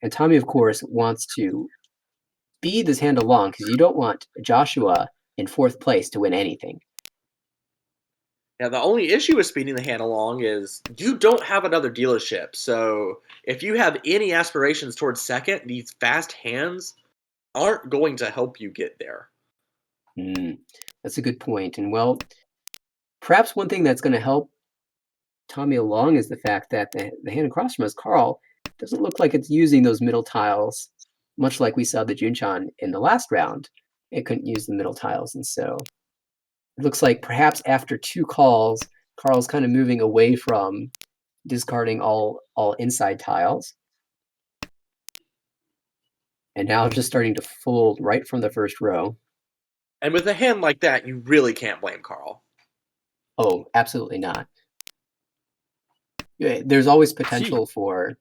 And Tommy, of course, wants to speed this hand along because you don't want Joshua in 4th place to win anything. Yeah, the only issue with speeding the hand along is you don't have another dealership. So if you have any aspirations towards 2nd, these fast hands aren't going to help you get there. That's a good point. And well, perhaps one thing that's going to help Tommy along is the fact that the hand across from us, Carl, doesn't look like it's using those middle tiles, much like we saw the Junchan in the last round. It couldn't use the middle tiles, and so it looks like perhaps after 2 calls, Carl's kind of moving away from discarding all inside tiles. And now just starting to fold right from the first row. And with a hand like that, you really can't blame Carl. Oh, absolutely not. There's always potential for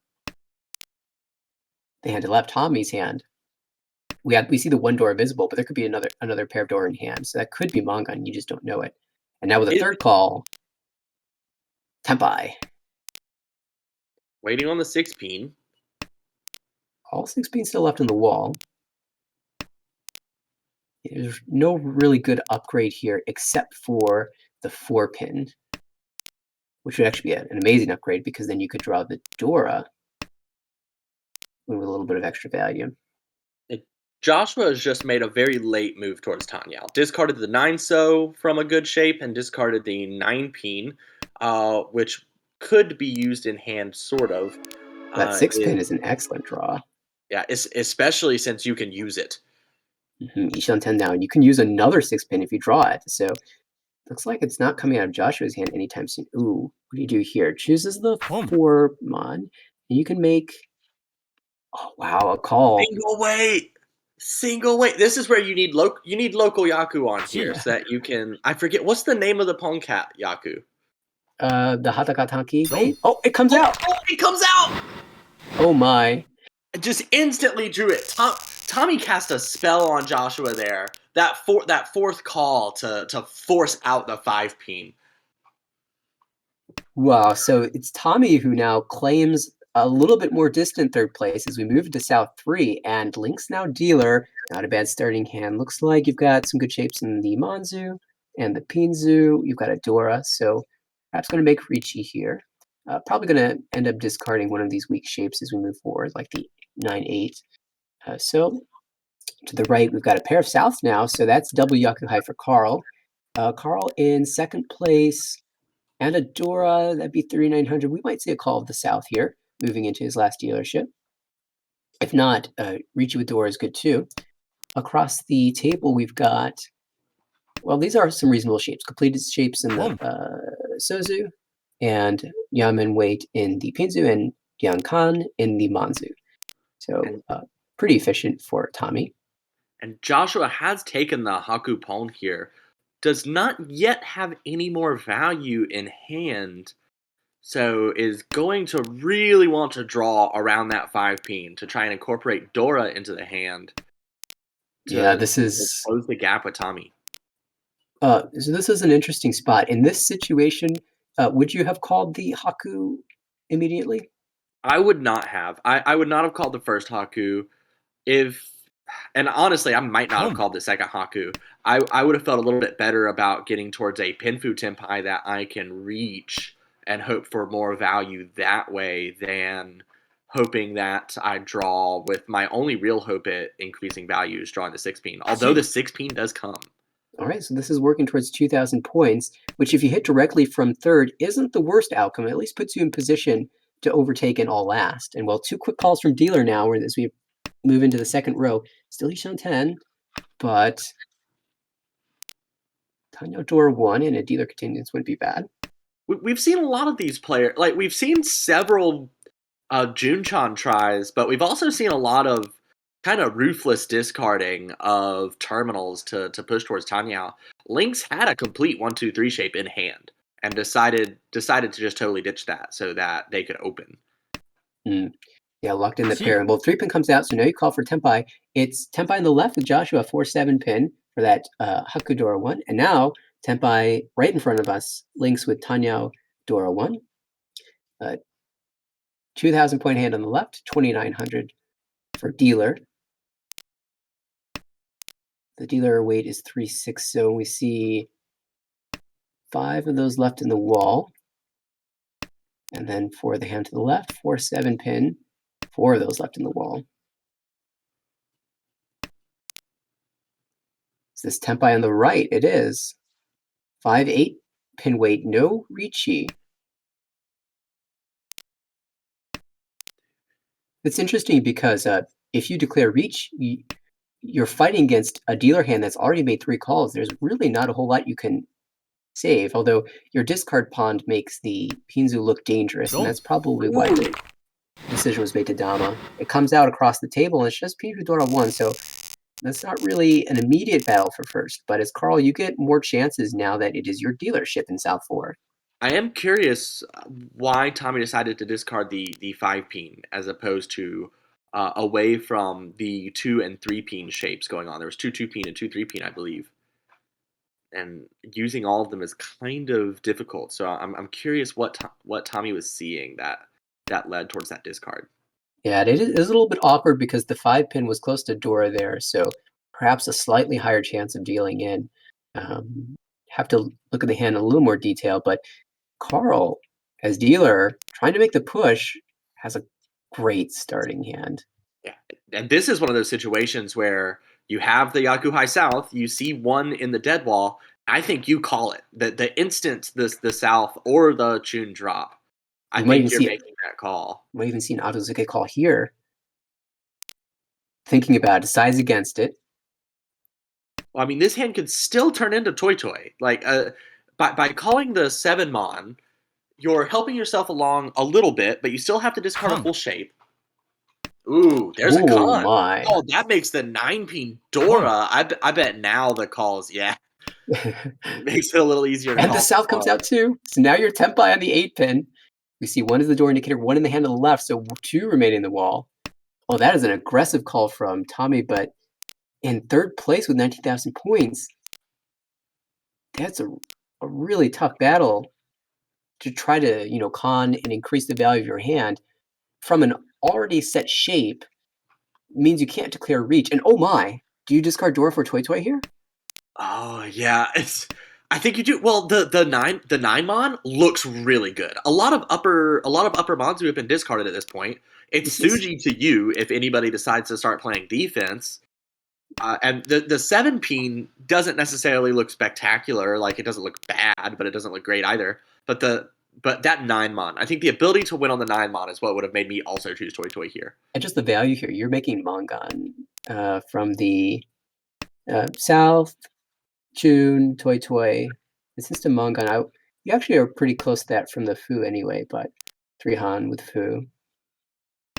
the hand to left Tommy's hand. We see the 1 door visible, but there could be another pair of door in hand. So that could be Mangan, you just don't know it. And now with a 3rd call, Tempai. Waiting on the 6-pin. All 6 pins still left in the wall. There's no really good upgrade here except for the 4-pin, which would actually be an amazing upgrade because then you could draw the Dora with a little bit of extra value. Joshua has just made a very late move towards Tanya. Discarded the 9-so from a good shape and discarded the 9-pin, which could be used in hand, sort of. That 6-pin is an excellent draw. Yeah, especially since you can use it. Ishan 10 now, and you can use another 6-pin if you draw it. So Looks like it's not coming out of Joshua's hand anytime soon. Ooh, what do you do here? Chooses the Home. 4 mon. And you can make, oh wow, a call. Single weight. Single weight. This is where you need local Yaku on here Yeah. so that you can. I forget what's the name of the Pong Cat Yaku. The Hatakatanki. No. Wait, oh, it comes out. Oh, it comes out. Oh my. I just instantly drew it. Tommy cast a spell on Joshua there. That fourth call to force out the 5-peen. Wow, so it's Tommy who now claims a little bit more distant third place as we move to South 3, and Link's now dealer. Not a bad starting hand. Looks like you've got some good shapes in the Monzu and the Pinzu. You've got a Dora, so perhaps going to make Ricci here. Probably going to end up discarding one of these weak shapes as we move forward, like the 9-8. So to the right, we've got a pair of Souths now, so that's double Yaku High for Carl. Carl in second place. And a Dora, that'd be 3,900. We might see a call of the South here, moving into his last dealership. If not, Ricci with Dora is good too. Across the table, we've got, well, these are some reasonable shapes. Completed shapes in the Sozu, and Yamen Wait in the Pinzu, and Kan in the Manzu. So pretty efficient for Tommy. And Joshua has taken the Haku Pawn here. Does not yet have any more value in hand. So is going to really want to draw around that 5-peen to try and incorporate Dora into the hand. Yeah, this is close the gap with Tommy. So this is an interesting spot. In this situation, would you have called the Haku immediately? I would not have. I would not have called the first Haku if, and honestly, I might not have called the second Haku. I would have felt a little bit better about getting towards a Pinfu Tenpai that I can reach and hope for more value that way than hoping that I draw with my only real hope at increasing value is drawing the 6-peen. Although the 6-peen does come. All right, so this is working towards 2,000 points, which if you hit directly from third isn't the worst outcome. It at least puts you in position to overtake in all last. And well, 2 quick calls from dealer now as we move into the second row. Still he's shown 10, but Tanyo Dora 1 and a dealer continuance wouldn't be bad. We've seen a lot of these players. Like, we've seen several Junchan tries, but we've also seen a lot of kind of ruthless discarding of terminals to push towards Tanyao. Lynx had a complete 1-2-3 shape in hand and decided to just totally ditch that so that they could open. Yeah, locked in the pair. And well, 3-pin comes out, so now you call for Tenpai. It's Tenpai on the left with Joshua, 4-7-pin for that Haku Dora 1. And now Tenpai right in front of us, links with Tanyao Dora 1. 2,000 point hand on the left, 2,900 for dealer. The dealer weight is 360, so we see 5 of those left in the wall. And then for the hand to the left, 4-7-pin, 4 of those left in the wall. Is this Tenpai on the right? It is. 5-8-pin weight, no Ricci. It's interesting because if you declare Reach, you're fighting against a dealer hand that's already made 3 calls. There's really not a whole lot you can save, although your discard pond makes the Pinzu look dangerous, and that's probably why the decision was made to Dama. It comes out across the table, and it's just Pinzu Dora 1, so that's not really an immediate battle for first. But as Carl, you get more chances now that it is your dealership in South 4. I am curious why Tommy decided to discard the 5-peen as opposed to away from the 2 and 3-peen shapes going on. There was 2 2-peen and 2 3-peen, I believe. And using all of them is kind of difficult. So I'm curious what Tommy was seeing that led towards that discard. Yeah, it is a little bit awkward because the 5-pin was close to Dora there, so perhaps a slightly higher chance of dealing in. Have to look at the hand in a little more detail, but Carl, as dealer, trying to make the push, has a great starting hand. Yeah, and this is one of those situations where you have the Yaku High South, you see one in the dead wall. I think you call it the instant the South or the Chun drop. I think you're making that call. You might even see an Autozuke call here. Thinking about it, decides against it. Well, I mean, this hand could still turn into Toy Toy. Like, by calling the 7 Mon, you're helping yourself along a little bit, but you still have to discard a Con. full shape. Ooh, there's a Oh con. my. Oh, that makes the 9 Con. Dora. I bet now the calls, yeah, makes it a little easier to And the call. south comes out too. So now you're Tempai on the 8 pin. We see one is the door indicator, one in the hand on the left, so 2 remain in the wall. Oh, that is an aggressive call from Tommy, but in third place with 19,000 points, that's a really tough battle to try to, con and increase the value of your hand from an already set shape means you can't declare reach. And oh my, do you discard Dora for Toy Toy here? Oh yeah, I think you do. Well, the 9 Mon looks really good. A lot of upper Mons who have been discarded at this point. It's This is Suji to you if anybody decides to start playing defense. And the 7 Peen doesn't necessarily look spectacular. Like it doesn't look bad, but it doesn't look great either. But that 9 Mon, I think the ability to win on the 9 Mon is what would have made me also choose Toy Toy here. and just the value here. You're making Mangan from the south, Chun, Toy Toy, the system Mangan. You actually are pretty close to that from the Fu anyway, but 3 Han with Fu.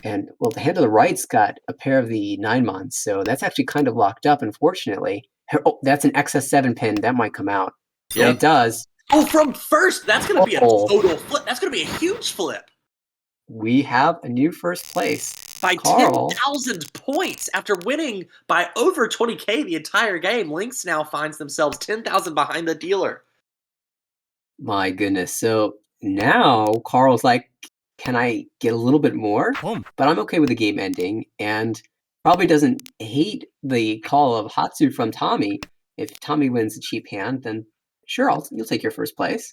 And well, the hand of the right's got a pair of the 9 Mons, so that's actually kind of locked up, unfortunately. Oh, that's an XS7 pin. That might come out. And it Yep. does. Oh, from first, that's going to be a Oh. total flip. That's going to be a huge flip. We have a new first place. By Carl. 10,000 points after winning by over 20K the entire game, Lynx now finds themselves 10,000 behind the dealer. My goodness. So now Carl's like, can I get a little bit more? Boom. But I'm okay with the game ending and probably doesn't hate the call of Hatsu from Tommy. If Tommy wins a cheap hand, then sure, you'll take your first place.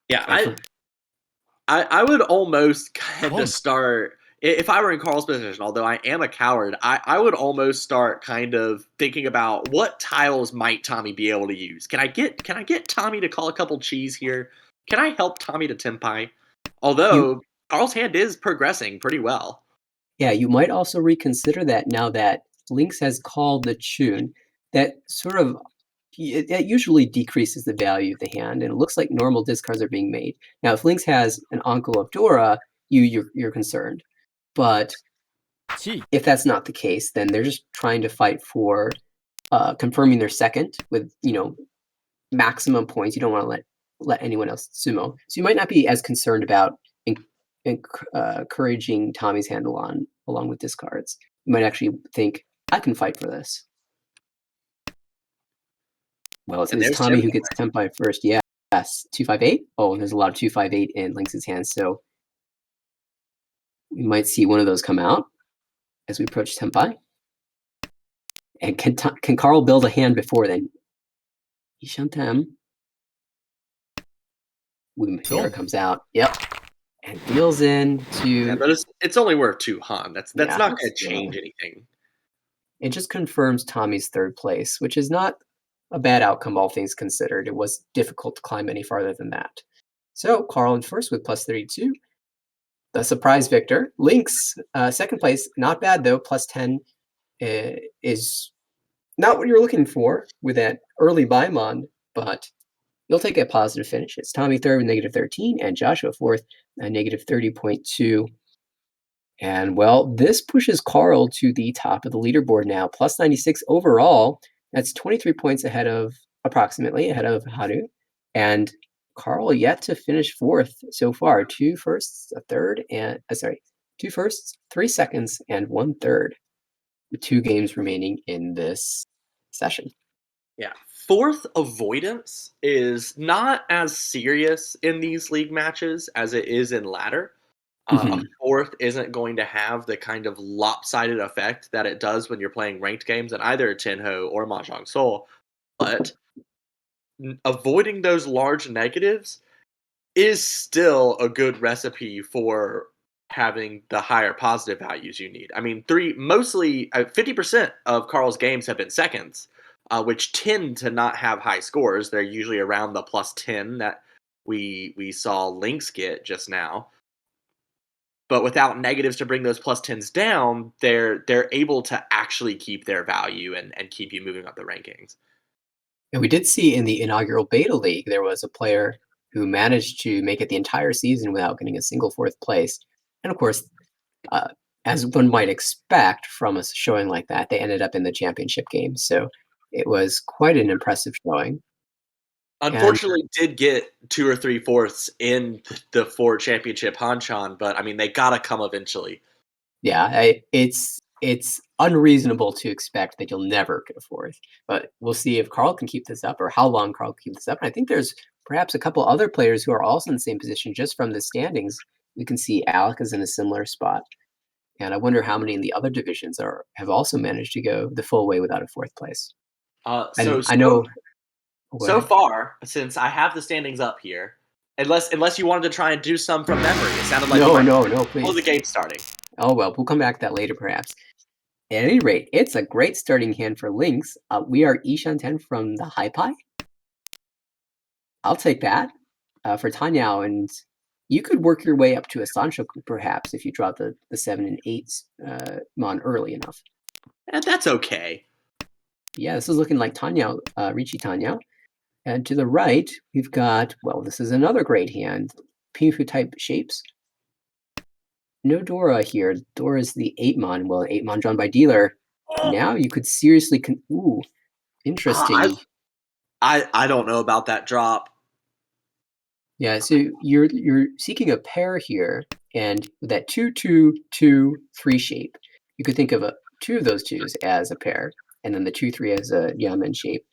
Yeah, And for, I would almost kind Oh. of start if I were in Carl's position, although I am a coward, I would almost start kind of thinking about what tiles might Tommy be able to use. Can I get Tommy to call a couple cheese here? Can I help Tommy to Tempai? Although Carl's hand is progressing pretty well. yeah, you might also reconsider that now that Lynx has called the tune. That sort of it usually decreases the value of the hand, and it looks like normal discards are being made. Now, if Lynx has an Uncle of Dora, you're concerned. But Chi. if that's not the case, then they're just trying to fight for confirming their second with maximum points. You don't want to let anyone else sumo, so you might not be as concerned about encouraging Tommy's hand along with discards. You might actually think, I can fight for this. Well, it's And there's Tommy who Tempai. gets Tempai first. Yeah. Yes, 258. Oh, there's a lot of 258 in Lynx's hands, so we might see one of those come out as we approach Tempai. And can Carl build a hand before then? Ishantem. Here it comes out. Yep. And deals in to. Yeah, but it's only worth 2 Han. That's Yeah, not going to still. change anything. It just confirms Tommy's third place, which is not a bad outcome, all things considered. It was difficult to climb any farther than that. So Carl in first with plus 32. The surprise victor. Lynx, second place. Not bad, though. Plus 10 is not what you're looking for with that early Baimon, but you'll take a positive finish. It's Tommy third with negative 13, and Joshua fourth, negative 30.2. And well, this pushes Carl to the top of the leaderboard now, plus 96 overall. That's 23 points approximately ahead of Haru. And Carl yet to finish fourth so far. 2 firsts, a third, and 2 firsts, 3 seconds, and 1 third. With 2 games remaining in this session. Yeah. Fourth avoidance is not as serious in these league matches as it is in ladder. A fourth isn't going to have the kind of lopsided effect that it does when you're playing ranked games in either Tenho or Mahjong Soul. But avoiding those large negatives is still a good recipe for having the higher positive values you need. I mean, 50% of Carl's games have been seconds, which tend to not have high scores. They're usually around the plus 10 that we saw Lynx get just now. But without negatives to bring those plus 10s down, they're able to actually keep their value and keep you moving up the rankings. And we did see in the inaugural Beta League, there was a player who managed to make it the entire season without getting a single fourth place. And of course, uh, as one might expect from a showing like that, they ended up in the championship game. So it was quite an impressive showing. And Unfortunately, did get 2 or 3/4 in the 4 championship Hanshan, but I mean, they gotta come eventually. yeah, it's unreasonable to expect that you'll never get a fourth. But we'll see if Carl can keep this up or how long Carl can keep this up. And I think there's perhaps a couple other players who are also in the same position just from the standings. We can see Alec is in a similar spot. And I wonder how many in the other divisions have also managed to go the full way without a fourth place. Uh, And so I so know. Oh, go so ahead. far, since I have the standings up here, unless you wanted to try and do some from memory, it sounded like you No, might. no, no, Oh, the please. game's starting. Oh well, we'll come back to that later, perhaps. At any rate, it's a great starting hand for Lynx. We are Ishan 10 from the High Pie. I'll take that for Tanyao, and you could work your way up to a Sanchoku, perhaps, if you draw the 7 and 8s mon early enough. And that's okay. Yeah, this is looking like Tanyao, Richie Tanyao. And to the right, we've got, well, this is another great hand, Pinfu type shapes. No Dora here. Dora's the 8 mon. Well, 8 mon drawn by dealer. Now you could seriously, ooh, I interesting. I don't know about that drop. Yeah, so you're seeking a pair here, and with that 2-2-2-3 shape, you could think of two of those twos as a pair, and then the 2-3 as a Yamen shape.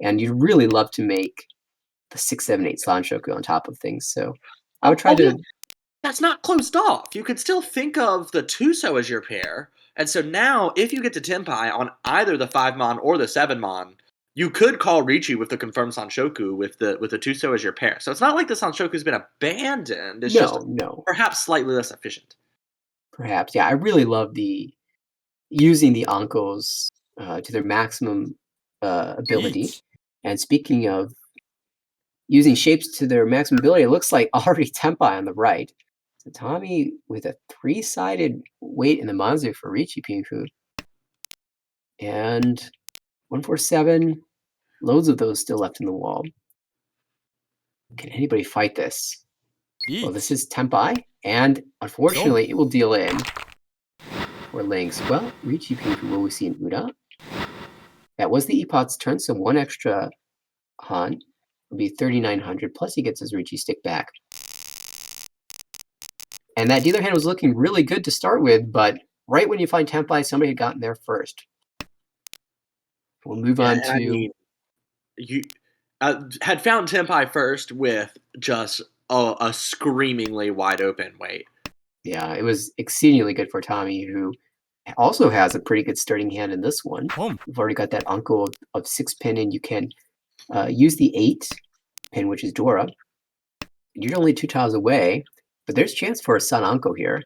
And you'd really love to make the 6-7-8 Slanshoku on top of things. So I would try Yeah, to. that's not closed off. You could still think of the Tuso as your pair. And so now, if you get to Tenpai on either the 5 mon or the 7 mon, you could call Ricci with the confirmed Sanshoku with the Tuso as your pair. So it's not like the Sanshoku's been abandoned. It's just No, no, perhaps slightly less efficient. perhaps. Yeah, I really love the using the Ankos to their maximum ability. 1 And speaking of using shapes to their maximum ability, it looks like already Tenpai on the right. So Tommy with a 3-sided weight in the Manzu for Ricci Pinku. And 147, loads of those still left in the wall. Can anybody fight this? Well, this 1 is Tenpai, and unfortunately, it will deal in for Lynx. Well, Ricci Pinku, will we see an Uda? That was the Epot's turn, so one extra Han will be 3,900, plus he gets his Ricci stick back. And that dealer hand was looking really good to start with, but right when you find Tenpai, somebody had gotten there first. We'll move Yeah, on and I to. mean, you had found Tenpai first with just a screamingly wide open weight. Yeah, it was exceedingly good for Tommy, who also has a pretty good starting hand in this one. Home. We've already got that uncle of 6 pin, and you can use the 8 pin, which is Dora. You're only 2 tiles away, but there's chance for a Sun Uncle here.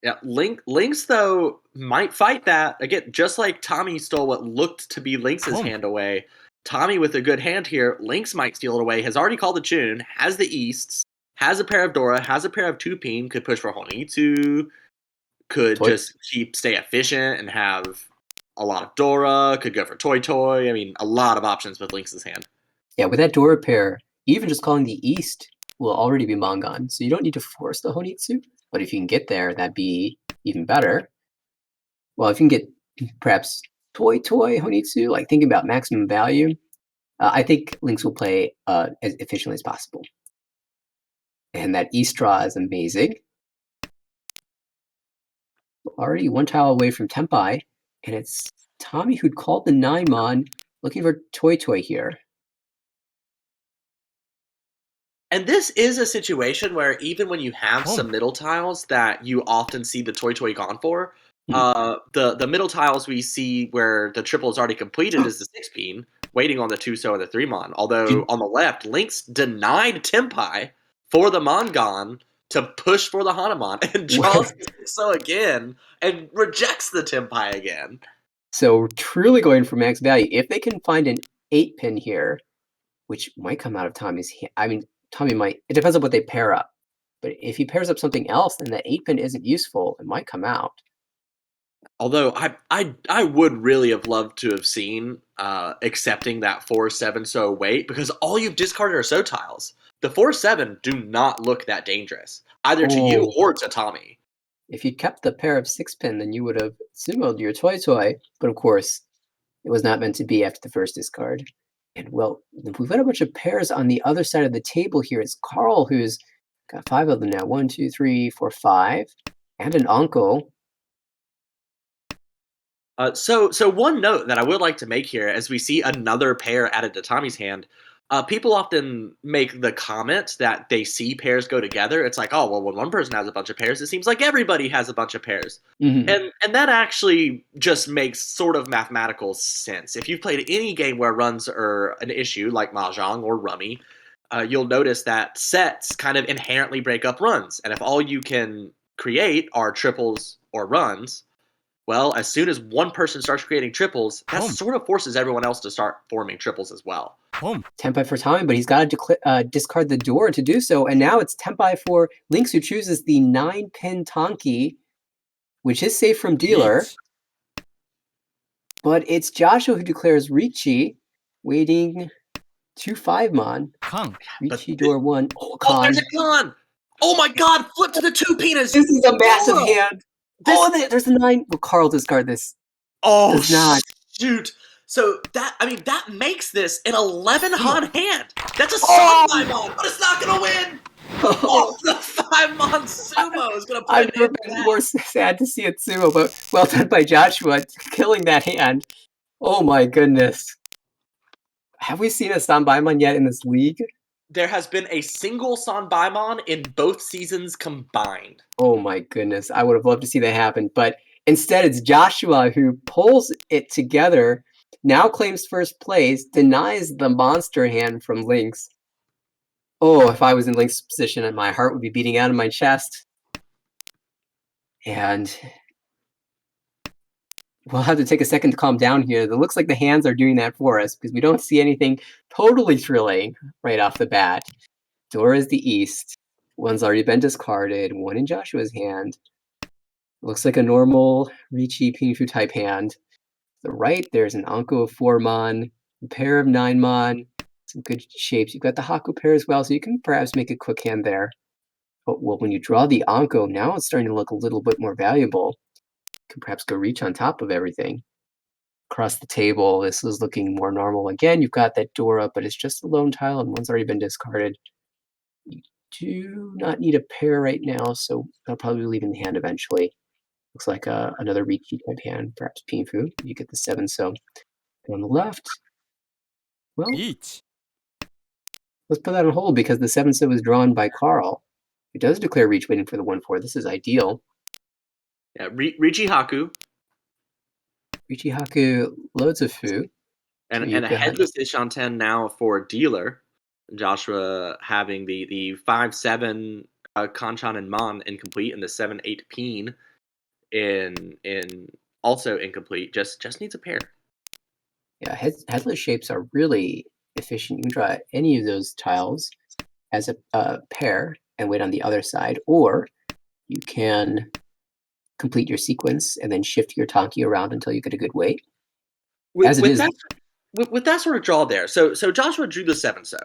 Yeah, Lynx though might fight that again, just like Tommy stole what looked to be Lynx's Home. hand away. Tommy with a good hand here, Lynx might steal it away. Has already called the tune, has the Easts, has a pair of Dora, has a pair of Tupin, could push for Honitsu, could Toy. just stay efficient and have a lot of Dora, could go for Toy Toy. I mean, a lot of options with Lynx's hand. Yeah, with that Dora pair, even just calling the East will already be Mangan, so you don't need to force the Honitsu. But if you can get there, that'd be even better. Well, if you can get perhaps Toy Honitsu, like thinking about maximum value, I think Lynx will play as efficiently as possible. And that East draw is amazing. Already 1 tile away from Tenpai, and it's Tommy who'd called the 9-mon, looking for Toy here. And this is a situation where even when you have Home. some middle tiles that you often see the Toy gone for, Hmm. the middle tiles we see where the triple is already completed is the 6 pin, waiting on the 2 and the 3 mon. Although on the left, Lynx denied Tempai for the Mongon to push for the Hanuman and draws the 6 again and rejects the Tempai again. So truly going for max value. If they can find an 8-pin here, which might come out of Tommy's hand. I mean, Tommy might. It depends on what they pair up. But if he pairs up something else, then that 8-pin isn't useful. It might come out. Although I would really have loved to have seen accepting that 4/7 so weight because all you've discarded are so tiles. The 4/7 do not look that dangerous either to you Oh, or to Tommy. if you'd kept the pair of 6-pin, then you would have sumoed your Toy Toy. But of course, it was not meant to be after the first discard. And well, we've got a bunch of pairs on the other side of the table here. It's Carl who's got 5 of them now. 1, 2, 3, 4, 5. And an uncle. So one note that I would like to make here, as we see another pair added to Tommy's hand, people often make the comment that they see pairs go together. It's like, oh well, when one person has a bunch of pairs, it seems like everybody has a bunch of pairs, Mhm. and that actually just makes sort of mathematical sense. If you've played any game where runs are an issue, like mahjong or rummy, you'll notice that sets kind of inherently break up runs, and if all you can create are triples or runs, well, as soon as one person starts creating triples, that Home. sort of forces everyone else to start forming triples as well. Home. Tempai for Tommy, but he's got to discard the door to do so. And now it's Tempai for Lynx, who chooses the 9-pin Tonki, which is safe from dealer. Beach. But it's Joshua who declares Ricci, waiting 2-5 mon. Kang. But Ricci door 1. Oh, oh, con. there's a con! Oh my god, flip to the two penis! This is a massive Oh, hand. this, Oh, there's the 9. Will Carl discard this? oh Does not. shoot. So that makes this an 11 Sumo. Han hand. That's a Oh! Sun Mon, but it's not gonna win. Oh, the 5 mon sumo is gonna put I've an never end to been that. more sad to see it sumo, but well done by Joshua killing that hand. Oh my goodness. Have we seen a Sanbaimon yet in this league? There has been a single Sanbaimon in both seasons combined. Oh my goodness. I would have loved to see that happen. But instead, it's Joshua who pulls it together, now claims first place, denies the monster hand from Lynx. Oh, if I was in Lynx's position, my heart would be beating out of my chest. And we'll have to take a second to calm down here. It looks like the hands are doing that for us because we don't see anything totally thrilling right off the bat. Door is the east. One's already been discarded. One in Joshua's hand. Looks like a normal Ricci Pinfu type hand. The right, there's an Anko of 4-mon, a pair of 9-mon, some good shapes. You've got the Haku pair as well, so you can perhaps make a quick hand there. But well, when you draw the Anko, now it's starting to look a little bit more valuable. You can perhaps go reach on top of everything. Across the table, this is looking more normal. Again, you've got that door up, but it's just a lone tile, and one's already been discarded. You do not need a pair right now, so I'll probably leave in the hand eventually. Looks like another Ricci type hand, perhaps Pinfu. You get the 7, so on the left, well, Beach. let's put that on hold because the 7 so was drawn by Carl. It does declare reach waiting for the 1-4. This is ideal. Yeah, Riji Haku Ricci Haku, loads of fu. So and you've a got headless Ishanten now for dealer. Joshua having the 5/7 Kanchan and Mon incomplete, and the 7/8 Peen in also incomplete. Just needs a pair. yeah, headless shapes are really efficient. You can draw any of those tiles as a pair and wait on the other side, or you can complete your sequence and then shift your Tonki around until you get a good weight. With, As it with is, that with that sort of draw there, so Joshua drew the 7 so,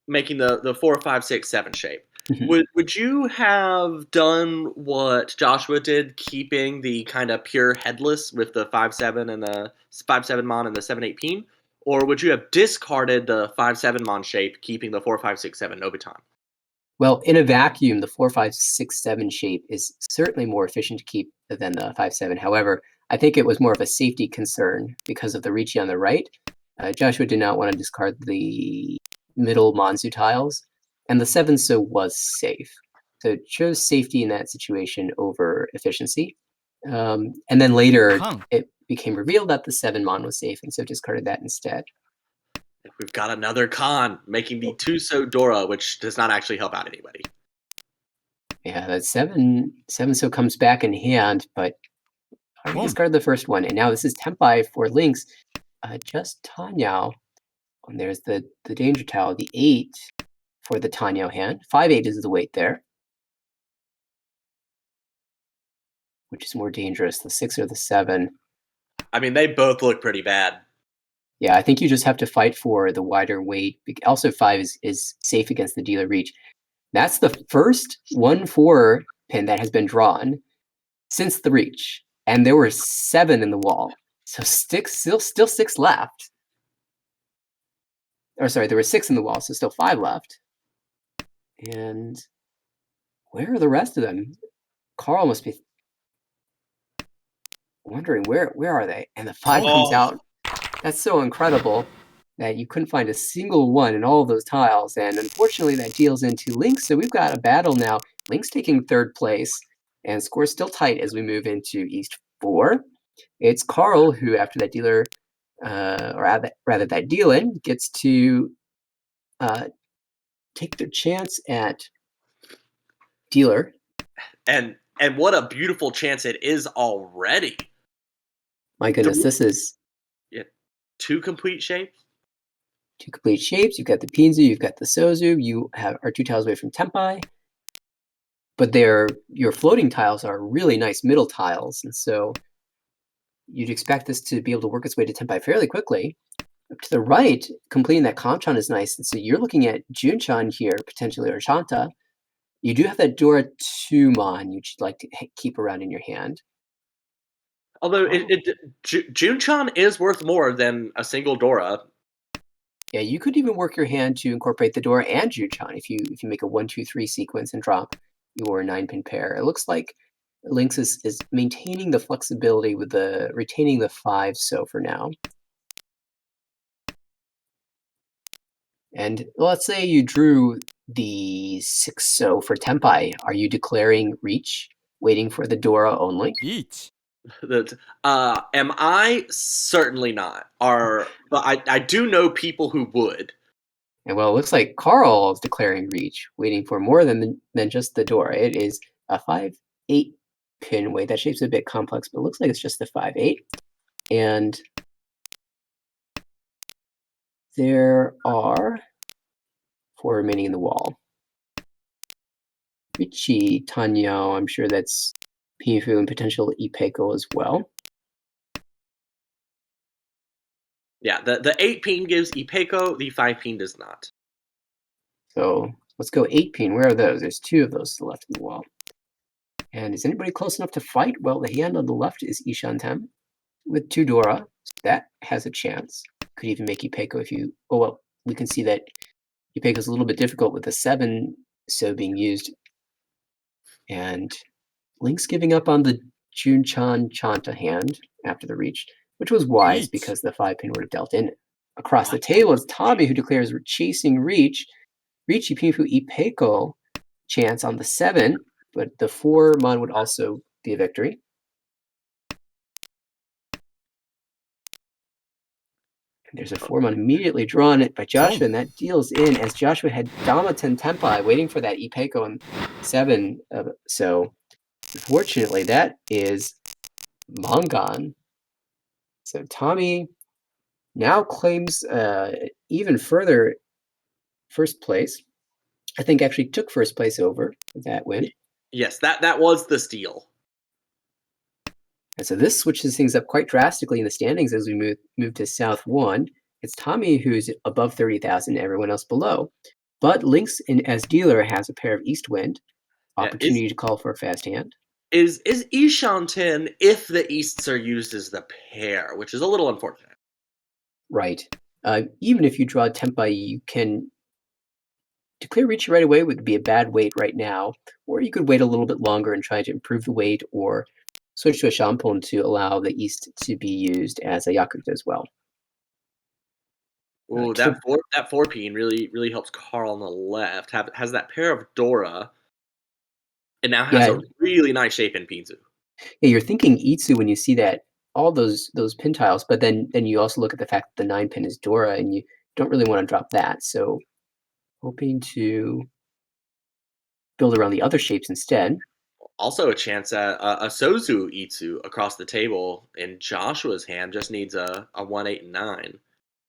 making the 4, 5, 6, 7 shape. Mhm. Would you have done what Joshua did, keeping the kind of pure headless with the 5/7 and the 5/7 mon and the 7/8 peen, or would you have discarded the 5/7 mon shape, keeping the 4, 5, 6, 7 Nobutan? well, in a vacuum, the 4, 5, 6, 7 shape is certainly more efficient to keep than the 5-7. However, I think it was more of a safety concern because of the Ricci on the right. Joshua did not want to discard the middle Manzu tiles, and the 7 so was safe. So it chose safety in that situation over efficiency. And then later, Kang. it became revealed that the 7 mon was safe, and so discarded that instead. We've got another con, making the 2 so Dora, which does not actually help out anybody. Yeah, that 7 so comes back in hand, but already Boom. discarded the first one, and now this is Tempai for Lynx. Just Tanyao. And there's the danger tile, the 8 for the Tanyao hand. 5/8 is the weight there. which is more dangerous, the 6 or the 7? I mean, they both look pretty bad. Yeah, I think you just have to fight for the wider weight. Also, 5 is safe against the dealer reach. That's the first 1-4 pin that has been drawn since the reach, and there were 7 in the wall. So still 6 left. Or sorry, there were 6 in the wall, so still 5 left. And where are the rest of them? Carl must be wondering where are they? And the 5 comes out. That's so incredible that you couldn't find a single one in all of those tiles. And unfortunately, that deals into Lynx. So we've got a battle now. Lynx taking 3rd place, and score's still tight as we move into East 4. It's Carl who, after that dealer, or rather that deal-in, gets to take their chance at dealer. And what a beautiful chance it is already. My goodness, this is 2 complete shapes. 2 complete shapes. You've got the Pinzu, you've got the Sozu. You are 2 tiles away from Tempai. But your floating tiles are really nice middle tiles, and so you'd expect this to be able to work its way to Tempai fairly quickly. Up to the right, completing that Kanchan is nice, and so you're looking at Junchan here, potentially, or Shanta. You do have that Dora 2-mon you'd like to keep around in your hand. Although Junchan is worth more than a single Dora. Yeah, you could even work your hand to incorporate the Dora and Junchan if you make a 1-2-3 sequence and drop your 9-pin pair. It looks like Lynx is maintaining the flexibility with retaining the 5 so for now. And let's say you drew the 6 so for Tempai. Are you declaring reach, waiting for the Dora only? 1 Am I? Certainly not. But I do know people who would. And well, it looks like Carl is declaring reach, waiting for more than just the Dora. It is a 5-8 pin weight. That shape's a bit complex, but it looks like it's just the 5-8. And there are 4 remaining in the wall. Richie, Tanyo, I'm sure that's Pinfu and potential Ipeko as well. Yeah, the 8-pin gives Ipeko, the 5-pin does not. So let's go 8-pin. Where are those? There's 2 of those still left in the wall. And is anybody close enough to fight? Well, the hand on the left is Ishantem with 2 Dora. So that has a chance. Could even make Ipeko if you... Oh, well, we can see that Ipeko's a little bit difficult with the 7 so being used. And Link's giving up on the Junchan Chanta hand after the reach, which was wise because the 5-pin would have dealt in. Across the table is Tommy, who declares chasing reach. Reach Pinfu Ipeko chance on the 7, but the 4-mon would also be a victory. There's a 4-mon immediately drawn by Joshua, and that deals in as Joshua had Damaten Tempai waiting for that Ipeko on 7. So unfortunately, that is Mangan. So Tommy now claims even further first place. I think actually took first place over that win. Yes, that was the steal. And so this switches things up quite drastically in the standings as we move to South 1. It's Tommy who's above 30,000, everyone else below. But Lynx as dealer has a pair of East Wind, opportunity to call for a fast hand. Is Ishanten if the Easts are used as the pair, which is a little unfortunate. Right. Even if you draw Tempai, you can declare reach right away would be a bad weight right now, or you could wait a little bit longer and try to improve the weight, or switch to a Shampon to allow the East to be used as a Yakuza as well. Oh, that 4-pin really helps Carl on the left. Has that pair of Dora, and now has a really nice shape in Pinzu. Yeah, you're thinking Itsu when you see that all those pin tiles, but then you also look at the fact that the 9-pin is Dora, and you don't really want to drop that. So hoping to build around the other shapes instead. Also a chance at a Sozu Itsu across the table in Joshua's hand. Just needs a 1, 8, and 9.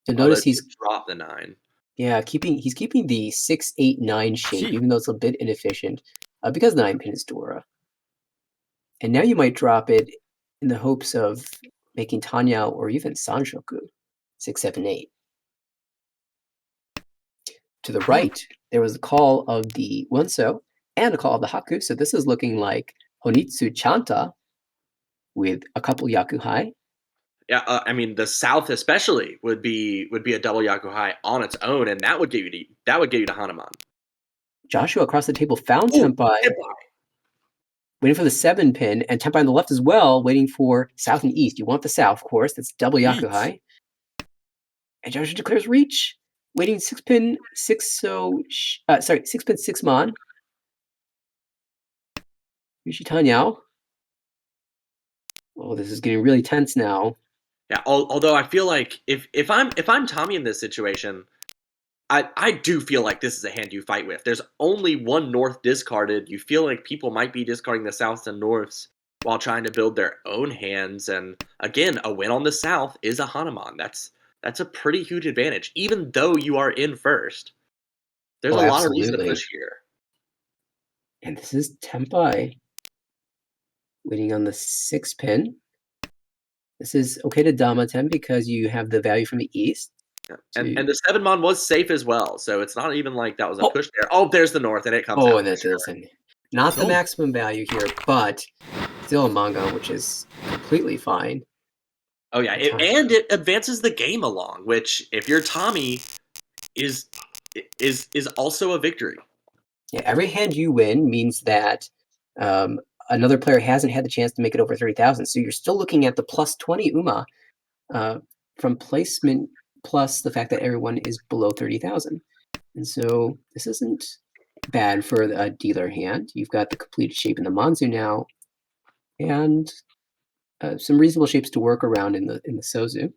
So notice he's dropped the 9. Yeah, he's keeping the 6, 8, 9 shape, even though it's a bit inefficient, because the 9-pin is Dora. And now you might drop it in the hopes of making Tanya or even Sanshoku 6, 7, 8. To the right, there was a call of the Wonso and a call of the Haku. So this is looking like Honitsu Chanta with a couple Yaku high. Yeah, I mean the South especially would be a double Yaku high on its own, and that would get you to Hanuman. Joshua across the table found Oh, Tempai, Tempai. waiting for the 7 pin, and Tempai on the left as well, waiting for South and East. You want the South, of course. That's double Yaku high. And Joshua declares reach, waiting 6 pin 6 6 pin 6 mon. Yushi Tanyao. Oh, this is getting really tense now. Yeah, although I feel like if I'm Tommy in this situation, I do feel like this is a hand you fight with. There's only one North discarded. You feel like people might be discarding the Souths and Norths while trying to build their own hands. And again, a win on the South is a Hanuman. That's a pretty huge advantage, even though you are in first. There's Oh, a lot of reason to absolutely. push here. And this is Tempai waiting on the 6 pin. This is okay to Damaten because you have the value from the East. Yeah. And the 7 mon was safe as well, so it's not even like that was a push there. Oh, there's the North, and it comes out. And that doesn't. Not the maximum value here, but still a manga, which is completely fine. Oh yeah, and it advances the game along, which if you're Tommy, is also a victory. Yeah, every hand you win means that another player hasn't had the chance to make it over 30,000. So you're still looking at the plus 20 UMA from placement plus the fact that everyone is below 30,000. And so this isn't bad for a dealer hand. You've got the completed shape in the Manzu now, and some reasonable shapes to work around in the Sozu.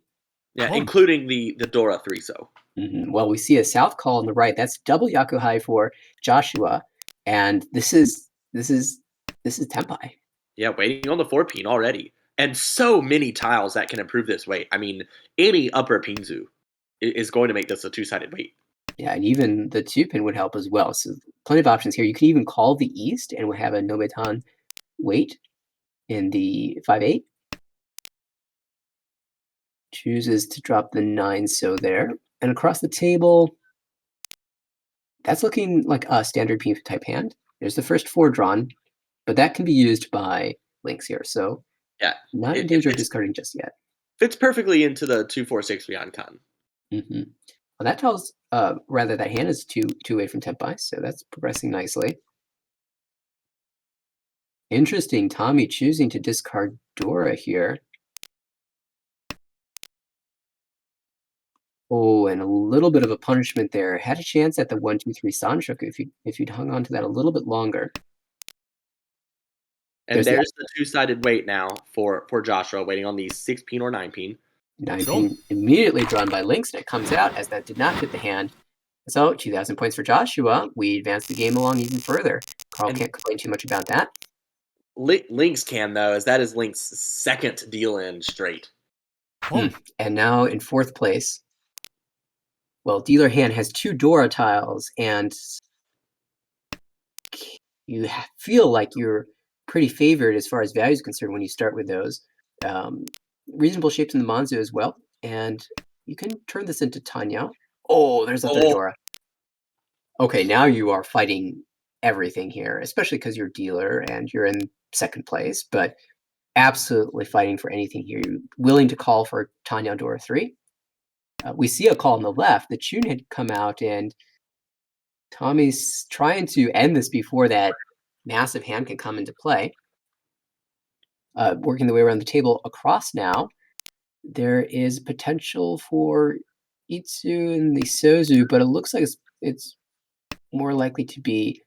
Yeah, including the Dora 3-so. Well, we see a South call on the right. That's double Yaku high for Joshua, and this is Tempai. Yeah, waiting on the 4 pin already, and so many tiles that can improve this weight. I mean, any upper pinzu is going to make this a 2-sided weight. Yeah, and even the 2 pin would help as well. So plenty of options here. You can even call the East, and we have a Nobetan weight in the 5-8. Chooses to drop the 9 so there. And across the table, that's looking like a standard Pinfu type hand. There's the first 4 drawn, but that can be used by links here. So yeah, not in danger of discarding just yet. Fits perfectly into the 2-4-6 Ryan-kan. Well, that tells rather that hand is two away from Tempai, so that's progressing nicely. Interesting, Tommy choosing to discard Dora here. Oh, and a little bit of a punishment there. Had a chance at the 1, 2, 3 Sanshoku if you'd hung on to that a little bit longer. And there's the 2-sided weight now for Joshua, waiting on the 6 pin or 9 pin. 9 pin immediately drawn by Lynx, and it comes out as that did not fit the hand. So 2,000 points for Joshua. We advance the game along even further. Carl can't complain too much about that. Lynx can, though, as that is Lynx's second deal in straight. And now in 4th place, well, dealer hand has 2 Dora tiles, and you feel like you're pretty favored as far as value is concerned when you start with those. Reasonable shapes in the Manzu as well, and you can turn this into Tanya. Oh, there's a 3rd Dora. Okay, now you are fighting everything here, especially because you're dealer and you're in 2nd place, but absolutely fighting for anything here. You're willing to call for Tanya Dora 3. We see a call on the left. The tune had come out, and Tommy's trying to end this before that massive hand can come into play. Working the way around the table across now, there is potential for Itsu and the Sozu, but it looks like it's more likely to be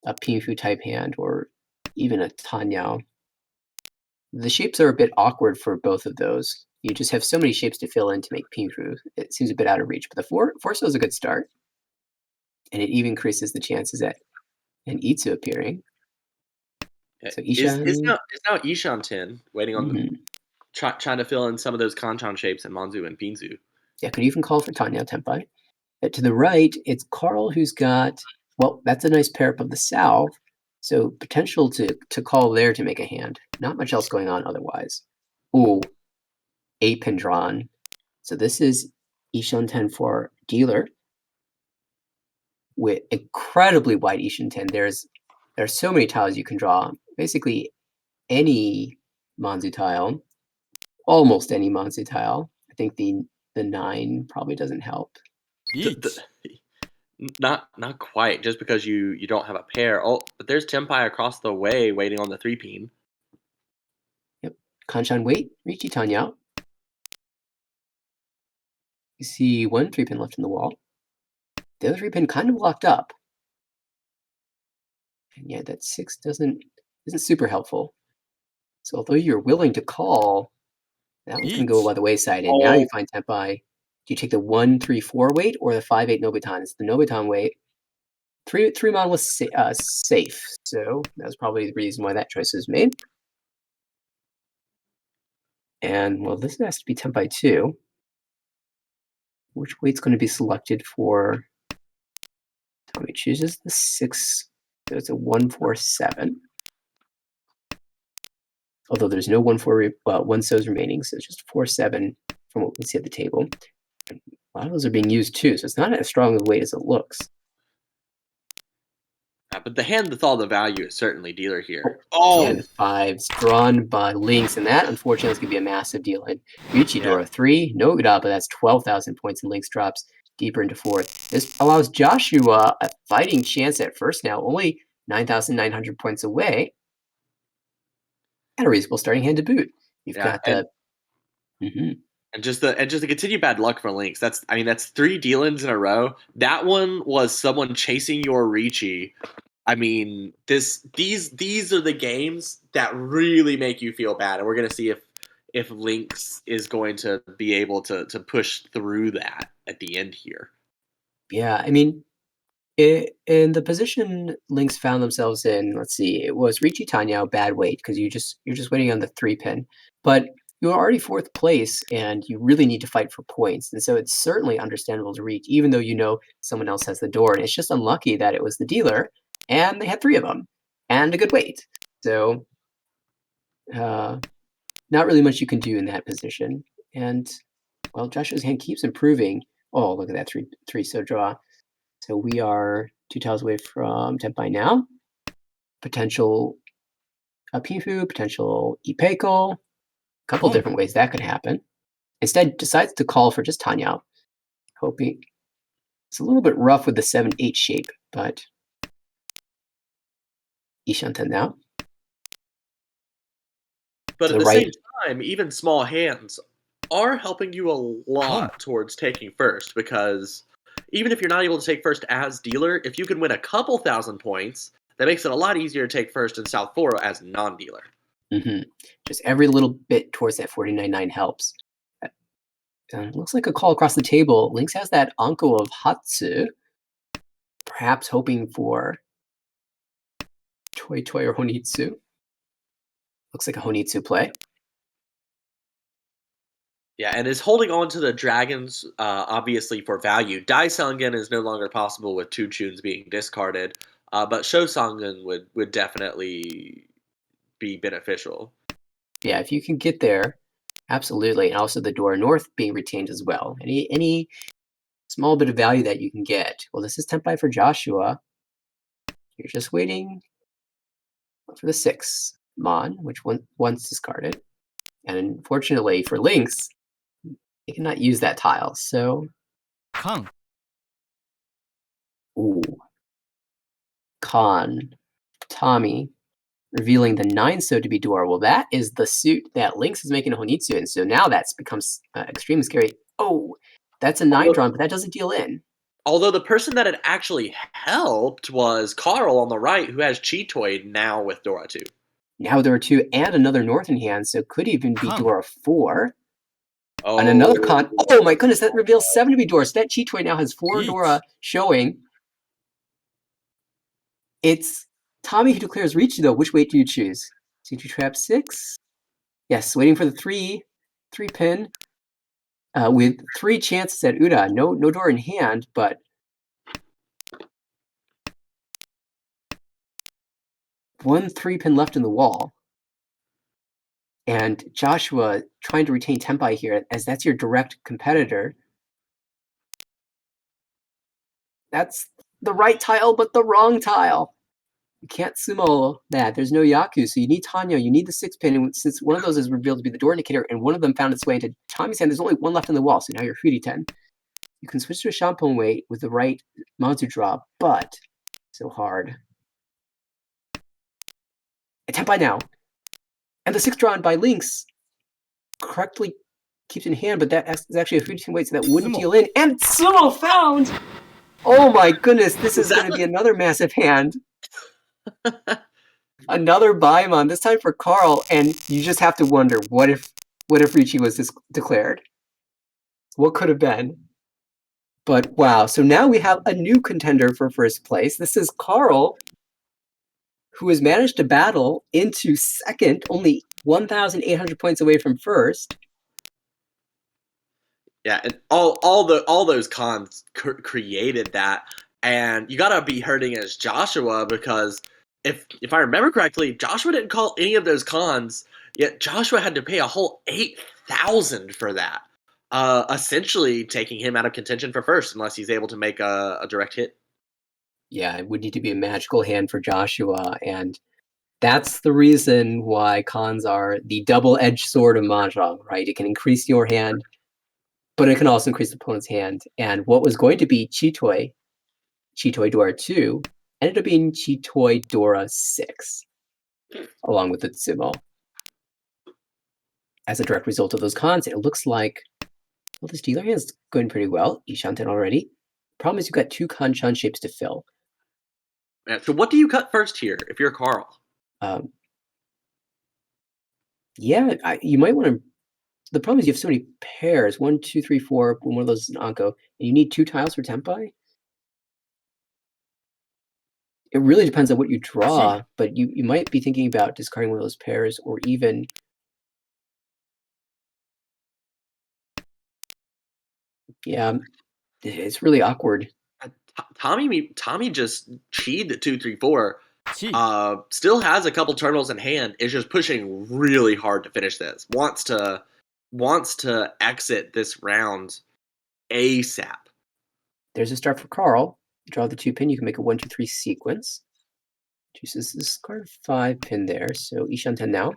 a Pinfu type hand or even a Tanyao. The shapes are a bit awkward for both of those. You just have so many shapes to fill in to make Pinfu. It seems a bit out of reach, but the 4-so is a good start. And it even increases the chances at an Itsu appearing. So Ishan is now Ishan 10, waiting on trying to fill in some of those Kanchan shapes in Manzu and Pinzu. Yeah, could even call for Tanya Tempai. To the right, it's Carl who's got, well, that's a nice pair up of the South. So potential to call there to make a hand. Not much else going on otherwise. Ooh, 8-pin drawn. So this is Ishan 10 for dealer with incredibly wide Ishan 10. There are so many tiles you can draw. Basically any Manzu tile, almost any Manzu tile. I think the 9 probably doesn't help. The, not quite, just because you don't have a pair. Oh, but there's Tempai across the way waiting on the 3-pin. Yep. Kanshan wait, Richi Tanya. You see one 3-pin left in the wall. The other 3-pin kind of locked up. And yeah, that 6 isn't super helpful. So although you're willing to call, that one's going to go by the wayside. And now you find Tempai. Do you take the 1-3-4 weight or the 5-8 Nobitan? It's the Nobitan weight. 3-mon was safe, so that's probably the reason why that choice was made. And well, this has to be Tempai 2. Which weight's going to be selected for? Tommy chooses the 6, so it's a 1-4-7. Although there's no 1 so's remaining, so it's just 4-7 from what we see at the table. And a lot of those are being used too, so it's not as strong a weight as it looks. But the hand with all the value is certainly dealer here. And 5s drawn by Lynx, and that unfortunately is going to be a massive deal. And Richidora 3, no Gudapa, that's 12,000 points, and Lynx drops deeper into 4th. This allows Joshua a fighting chance at first now, only 9,900 points away. And a reasonable starting hand to boot. You've got the... And just the continued bad luck for Lynx. That's 3 deal-ins in a row. That one was someone chasing your Ricci. I mean, these are the games that really make you feel bad, and we're gonna see if Lynx is going to be able to push through that at the end here. Yeah, I mean, in the position Lynx found themselves in, let's see, it was Ricci Tanya, bad weight, because you're just waiting on the 3-pin. But you're already 4th place, and you really need to fight for points. And so it's certainly understandable to reach, even though you know someone else has the door. And it's just unlucky that it was the dealer, and they had 3 of them, and a good weight. So not really much you can do in that position. And, well, Joshua's hand keeps improving. Oh, look at that 3-so draw. So we are 2 tiles away from Tempai now. Potential Pifu, potential Ipeko. A couple different ways that could happen. Instead, decides to call for just Tanya. Hoping it's a little bit rough with the 7-8 shape, but Ishanta now. But at the same time, even small hands are helping you a lot towards taking first, because even if you're not able to take first as dealer, if you can win a couple thousand points, that makes it a lot easier to take first in South 4 as non-dealer. Just every little bit towards that 49.9 helps. Looks like a call across the table. Lynx has that Anko of Hatsu, perhaps hoping for Toy or Honitsu. Looks like a Honitsu play. Yeah, and is holding on to the dragons, obviously, for value. Dai Sangen is no longer possible with 2 tunes being discarded, but Sho Sangen would definitely be beneficial. Yeah, if you can get there, absolutely. And also the door north being retained as well. Any small bit of value that you can get. Well, this is Tempai for Joshua. You're just waiting for the 6 Mon, which once discarded. And unfortunately for Lynx, they cannot use that tile. So, ooh, Tommy, revealing the 9-so to be door. Well, that is the suit that Lynx is making a Honitsu in. So now that becomes extremely scary. Oh, that's a 9 drawn, but that doesn't deal in. Although the person that had actually helped was Carl on the right, who has Chitoid now with Dora 2. Now Dora 2 and another North in hand, so could even be Dora 4. Oh. And another oh my goodness, that reveals 7 to be Dora. So that Chitoid now has 4 Dora showing. It's Tommy who declares reach, though. Which weight do you choose? CG Trap 6? Yes, waiting for the 3-pin. With 3 chances at Uda. No door in hand, but one 3-pin left in the wall. And Joshua trying to retain Tempai here, as that's your direct competitor. That's the right tile, but the wrong tile. You can't sumo that. There's no Yaku, so you need Tanya. You need the 6-pin, and since one of those is revealed to be the door indicator, and one of them found its way into Tommy's hand, there's only one left in the wall, so now you're Furi-ten. You can switch to a Shampoo weight with the right Manzu drop, but so hard. A Tempai now. And the 6 drawn by Lynx correctly keeps in hand, but that is actually a 3-10 weight, so that wouldn't deal in. And Sumo found! Oh my goodness, this is going to be another massive hand. Another Baimon, this time for Carl, and you just have to wonder, what if Ricci was declared? What could have been? But wow, so now we have a new contender for first place. This is Carl, who has managed to battle into second, only 1,800 points away from first. Yeah, and all those cons created that, and you gotta be hurting as Joshua, because if I remember correctly, Joshua didn't call any of those cons, yet Joshua had to pay a whole 8,000 for that, essentially taking him out of contention for first unless he's able to make a direct hit. Yeah, it would need to be a magical hand for Joshua, and that's the reason why cons are the double-edged sword of Mahjong, right? It can increase your hand, but it can also increase the opponent's hand. And what was going to be Chitoi Dora 2, ended up being Chitoi Dora 6, along with the Tsumo. As a direct result of those cons, it looks like, well, this dealer hand is going pretty well. Ishanten already. Problem is you've got 2 Kanchan shapes to fill. Yeah, so what do you cut first here if you're Carl? Yeah, you might want to. The problem is you have so many pairs. 1, 2, 3, 4. One of those is an Anko. And you need 2 tiles for Tempai? It really depends on what you draw, but you might be thinking about discarding one of those pairs, or even... Yeah, it's really awkward. Tommy just cheated the 2-3-4. Still has a couple terminals in hand. Is just pushing really hard to finish this. Wants to exit this round ASAP. There's a start for Carl. Draw the 2-pin. You can make a 1, 2, 3 sequence. Chooses this card 5-pin there. So Ishanten now.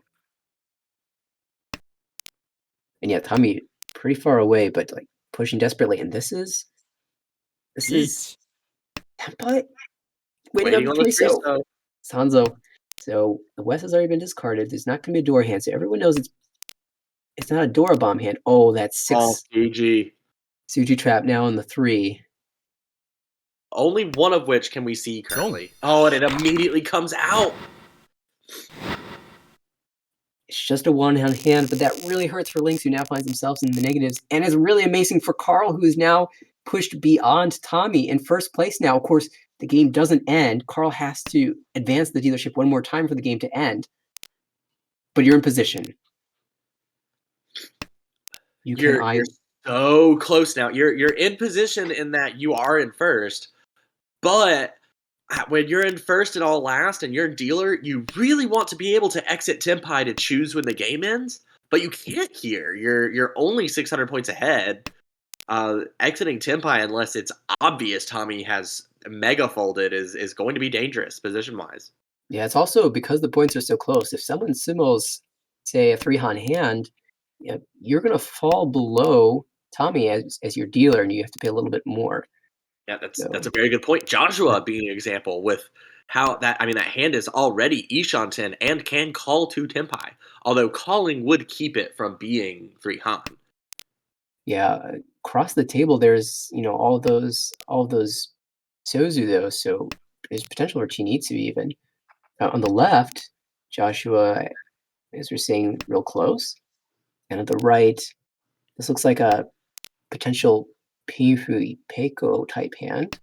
And yeah, Tommy pretty far away, but like pushing desperately. And this is Tempai waiting on the Priso. Sanzo. So the West has already been discarded. There's not going to be a door hand, so everyone knows it's not a Dora bomb hand. Oh, that's 6. Oh, GG. Suji trap now on the 3. Only one of which can we see currently. Oh, and it immediately comes out. It's just a 1-hand hand, but that really hurts for Lynx, who now finds themselves in the negatives, and is really amazing for Carl, who is now pushed beyond Tommy in first place now. Of course, the game doesn't end. Carl has to advance the dealership one more time for the game to end. But you're in position. You're so close now. You're in position in that you are in first, but when you're in first and all last and you're dealer, you really want to be able to exit Tempai to choose when the game ends, but you can't here. You're only 600 points ahead. Exiting Tempai, unless it's obvious Tommy has mega folded, is going to be dangerous position-wise. Yeah, it's also because the points are so close. If someone sumos, say, a 3-han hand, you're going to fall below Tommy as your dealer, and you have to pay a little bit more. Yeah, that's a very good point. Joshua being an example with how that hand is already Ishanten and can call to Tempai, although calling would keep it from being 3-han. Yeah, across the table there's all those Sozu though, so there's potential for Chinitsu even. On the left, Joshua, as we're seeing, real close, and at the right, this looks like a potential Pifu Peiko type hand.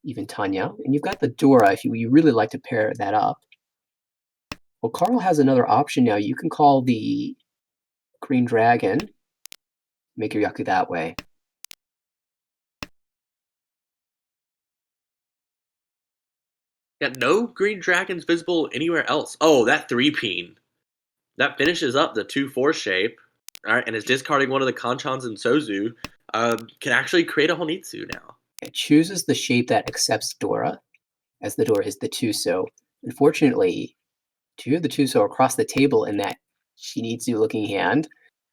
Even Tanya, and you've got the Dora if you really like to pair that up. Well, Carl has another option now. You can call the Green Dragon, make your Yaku that way. Yeah, no green dragons visible anywhere else. Oh, that 3-peen. That finishes up the 2-4 shape. All right, and is discarding one of the Kanchans and Sozu. Can actually create a Honitsu now. It chooses the shape that accepts Dora, as the Dora is the Tuso. Unfortunately, 2 of the Tuso are across the table in that Shinitsu looking hand,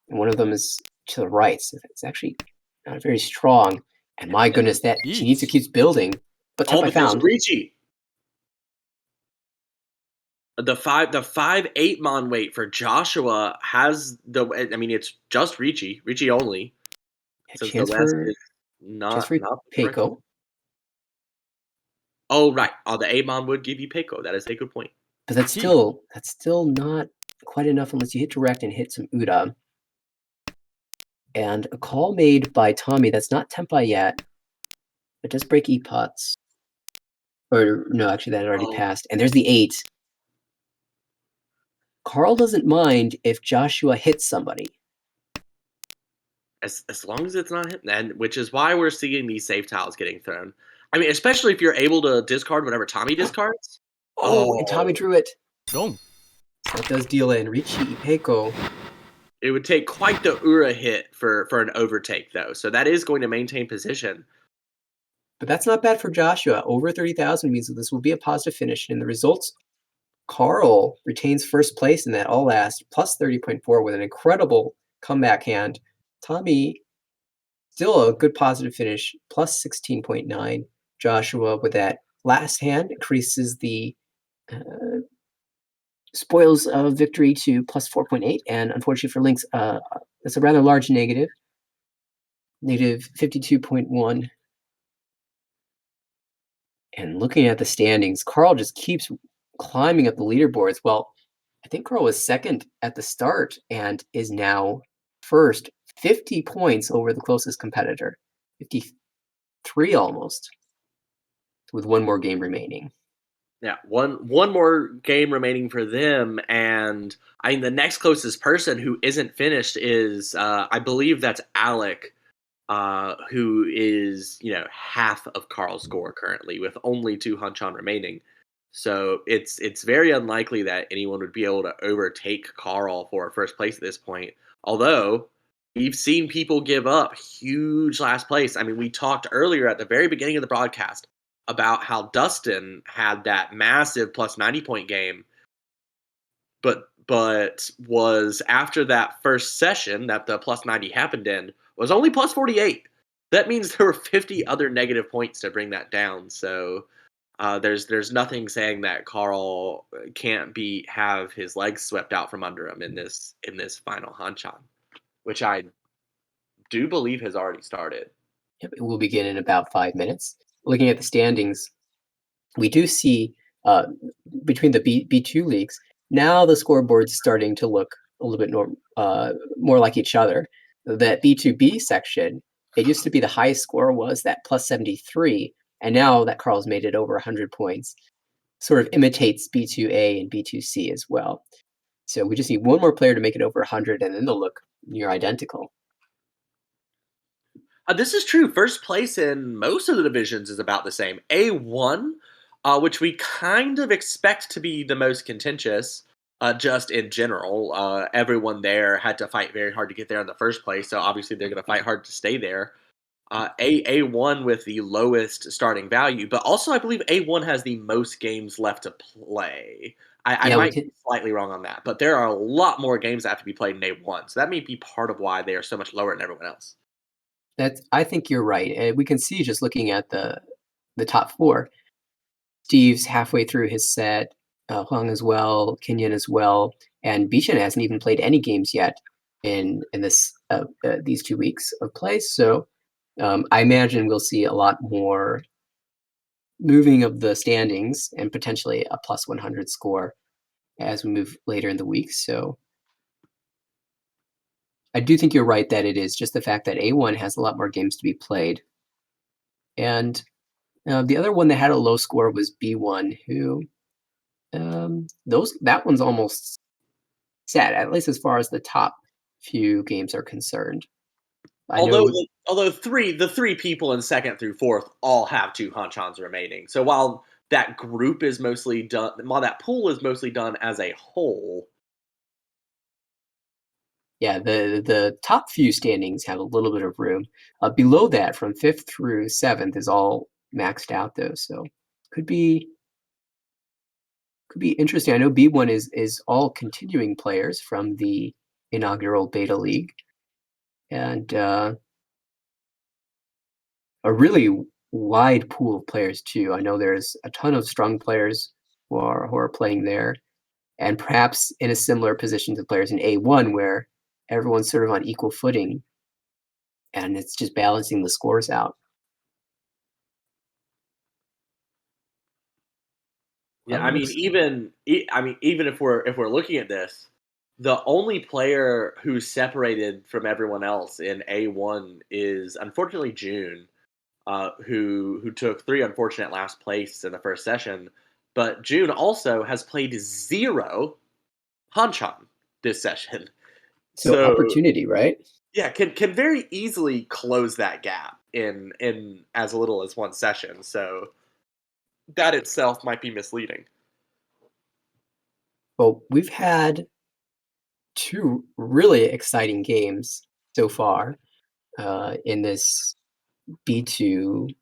and one of them is to the right, so it's actually not very strong. And my goodness, that Shinitsu keeps building. But Oh, I but there's found. Ricci. The 5/8 mon weight for Joshua has the. I mean, it's just Ricci only, since the Chance rest for is not correct. Peiko. Oh, right. The 8 mon would give you Peiko. That is a good point. But that's still not quite enough unless you hit direct and hit some Uda. And a call made by Tommy that's not Tempai yet. It does break E-Pots. Or no, actually that had already passed. And there's the 8. Carl doesn't mind if Joshua hits somebody. As long as it's not hitting, and which is why we're seeing these safe tiles getting thrown. I mean, especially if you're able to discard whatever Tommy discards. Oh, and Tommy drew it. Wrong. So that does deal in Ricci Peiko. It would take quite the Ura hit for an overtake, though. So that is going to maintain position. But that's not bad for Joshua. Over 30,000 means that this will be a positive finish. And the results, Carl retains first place in that all last, plus 30.4 with an incredible comeback hand. Tommy, still a good positive finish, plus 16.9. Joshua, with that last hand, increases the spoils of victory to plus 4.8. And unfortunately for Lynx, that's a rather large negative. Negative 52.1. And looking at the standings, Carl just keeps climbing up the leaderboards. Well, I think Carl was second at the start and is now first, 50 points over the closest competitor, 53 almost, with one more game remaining. Yeah, one more game remaining for them, and I mean the next closest person who isn't finished is I believe that's Alec, who is half of Carl's score currently with only 2 Hunchan remaining. So it's very unlikely that anyone would be able to overtake Carl for first place at this point. Although we've seen people give up huge last place. I mean, we talked earlier at the very beginning of the broadcast about how Dustin had that massive plus 90-point game, but was after that first session that the plus 90 happened in was only plus 48. That means there were 50 other negative points to bring that down. So there's nothing saying that Carl can't have his legs swept out from under him in this final Hanchan, which I do believe has already started. Yep, it will begin in about 5 minutes. Looking at the standings, we do see between the B2 leagues, now the scoreboard's starting to look a little bit more like each other. That B2B section, it used to be the highest score was that plus 73, and now that Carl's made it over 100 points, sort of imitates B2A and B2C as well. So we just need one more player to make it over 100, and then they'll look near identical. This is true. First place in most of the divisions is about the same. A1, which we kind of expect to be the most contentious, just in general. Everyone there had to fight very hard to get there in the first place, so obviously they're going to fight hard to stay there. A1 with the lowest starting value, but also I believe A1 has the most games left to play. I might be slightly wrong on that, but there are a lot more games that have to be played in A1, so that may be part of why they are so much lower than everyone else. I think you're right. And we can see just looking at the top 4. Steve's halfway through his set, Huang as well, Kenyon as well, and Bishan hasn't even played any games yet in this these 2 weeks of play. So I imagine we'll see a lot more moving of the standings and potentially a plus 100 score as we move later in the week. So I do think you're right that it is just the fact that A1 has a lot more games to be played. And the other one that had a low score was B1, who that one's almost set, at least as far as the top few games are concerned. Although the three people in second through fourth all have 2 Hanchans remaining. So while that group is mostly done, while that pool is mostly done as a whole. Yeah, the top few standings have a little bit of room. Below that, from 5th through 7th, is all maxed out though, so could be interesting. I know B1 is all continuing players from the inaugural Beta League, and a really wide pool of players too. I know there's a ton of strong players who are playing there, and perhaps in a similar position to players in A1, where everyone's sort of on equal footing, and it's just balancing the scores out. Yeah, I mean, even if we're looking at this, the only player who's separated from everyone else in A1 is unfortunately June, who took 3 unfortunate last place in the first session. But June also has played 0 Hanchan this session, So so opportunity, right? yeah, can very easily close that gap in as little as 1 session. So that itself might be misleading. Well, we've had 2 really exciting games so far in this B2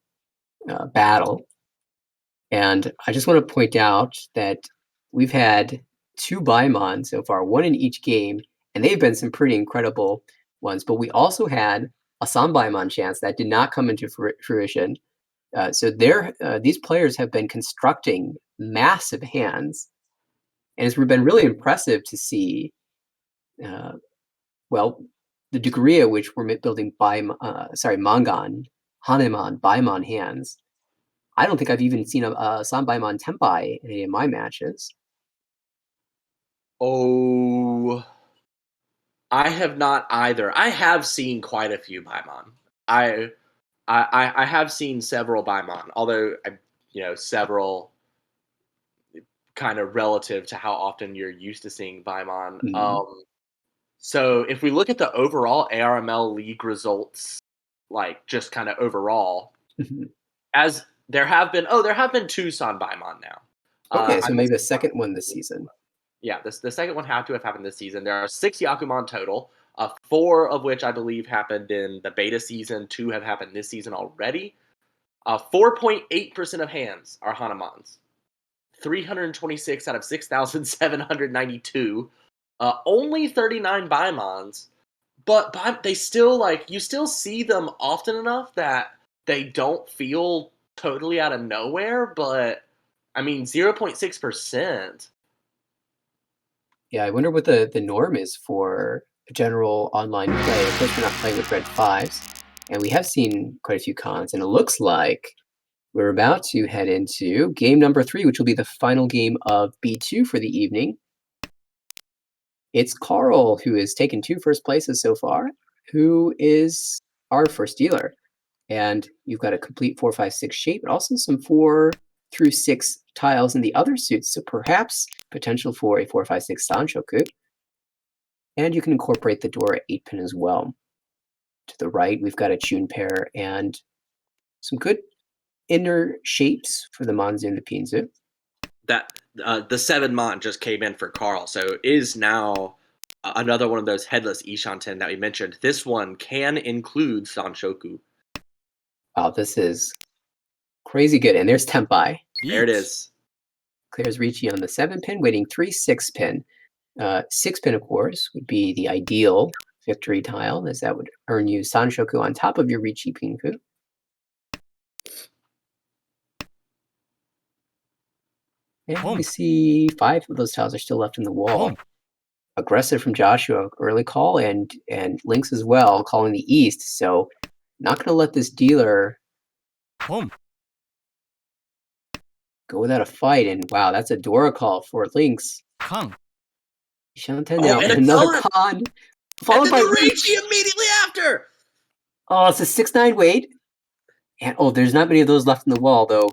battle. And I just want to point out that we've had 2 Baimon so far, 1 in each game, and they've been some pretty incredible ones. But we also had a Sanbaimon chance that did not come into fruition. So these players have been constructing massive hands, and it's been really impressive to see, well, the degree at which we're building Mangan, Hanemon, Baimon hands. I don't think I've even seen a Sanbaimon Tenpai in any of my matches. Oh, I have not either. I have seen quite a few Baimon. I have seen several Baimon, although several kind of relative to how often you're used to seeing Baimon. Mhm. So if we look at the overall ARML league results, like just kind of overall, Mhm. as there have been 2 San Baimon now. Okay, I so must maybe a second one this season. Yeah, the second one had to have happened this season. There are 6 Yakuman total, 4 of which I believe happened in the beta season. 2 have happened this season already. 4.8% of hands are Hanamans. 326 out of 6,792. Only 39 Baimons, but they still you still see them often enough that they don't feel totally out of nowhere. But I mean, 0.6%. Yeah, I wonder what the norm is for general online play. Of course, we're not playing with red 5s, and we have seen quite a few cons, and it looks like we're about to head into game number 3, which will be the final game of B2 for the evening. It's Carl who has taken 2 first places so far, who is our first dealer. And you've got a complete 4-5-6 shape, but also some 4 through 6 tiles in the other suits, so perhaps potential for a 4-5-6 Sanshoku. And you can incorporate the Dora 8-pin as well. To the right, we've got a Chun pair and some good inner shapes for the Manzu and the Pinzu. That the 7 Mon just came in for Carl, so is now another one of those headless Ishanten that we mentioned. This one can include Sanshoku. Wow, this is crazy good. And there's Tenpai. There it is. Clears Ricci on the 7-pin, waiting 3 6-pin. 6-pin, of course, would be the ideal victory tile, as that would earn you Sanshoku on top of your Ricci Pinku. And we see 5 of those tiles are still left in the wall. Aggressive from Joshua, early call, and Lynx as well, calling the east. So not going to let this dealer go without a fight. And wow, that's a Dora call for Lynx. Shanten now, and another con, followed by Ricci immediately after. Oh, it's a 6-9 wait. And oh, there's not many of those left in the wall though.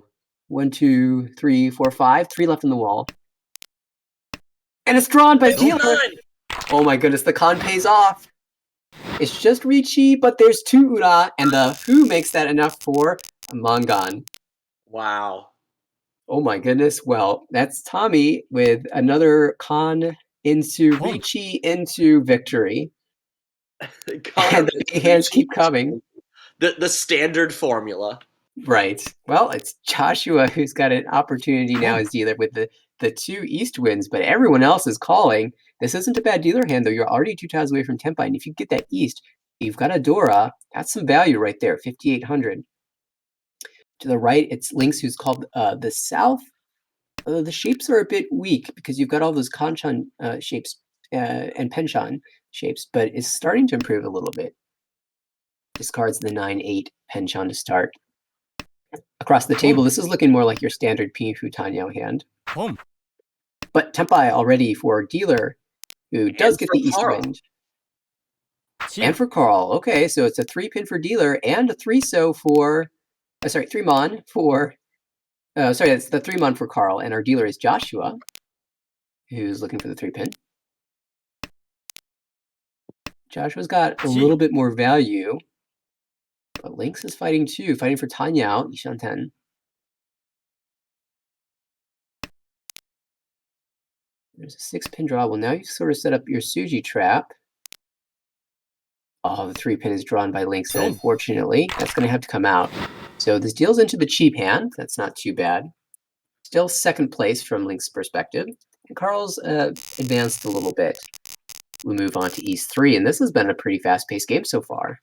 1, 2, 3, 4, 5. 3 left in the wall. And it's drawn by dealer. Oh my goodness, the con pays off. It's just Ricci, but there's 2 Ura, and the Who makes that enough for a Mangan. Wow. Oh my goodness. Well, that's Tommy with another con into Ricci into victory. And the big hands keep coming. The standard formula. Right. Well, it's Joshua who's got an opportunity now as dealer with the two east wins, but everyone else is calling. This isn't a bad dealer hand, though. You're already 2 tiles away from Tempai, and if you get that east, you've got a Dora. That's some value right there, 5,800. To the right, it's Lynx who's called the south. The shapes are a bit weak because you've got all those Kanchan shapes and Penshan shapes, but it's starting to improve a little bit. Discards the 9-8 Penshan to start. Across the table, this is looking more like your standard Pinfu Tanyao hand. But Tempai already for dealer, who does get the east wind. And for Carl. Okay, so it's a 3-pin for dealer and a 3-so for... sorry, 3-mon for... sorry, it's the 3-mon for Carl, and our dealer is Joshua, who's looking for the 3-pin. Joshua's got a little bit more value, but Lynx is fighting too, fighting for Tanyao, Ishanten. There's a 6-pin draw. Well, now you sort of set up your Suji trap. Oh, the 3-pin is drawn by Lynx, and unfortunately, that's going to have to come out. So this deals into the cheap hand. That's not too bad. Still second place from Lynx's perspective. And Carl's advanced a little bit. We move on to East 3, and this has been a pretty fast-paced game so far.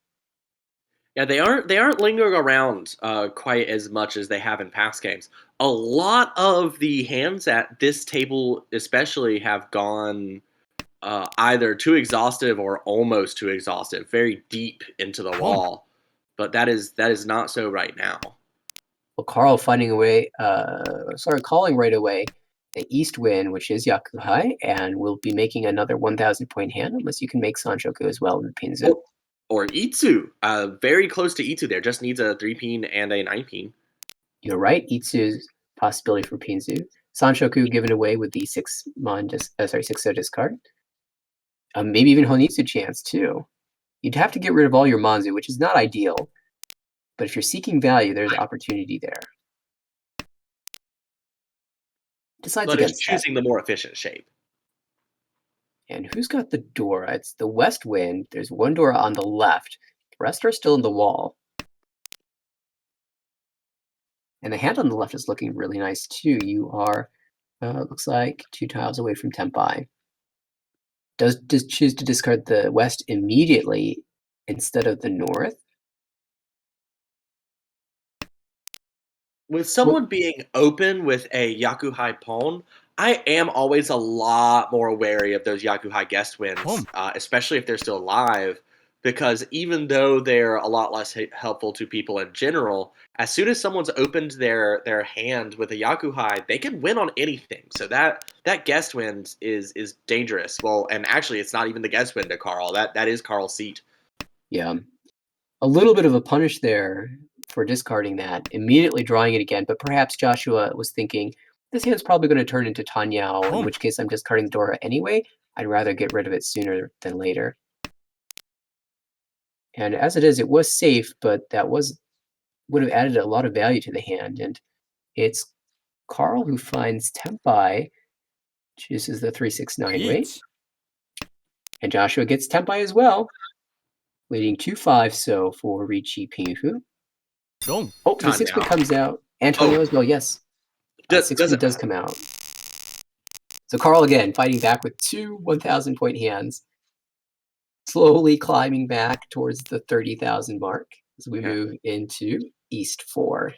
Yeah, they aren't lingering around quite as much as they have in past games. A lot of the hands at this table, especially, have gone either too exhaustive or almost too exhaustive, very deep into the wall. But that is not so right now. Well, Carl finding a way, calling right away the East win, which is Yakuhai, and we'll be making another 1,000-point hand, unless you can make Sanshoku as well in the Pinzu. Or Itsu, very close to Itsu there, just needs a 3-pin and a 9-pin. You're right, Itsu's possibility for Pinzu. Sanshoku given away with the 6-so discard. Maybe even Honitsu chance too. You'd have to get rid of all your Manzu, which is not ideal. But if you're seeking value, there's opportunity there. Decides but against it's choosing that. the more efficient shape. And who's got the Dora? It's the west wind. There's one Dora on the left. The rest are still in the wall. And the hand on the left is looking really nice too. You are, looks like 2 tiles away from Tempai. Does choose to discard the west immediately instead of the north. With someone being open with a Yakuhai pawn, I am always a lot more wary of those Yakuhai guest wins, especially if they're still alive, because even though they're a lot less helpful to people in general, as soon as someone's opened their hand with a Yakuhai, they can win on anything. So that guest win is dangerous. Well, and actually, it's not even the guest win to Carl. That is Carl's seat. Yeah, a little bit of a punish there for discarding that, immediately drawing it again, but perhaps Joshua was thinking, this hand's probably going to turn into Tanyao, in which case I'm discarding Dora anyway. I'd rather get rid of it sooner than later. And as it is, it was safe, but that would have added a lot of value to the hand. And it's Carl who finds Tempai, chooses the 3-6-9 rate. And Joshua gets Tempai as well, leading 2-5-so for Ricci Pinfu. Oh, the 6-pin comes out. Antonio as well, yes. 6-pin does come out. So Carl again, fighting back with 2 1,000-point hands, slowly climbing back towards the 30,000 mark as we move into East 4.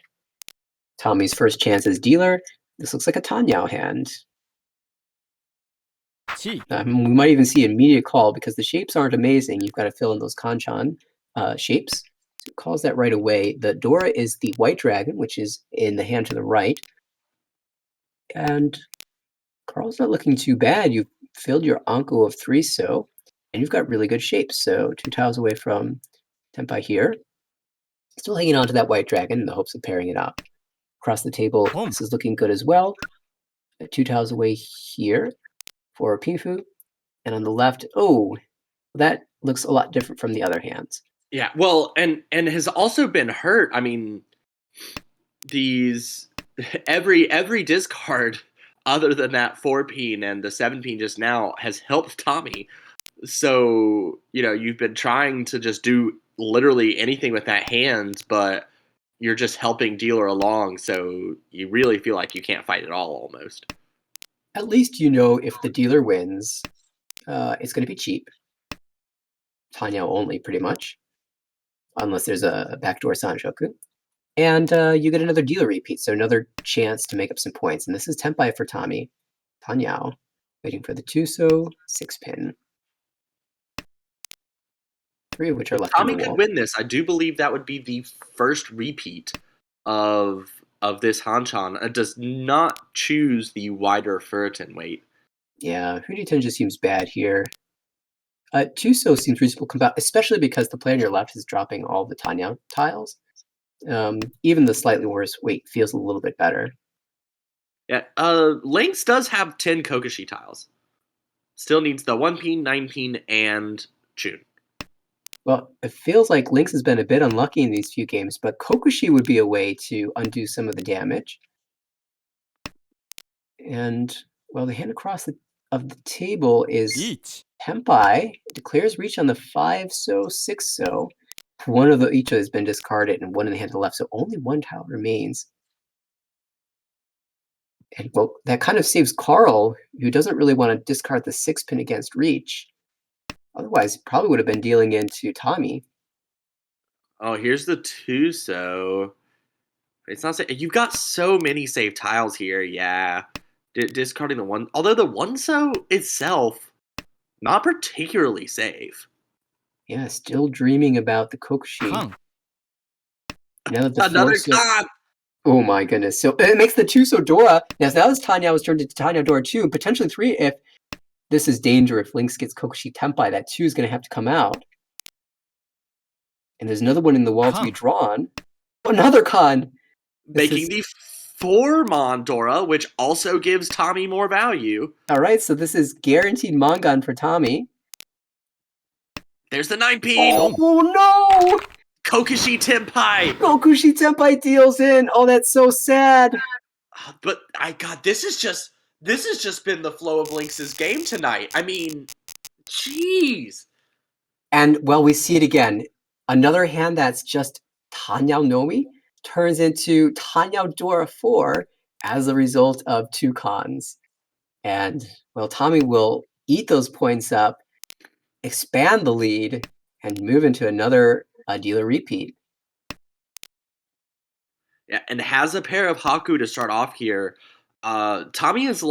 Tommy's first chance as dealer. This looks like a Tanyao hand. We might even see an immediate call because the shapes aren't amazing. You've got to fill in those Kanchan shapes. So it calls that right away. The Dora is the white dragon, which is in the hand to the right. And Carl's not looking too bad. You've filled your Anko of 3-so, and you've got really good shapes. So 2 tiles away from Tempai here. Still hanging on to that white dragon in the hopes of pairing it up. Across the table, this is looking good as well. 2 tiles away here for Pinfu. And on the left, that looks a lot different from the other hands. Yeah, well, and has also been hurt. I mean, these every discard other than that 4-peen and the 7-peen just now has helped Tommy. So, you've been trying to just do literally anything with that hand, but you're just helping dealer along, so you really feel like you can't fight at all almost. At least you know if the dealer wins, it's going to be cheap. Tanya only, pretty much. Unless there's a backdoor Sanshoku. And you get another dealer repeat, so another chance to make up some points. And this is Tenpai for Tommy. Tanyao, waiting for the Tuso 6-pin. 3 of which are left Tommy in the could wall. win this. I do believe that would be the first repeat of this Hanchan. It does not choose the wider Furitan weight. Yeah, Huditen just seems bad here. Tuso seems reasonable combat, especially because the player on your left is dropping all the Tanyao tiles. Even the slightly worse weight feels a little bit better. Yeah, Lynx does have 10 Kokoshi tiles. Still needs the 1-peen, 9-peen, and Chun. Well, it feels like Lynx has been a bit unlucky in these few games, but Kokushi would be a way to undo some of the damage. And, well, the hand across of the table is 1 Tenpai. Declares reach on the 5-so, 6-so. One of each has been discarded and one in the hand to the left, so only one tile remains. And, well, that kind of saves Carl, who doesn't really want to discard the 6-pin against reach. Otherwise, he probably would have been dealing into Tommy. Oh, here's the Tuso. It's not. You've got so many safe tiles here. Yeah, discarding the one. Although the 1-so itself, not particularly safe. Yeah, still dreaming about the Kokushi. カン Now that the Another 4-so... con. Oh my goodness. So it makes the 2-so Dora. Now this Tanya was turned into Tanya Dora 2, potentially 3 if this is danger. If Lynx gets Kokushi Tenpai, that 2 is going to have to come out. And there's another one in the wall to be drawn. Another con! Making the 4-mon Dora, which also gives Tommy more value. Alright, so this is guaranteed Mangan for Tommy. There's the 9-peen. Oh no! Kokushi Tenpai. Kokushi Tenpai deals in. Oh, that's so sad. But this has just been the flow of Lynx's game tonight. I mean, jeez. And, well, we see it again. Another hand that's just Tanyao Nomi turns into Tanyao Dora 4 as a result of 2 cons. And, well, Tommy will eat those points up, expand the lead, and move into another dealer repeat. Yeah, and has a pair of Haku to start off here. Tommy has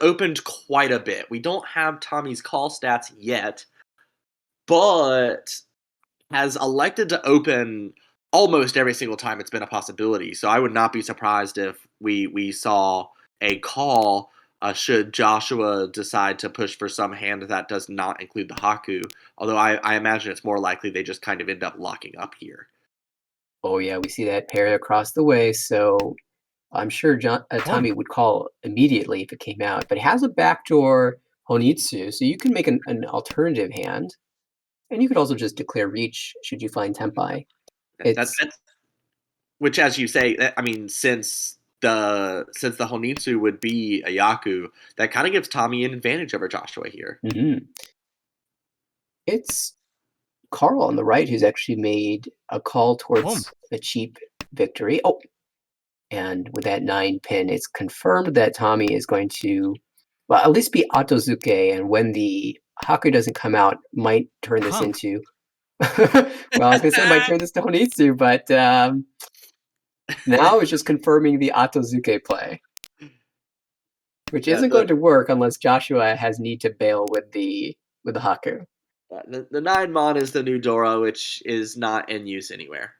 opened quite a bit. We don't have Tommy's call stats yet, but has elected to open almost every single time it's been a possibility. So I would not be surprised if we saw a call should Joshua decide to push for some hand that does not include the Haku. Although I imagine it's more likely they just kind of end up locking up here. Oh yeah, we see that pair across the way, so I'm sure Tommy would call immediately if it came out. But it has a backdoor Honitsu, so you can make an alternative hand. And you could also just declare reach should you find Tenpai. Which, as you say, I mean, since the Honitsu would be a Yaku, that kind of gives Tommy an advantage over Joshua here. Mm-hmm. It's Carl on the right who's actually made a call towards a cheap victory. Oh, and with that 9-pin, it's confirmed that Tommy is going to, well, at least be Otozuke, and when the Haku doesn't come out, might turn this into... well, I was going to say might turn this to Honitsu, but now it's just confirming the Otozuke play. Which isn't going to work unless Joshua has need to bail with the Haku. The 9-mon is the new Dora, which is not in use anywhere.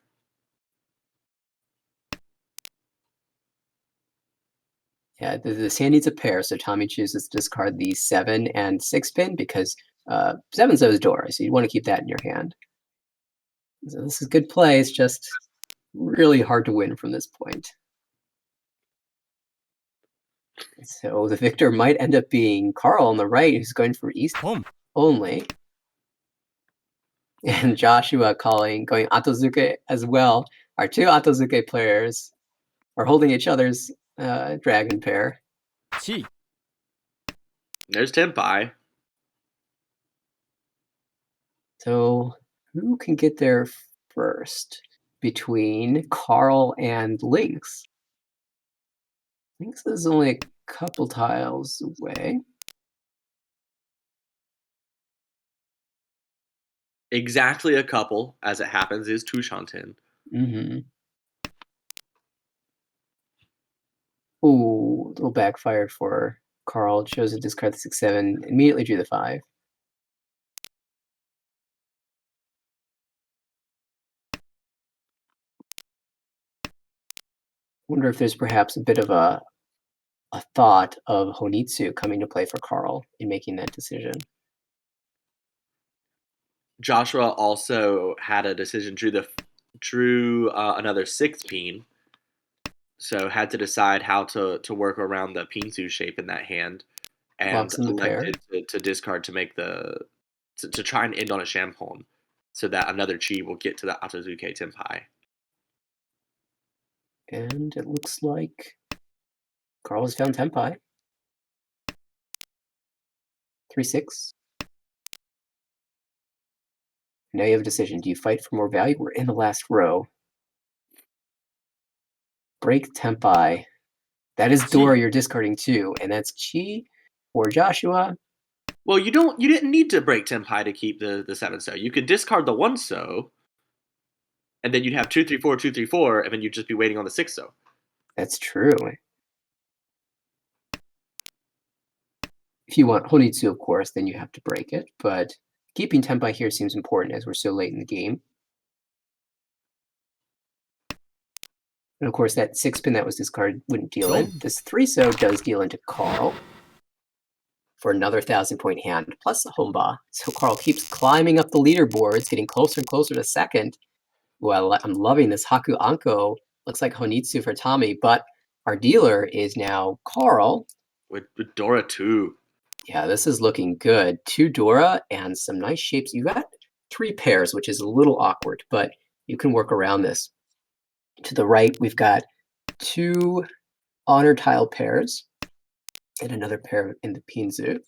Yeah, this hand needs a pair, so Tommy chooses to discard the 7 and 6-pin because 7's is Dora, so you want to keep that in your hand. So this is good play, it's just really hard to win from this point. So the victor might end up being Carl on the right, who's going for East only. And Joshua going Otozuke as well. Our 2 Otozuke players are holding each other's dragon pair. 7 There's Tempai. So who can get there first between Carl and Lynx? Lynx is only a couple tiles away. Exactly a couple, as it happens, is Tushantin. Mm-hmm. Ooh, a little backfired for Carl. Chose to discard the 6/7. Immediately drew the 5. Wonder if there's perhaps a bit of a thought of Honitsu coming to play for Carl in making that decision. Joshua also had a decision, drew another 6 peen, so had to decide how to work around the Pinsu shape in that hand, and Locks in the pair. elected to discard to make to try and end on a Shampon, so that another Chi will get to the Atazuke Tenpai. And it looks like Carl has found Tenpai. 3/6. Now you have a decision. Do you fight for more value? We're in the last row. Break Tenpai. That is Dora you're discarding too, and that's Chi or Joshua. Well, you didn't need to break Tenpai to keep the 7 so. You could discard the 1 so, and then you'd have 2/3/4, 2/3/4, and then you'd just be waiting on the 6 so. That's true. If you want Honitsu, of course, then you have to break it, but keeping Tenpai here seems important as we're so late in the game. And of course, that 6-pin that was discarded wouldn't deal in. This 3-so does deal into Carl for another 1,000-point hand, plus a Homba. So Carl keeps climbing up the leaderboards, getting closer and closer to second. Well, I'm loving this Haku Anko. Looks like Honitsu for Tommy, but our dealer is now Carl. With Dora too. Yeah, this is looking good. 2 Dora and some nice shapes. You got 3 pairs, which is a little awkward, but you can work around this. To the right, we've got 2 honor tile pairs and another pair in the Pinzu.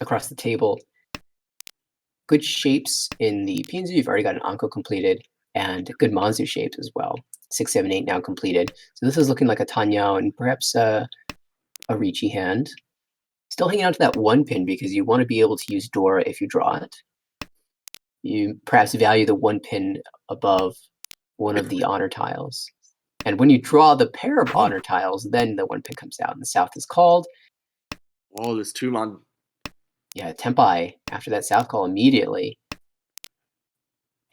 Across the table, good shapes in the Pinzu. You've already got an Anko completed and good Manzu shapes as well. 6, 7, 8 now completed. So this is looking like a Tanyao and perhaps a Ricci hand. Still hanging on to that 1 pin because you want to be able to use Dora if you draw it. You perhaps value the 1 pin above one of the honor tiles. And when you draw the pair of honor tiles, then the 1 pin comes out and the south is called. Oh, this Tumon. Yeah, Tenpai after that south call immediately.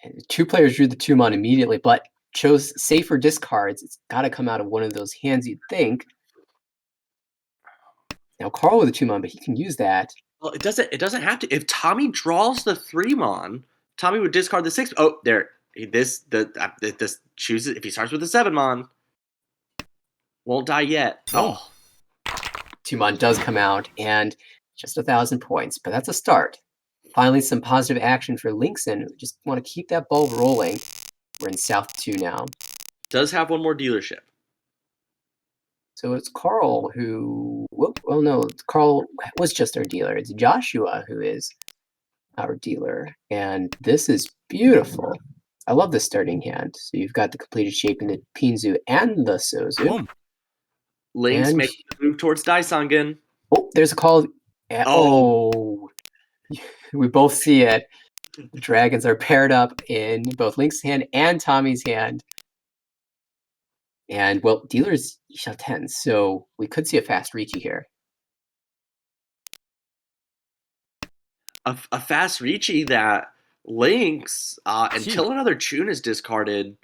And 2 players drew the Tumon immediately, but chose safer discards. It's got to come out of one of those hands you'd think. Now Carl with a 2-mon, but he can use that. Well, it doesn't have to. If Tommy draws the 3-mon, Tommy would discard the 6. Oh, there. This chooses if he starts with the 7-mon. Won't die yet. Oh. 2-mon does come out, and just 1,000 points, but that's a start. Finally, some positive action for Linkson. Just want to keep that ball rolling. We're in South 2 now. Does have one more dealership. So it's Carl who... Well, no, Carl was just our dealer. It's Joshua who is our dealer. And this is beautiful. I love the starting hand. So you've got the completed shape in the Pinzu and the Sozu. Lynx And... making the move towards Daisangen. Oh, there's a call. Oh. We both see it. The dragons are paired up in both Link's hand and Tommy's hand. And, well, dealer's Isha 10, so we could see a fast Ricci here. A fast Ricci that Lynx, until another tune is discarded,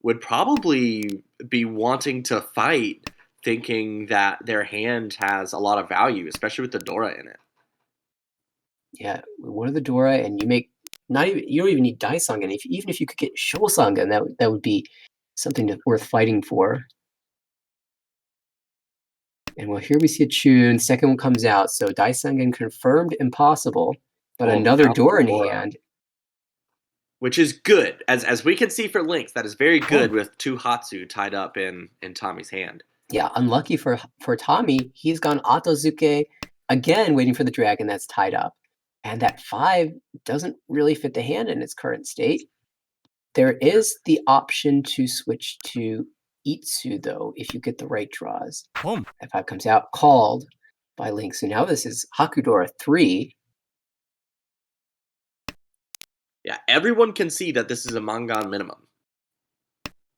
would probably be wanting to fight, thinking that their hand has a lot of value, especially with the Dora in it. Yeah, one of the Dora, and you make you don't even need Daisangen. Even if you could get Shosangen, that would be something worth fighting for. And well, here we see a tune. Second one comes out, so Daisangen confirmed impossible, but another Dora in hand. which is good. As we can see for Lynx, that is very good Come. with 2 Hatsu tied up in Tommy's hand. Yeah, unlucky for Tommy, he's gone Otozuke again, waiting for the dragon that's tied up. And that 5 doesn't really fit the hand in its current state. There is the option to switch to Itsu, though, if you get the right draws. Come. That 5 comes out, called by Link. So now this is Hakudora 3. Yeah, everyone can see that this is a Mangan minimum.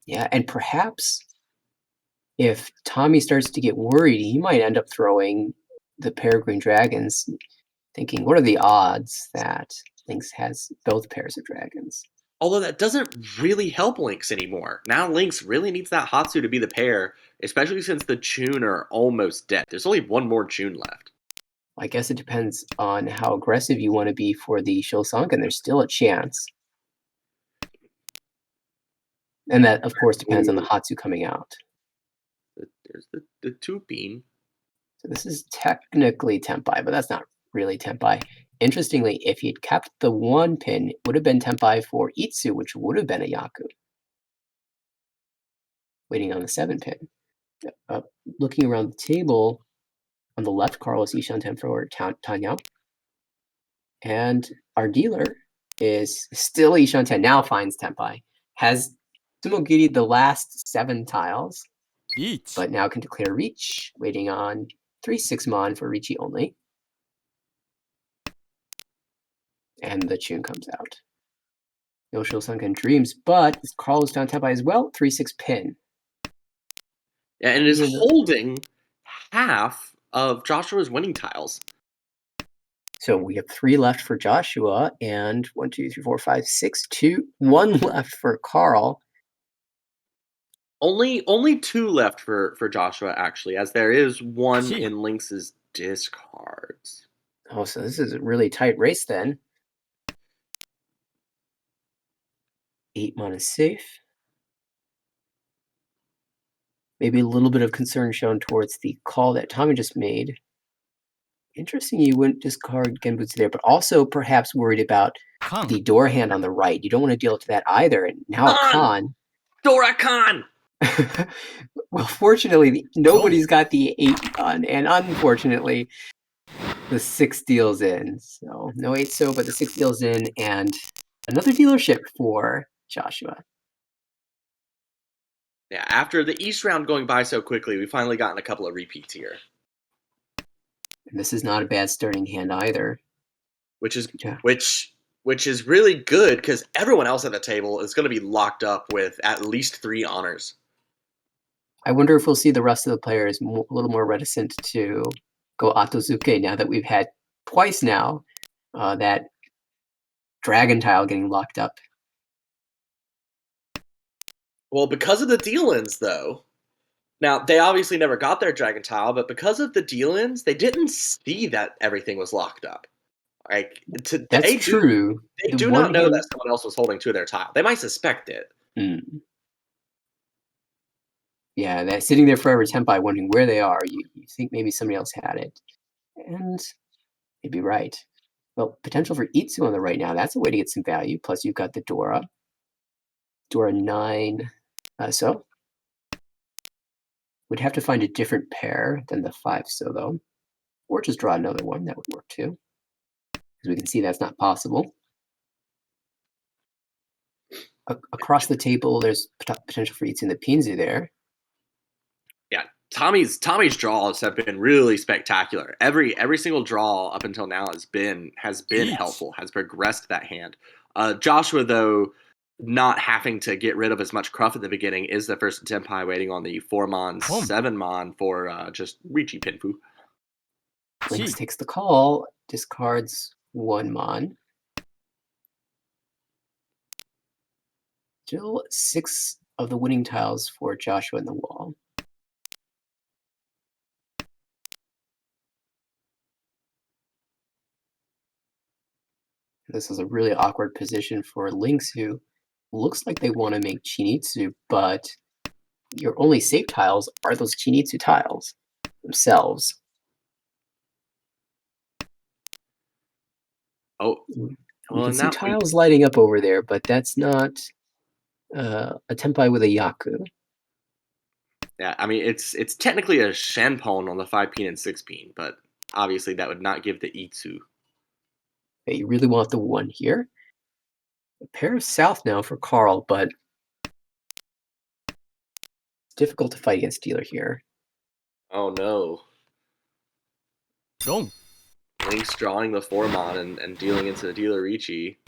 Yeah, and perhaps if Tommy starts to get worried, he might end up throwing the Peregrine Dragons, thinking, what are the odds that Lynx has both pairs of dragons? Although that doesn't really help Lynx anymore. Now Lynx really needs that Hatsu to be the pair, especially since the Chun are almost dead. There's only one more Chun left. I guess it depends on how aggressive you want to be for the Shosankan. There's still a chance. And that, of course, depends on the Hatsu coming out. There's the Tupin. So this is technically Tempai, but that's not really Tempai. Interestingly, if he'd kept the 1 pin, it would have been Tempai for Itsu, which would have been a Yaku. Waiting on the 7 pin. Looking around the table, on the left, Carlos Ishanten for Tanyao. And our dealer is still Ishanten, now finds Tempai. Has Sumogiri the last 7 tiles, Each. but now can declare Reach, waiting on 3/6 Mon for Riichi only. And the Chun comes out. Yoshio Sunken Dreams, but Carlos found Tempai as well, 3/6 Pin. Yeah, and it is These are the- holding half of Joshua's winning tiles. So we have 3 left for Joshua, and 1, 2, 3, 4, 5, 6, 2, 1 left for Carl. Only 2 left for Joshua, actually, as there is 1 Gee. in Lynx's discards. Oh, so this is a really tight race then. 8 Mon is safe. Maybe a little bit of concern shown towards the call that Tommy just made. Interesting you wouldn't discard Genbutsu there, but also perhaps worried about Come. the door hand on the right. You don't want to deal to that either. And now a Khan. Dorakan! Well, fortunately, nobody's got the 8 done, and unfortunately, the 6 deals in. So no 8 so, but the 6 deals in, and another dealership for Joshua. Yeah, after the East round going by so quickly, we finally gotten a couple of repeats here. And this is not a bad starting hand either. Which is Yeah. which is really good because everyone else at the table is going to be locked up with at least 3 honors. I wonder if we'll see the rest of the players a little more reticent to go Otozuke now that we've had twice now that dragon tile getting locked up. Well, because of the deal-ins, though. Now, they obviously never got their dragon tile, but because of the deal-ins, they didn't see that everything was locked up. Like, That's true. They do not know that someone else was holding 2 of their tile. They might suspect it. Yeah, that sitting there forever Tempai wondering where they are. You think maybe somebody else had it. And you'd be right. Well, potential for Itsu on the right now. That's a way to get some value. Plus, you've got the Dora. Dora 9. So, we'd have to find a different pair than the 5 so, though. Or just draw another one. That would work, too. Because we can see that's not possible. Across the table, there's potential for Itsu and the Pinzu there. Yeah, Tommy's draws have been really spectacular. Every single draw up until now has been helpful, has progressed that hand. Joshua, though, not having to get rid of as much cruff at the beginning, is the first Tenpai waiting on the 4 Mon, 7 Mon for just Riichi Pinfu. Lynx takes the call, discards 1 Mon. Still 6 of the winning tiles for Joshua in the wall. This is a really awkward position for Lynx, who looks like they want to make Chinitsu, but your only safe tiles are those Chinitsu tiles themselves. Oh, You Well, can in see that one, tiles lighting up over there, but that's not a Tempai with a Yaku. yeah, I mean it's technically a Shanpon on the 5 pin and 6 pin, but obviously that would not give the Itsu. Okay, you really want the 1 here. A pair of South now for Carl, but it's difficult to fight against dealer here. Oh no. ロン Link's drawing the Formon and dealing into the dealer Ricci.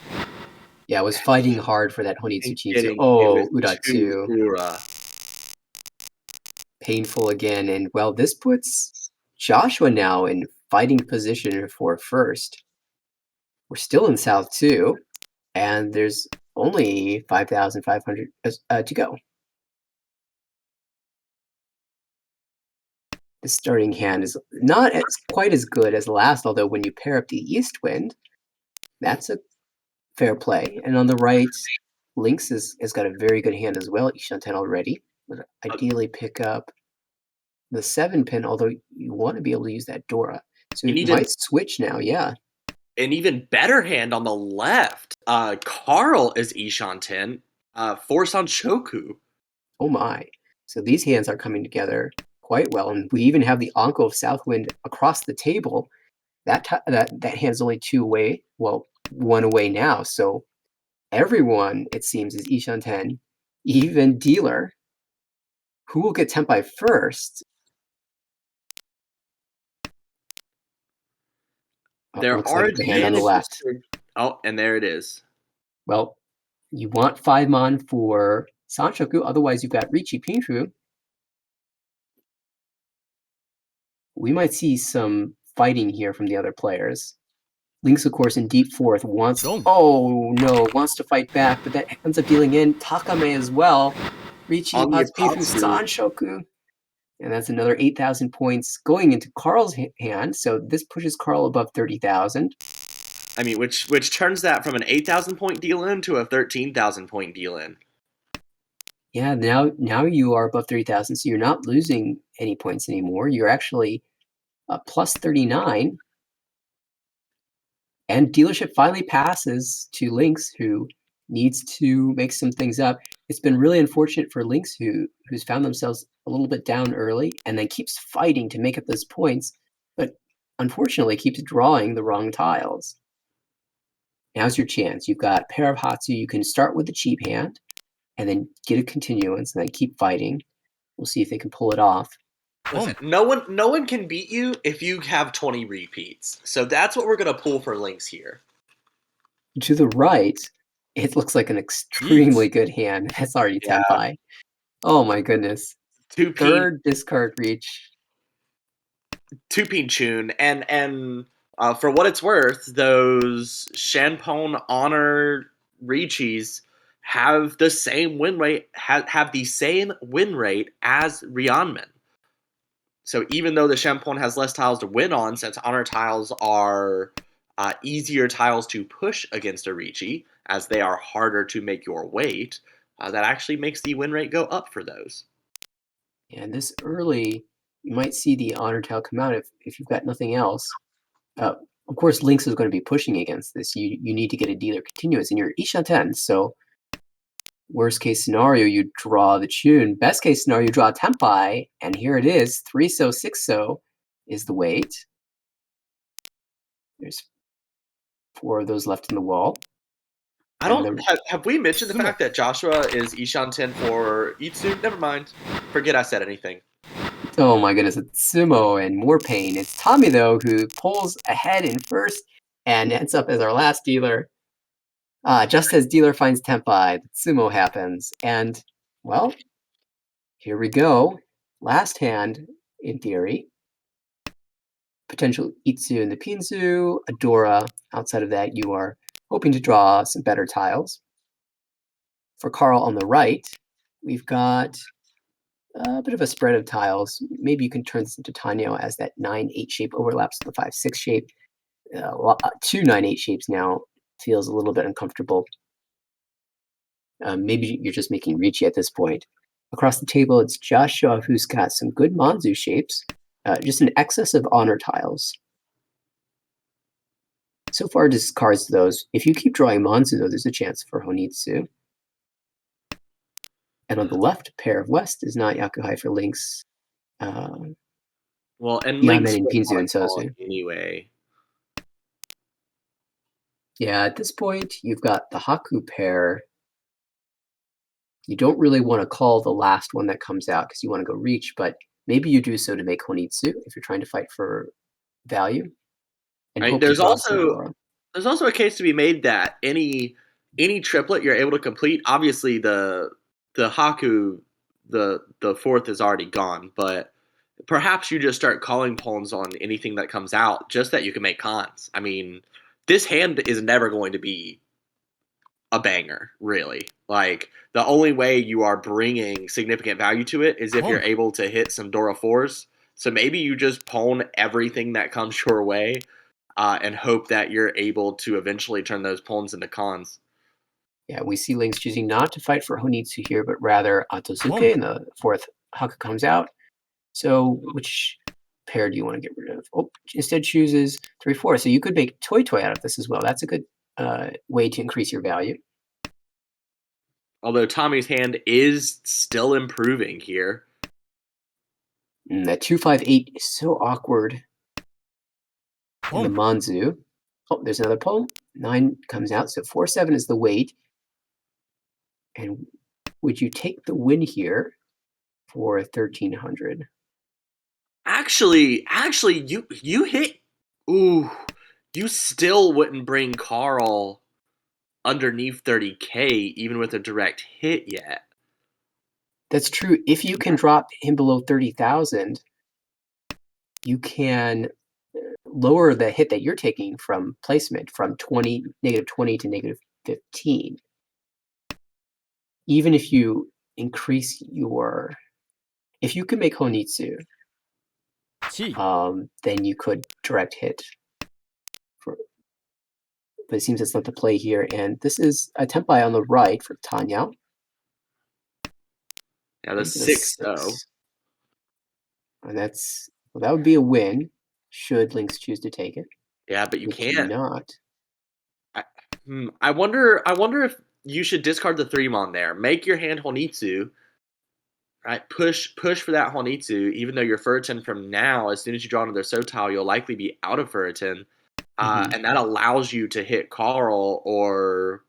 Yeah, I was fighting hard for that Honitsu And Chinsu. getting hit Oh, with two Udatsu. Ura. Painful again. And well, this puts Joshua now in fighting position for first. We're still in South 2, and there's only 5,500 to go. The starting hand is not quite as good as the last, although when you pair up the East Wind, that's a fair play. And on the right, Lynx has got a very good hand as well at Ishan 10 already. Would ideally pick up the 7 pin, although you want to be able to use that Dora. So And you might switch now, yeah. an even better hand on the left. Carl is Ishan 10. Force on Shoku. Oh my. So these hands are coming together quite well. And we even have the Anko of Southwind across the table. That hand's only 2 away. Well, 1 away now. So everyone, it seems, is Ishan 10, even dealer. Who will get Tempai first? There Looks are like the hand on the advantages. left. Oh, and there it is. Well, you want 5 mon for Sanshoku, otherwise you've got Ricci Pinshu. We might see some fighting here from the other players. Lynx, of course, in deep fourth wants... Oh, no, wants to fight back, but that ends up dealing in Takame as well. Ricci On the Ipatsu Pinshu Ipatsu. Sanshoku. And that's another 8,000 points going into Carl's hand, so this pushes Carl above 30,000. I mean, which turns that from an 8,000 point deal in to a 13,000 point deal in. Yeah, now you are above 30,000, so you're not losing any points anymore. You're actually plus 39. And dealership finally passes to Lynx, who needs to make some things up. It's been really unfortunate for Lynx, who's found themselves a little bit down early and then keeps fighting to make up those points, but unfortunately keeps drawing the wrong tiles. Now's your chance. You've got a pair of Hatsu. You can start with the cheap hand and then get a continuance and then keep fighting. We'll see if they can pull it off. Listen, no one can beat you if you have 20 repeats. So that's what we're gonna pull for Lynx here. To the right, it looks like an extremely good hand. That's already Yeah. Tempai. Oh my goodness. 2 pin, Third discard reach. 2 pin tune, and for what it's worth, those Shanpon Honor Richis have the same win rate have the same win rate as Ryanmen. So even though the Champon has less tiles to win on, since honor tiles are easier tiles to push against a Ricci, as they are harder to make your weight, that actually makes the win rate go up for those. And this early, you might see the honor tile come out if you've got nothing else. Of course, Lynx is going to be pushing against this. You need to get a dealer continuous, and you're Isha 10, so worst case scenario, you draw the tune. Best case scenario, you draw a Tempai, and here it is. 3-so, 6-so is the weight. There's 4 of those left in the wall. I don't have we mentioned the fact that Joshua is Ishan 10 for Itsu? Never mind. Forget I said anything. Oh my goodness, it's Sumo and more pain. It's Tommy, though, who pulls ahead in first and ends up as our last dealer. Just as dealer finds Tempai, Sumo happens. And, well, here we go. Last hand, in theory. Potential Itsu in the Pinzu, Adora. Outside of that, you are hoping to draw some better tiles. For Carl on the right, we've got a bit of a spread of tiles. Maybe you can turn this into Tanyo as that 9-8 shape overlaps with the 5-6 shape. 2 9-8 shapes now feels a little bit uncomfortable. Maybe you're just making Ricci at this point. Across the table, it's Joshua, who's got some good Manzu shapes, just an excess of honor tiles. So far discards those. If you keep drawing Manzu, though, there's a chance for Honitsu. And on the left, pair of West is not Yakuhai for Lynx. Well, and Yamen Link's and would Pinzu want and to call Sozu. it anyway. Yeah, at this point, you've got the Haku pair. You don't really want to call the last one that comes out because you want to go reach, but maybe you do so to make Honitsu if you're trying to fight for value and I mean, hope to draw some Dora. there's also a case to be made that any triplet you're able to complete, obviously the Haku, the fourth is already gone, but perhaps you just start calling pawns on anything that comes out just that you can make cons. I mean, this hand is never going to be a banger, really. Like, the only way you are bringing significant value to it is if you're able to hit some Dora 4s. So maybe you just pawn everything that comes your way and hope that you're able to eventually turn those pawns into cons. Yeah, we see Lynx choosing not to fight for Honitsu here, but rather Atosuke, and the fourth Haku comes out. So which pair do you want to get rid of? Oh, instead chooses 3-4. So you could make Toy Toy out of this as well. That's a good way to increase your value. Although Tommy's hand is still improving here. That 2-5-8 is so awkward in the Manzu. Oh, there's another poem. 9 comes out, so 4-7 is the weight. And would you take the win here for 1,300? Actually, you hit. Ooh, you still wouldn't bring Carl underneath 30K even with a direct hit yet. That's true. If you can drop him below 30,000, you can lower the hit that you're taking from placement from -20 to -15. Even if you increase if you can make Honitsu, then you could direct hit. But it seems it's not the play here, and this is a Tempai on the right for Tanya. Yeah, the 6 though. And that would be a win should Lynx choose to take it. Yeah, but you Which do can't. not. I wonder if you should discard the 3-mon there. Make your hand Honitsu. Right, push for that Honitsu, even though you're Furitin from now, as soon as you draw another Sotile, you'll likely be out of Furitin. And that allows you to hit Carl, or,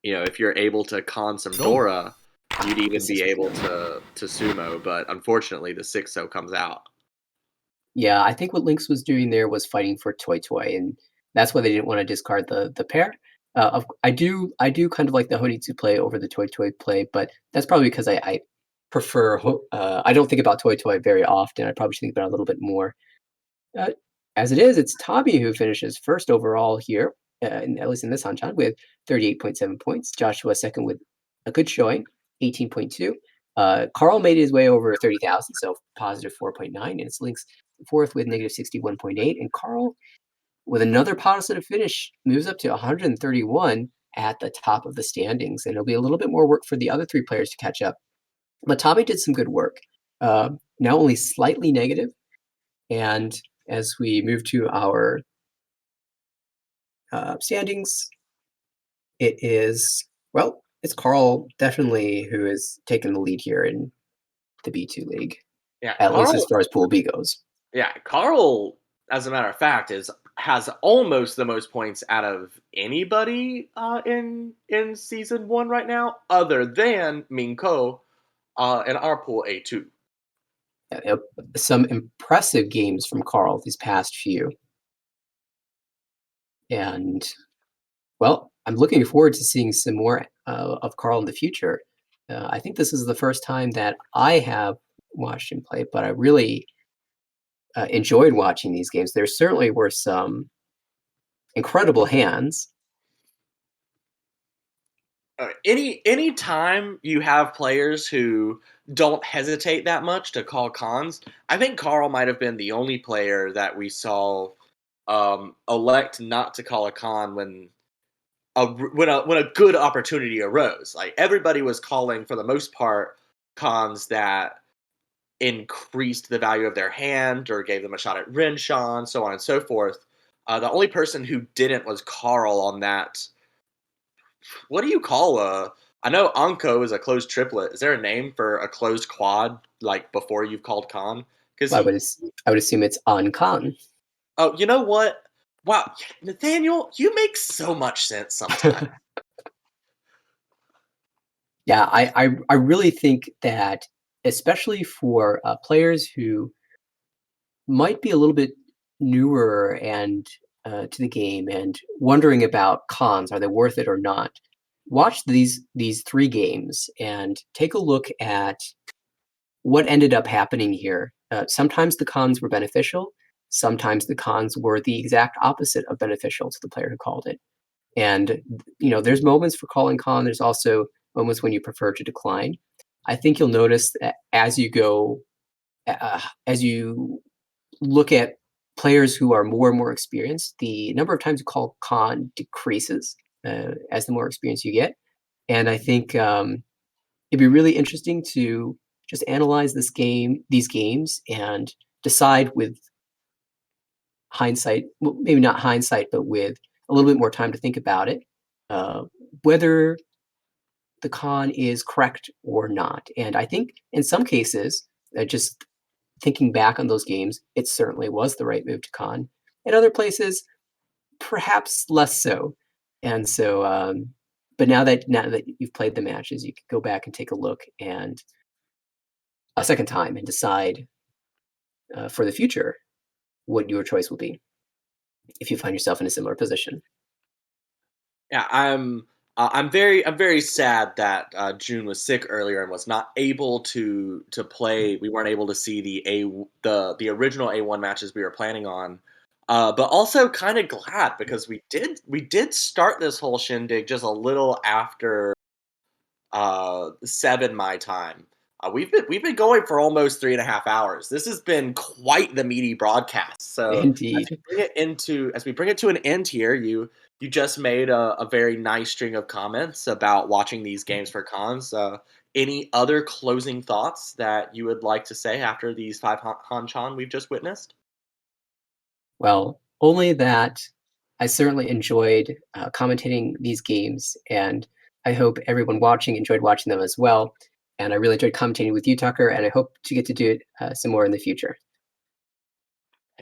if you're able to con some Dora, you'd even be able to sumo, but unfortunately the 6-0 comes out. Yeah, I think what Lynx was doing there was fighting for Toy Toy, and that's why they didn't want to discard the pair. I do kind of like the Honitsu play over the Toy Toy play, but that's probably because I prefer. I don't think about Toy Toy very often. I probably should think about it a little bit more. As it is, it's Tommy who finishes first overall here, at least in this Hanchan, with 38.7 points. Joshua second with a good showing, 18.2. Carl made his way over 30,000, so positive 4.9, and it's Lynx fourth with negative 61.8. And Carl, with another positive finish, moves up to 131 at the top of the standings. And it'll be a little bit more work for the other 3 players to catch up. But Tommy did some good work. Now only slightly negative. And as we move to our standings, it's Carl definitely who is taking the lead here in the B2 league, Yeah, at least as far as Pool B goes. Yeah, Carl, as a matter of fact, has almost the most points out of anybody in season 1 right now, other than Minko in our pool A2. Some impressive games from Carl these past few. And, I'm looking forward to seeing some more of Carl in the future. I think this is the first time that I have watched him play, but I really enjoyed watching these games. There certainly were some incredible hands. Any time you have players who don't hesitate that much to call cons, I think Carl might have been the only player that we saw elect not to call a con when a good opportunity arose. Like, everybody was calling, for the most part, cons that increased the value of their hand or gave them a shot at Renshawn, so on and so forth. The only person who didn't was Carl on that. What do you call a? I know Anko is a closed triplet. Is there a name for a closed quad like before you've called con? Because Well, he. I would assume it's on con. Oh, you know what? Wow, Nathaniel, you make so much sense sometimes. Yeah, I really think that, especially for players who might be a little bit newer and to the game and wondering about cons, are they worth it or not? Watch these three games and take a look at what ended up happening here. Sometimes the cons were beneficial. Sometimes the cons were the exact opposite of beneficial to the player who called it. And there's moments for calling con. There's also moments when you prefer to decline. I think you'll notice that as you look at players who are more and more experienced, the number of times you call con decreases as the more experience you get. And I think it'd be really interesting to just analyze these games, and decide with hindsight, well, maybe not hindsight, but with a little bit more time to think about it, uh, whether the con is correct or not. And I think in some cases, just thinking back on those games, it certainly was the right move to con. In other places, perhaps less so. And so, but now that you've played the matches, you can go back and take a look and a second time and decide for the future what your choice will be if you find yourself in a similar position. Yeah, I'm very sad that June was sick earlier and was not able to play. We weren't able to see the original A1 matches we were planning on. But also kind of glad because we did start this whole shindig just a little after 7 my time. We've been going for almost 3.5 hours. This has been quite the meaty broadcast. So Indeed. as we bring it to an end here, you just made a very nice string of comments about watching these games for cons. Any other closing thoughts that you would like to say after these 5 Hanchan we've just witnessed? Well, only that I certainly enjoyed commentating these games, and I hope everyone watching enjoyed watching them as well. And I really enjoyed commentating with you, Tucker, and I hope to get to do it some more in the future.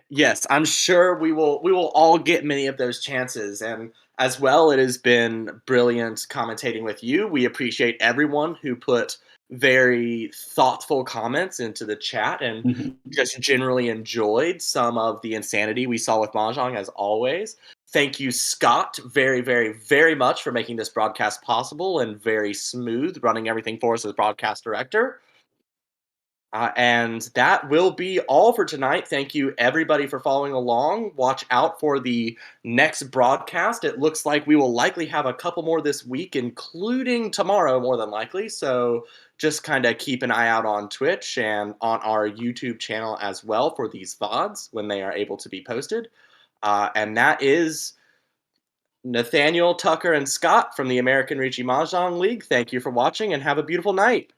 Yes, I'm sure we will all get many of those chances. And as well, it has been brilliant commentating with you. We appreciate everyone who put very thoughtful comments into the chat and Mhm. just generally enjoyed some of the insanity we saw with Mahjong as always. Thank you, Scott, very, very, very much for making this broadcast possible and very smooth running everything for us as broadcast director. And that will be all for tonight. Thank you, everybody, for following along. Watch out for the next broadcast. It looks like we will likely have a couple more this week, including tomorrow, more than likely. So just kind of keep an eye out on Twitch and on our YouTube channel as well for these VODs when they are able to be posted. And that is Nathaniel, Tucker, and Scott from the American Ricci Mahjong League. Thank you for watching and have a beautiful night.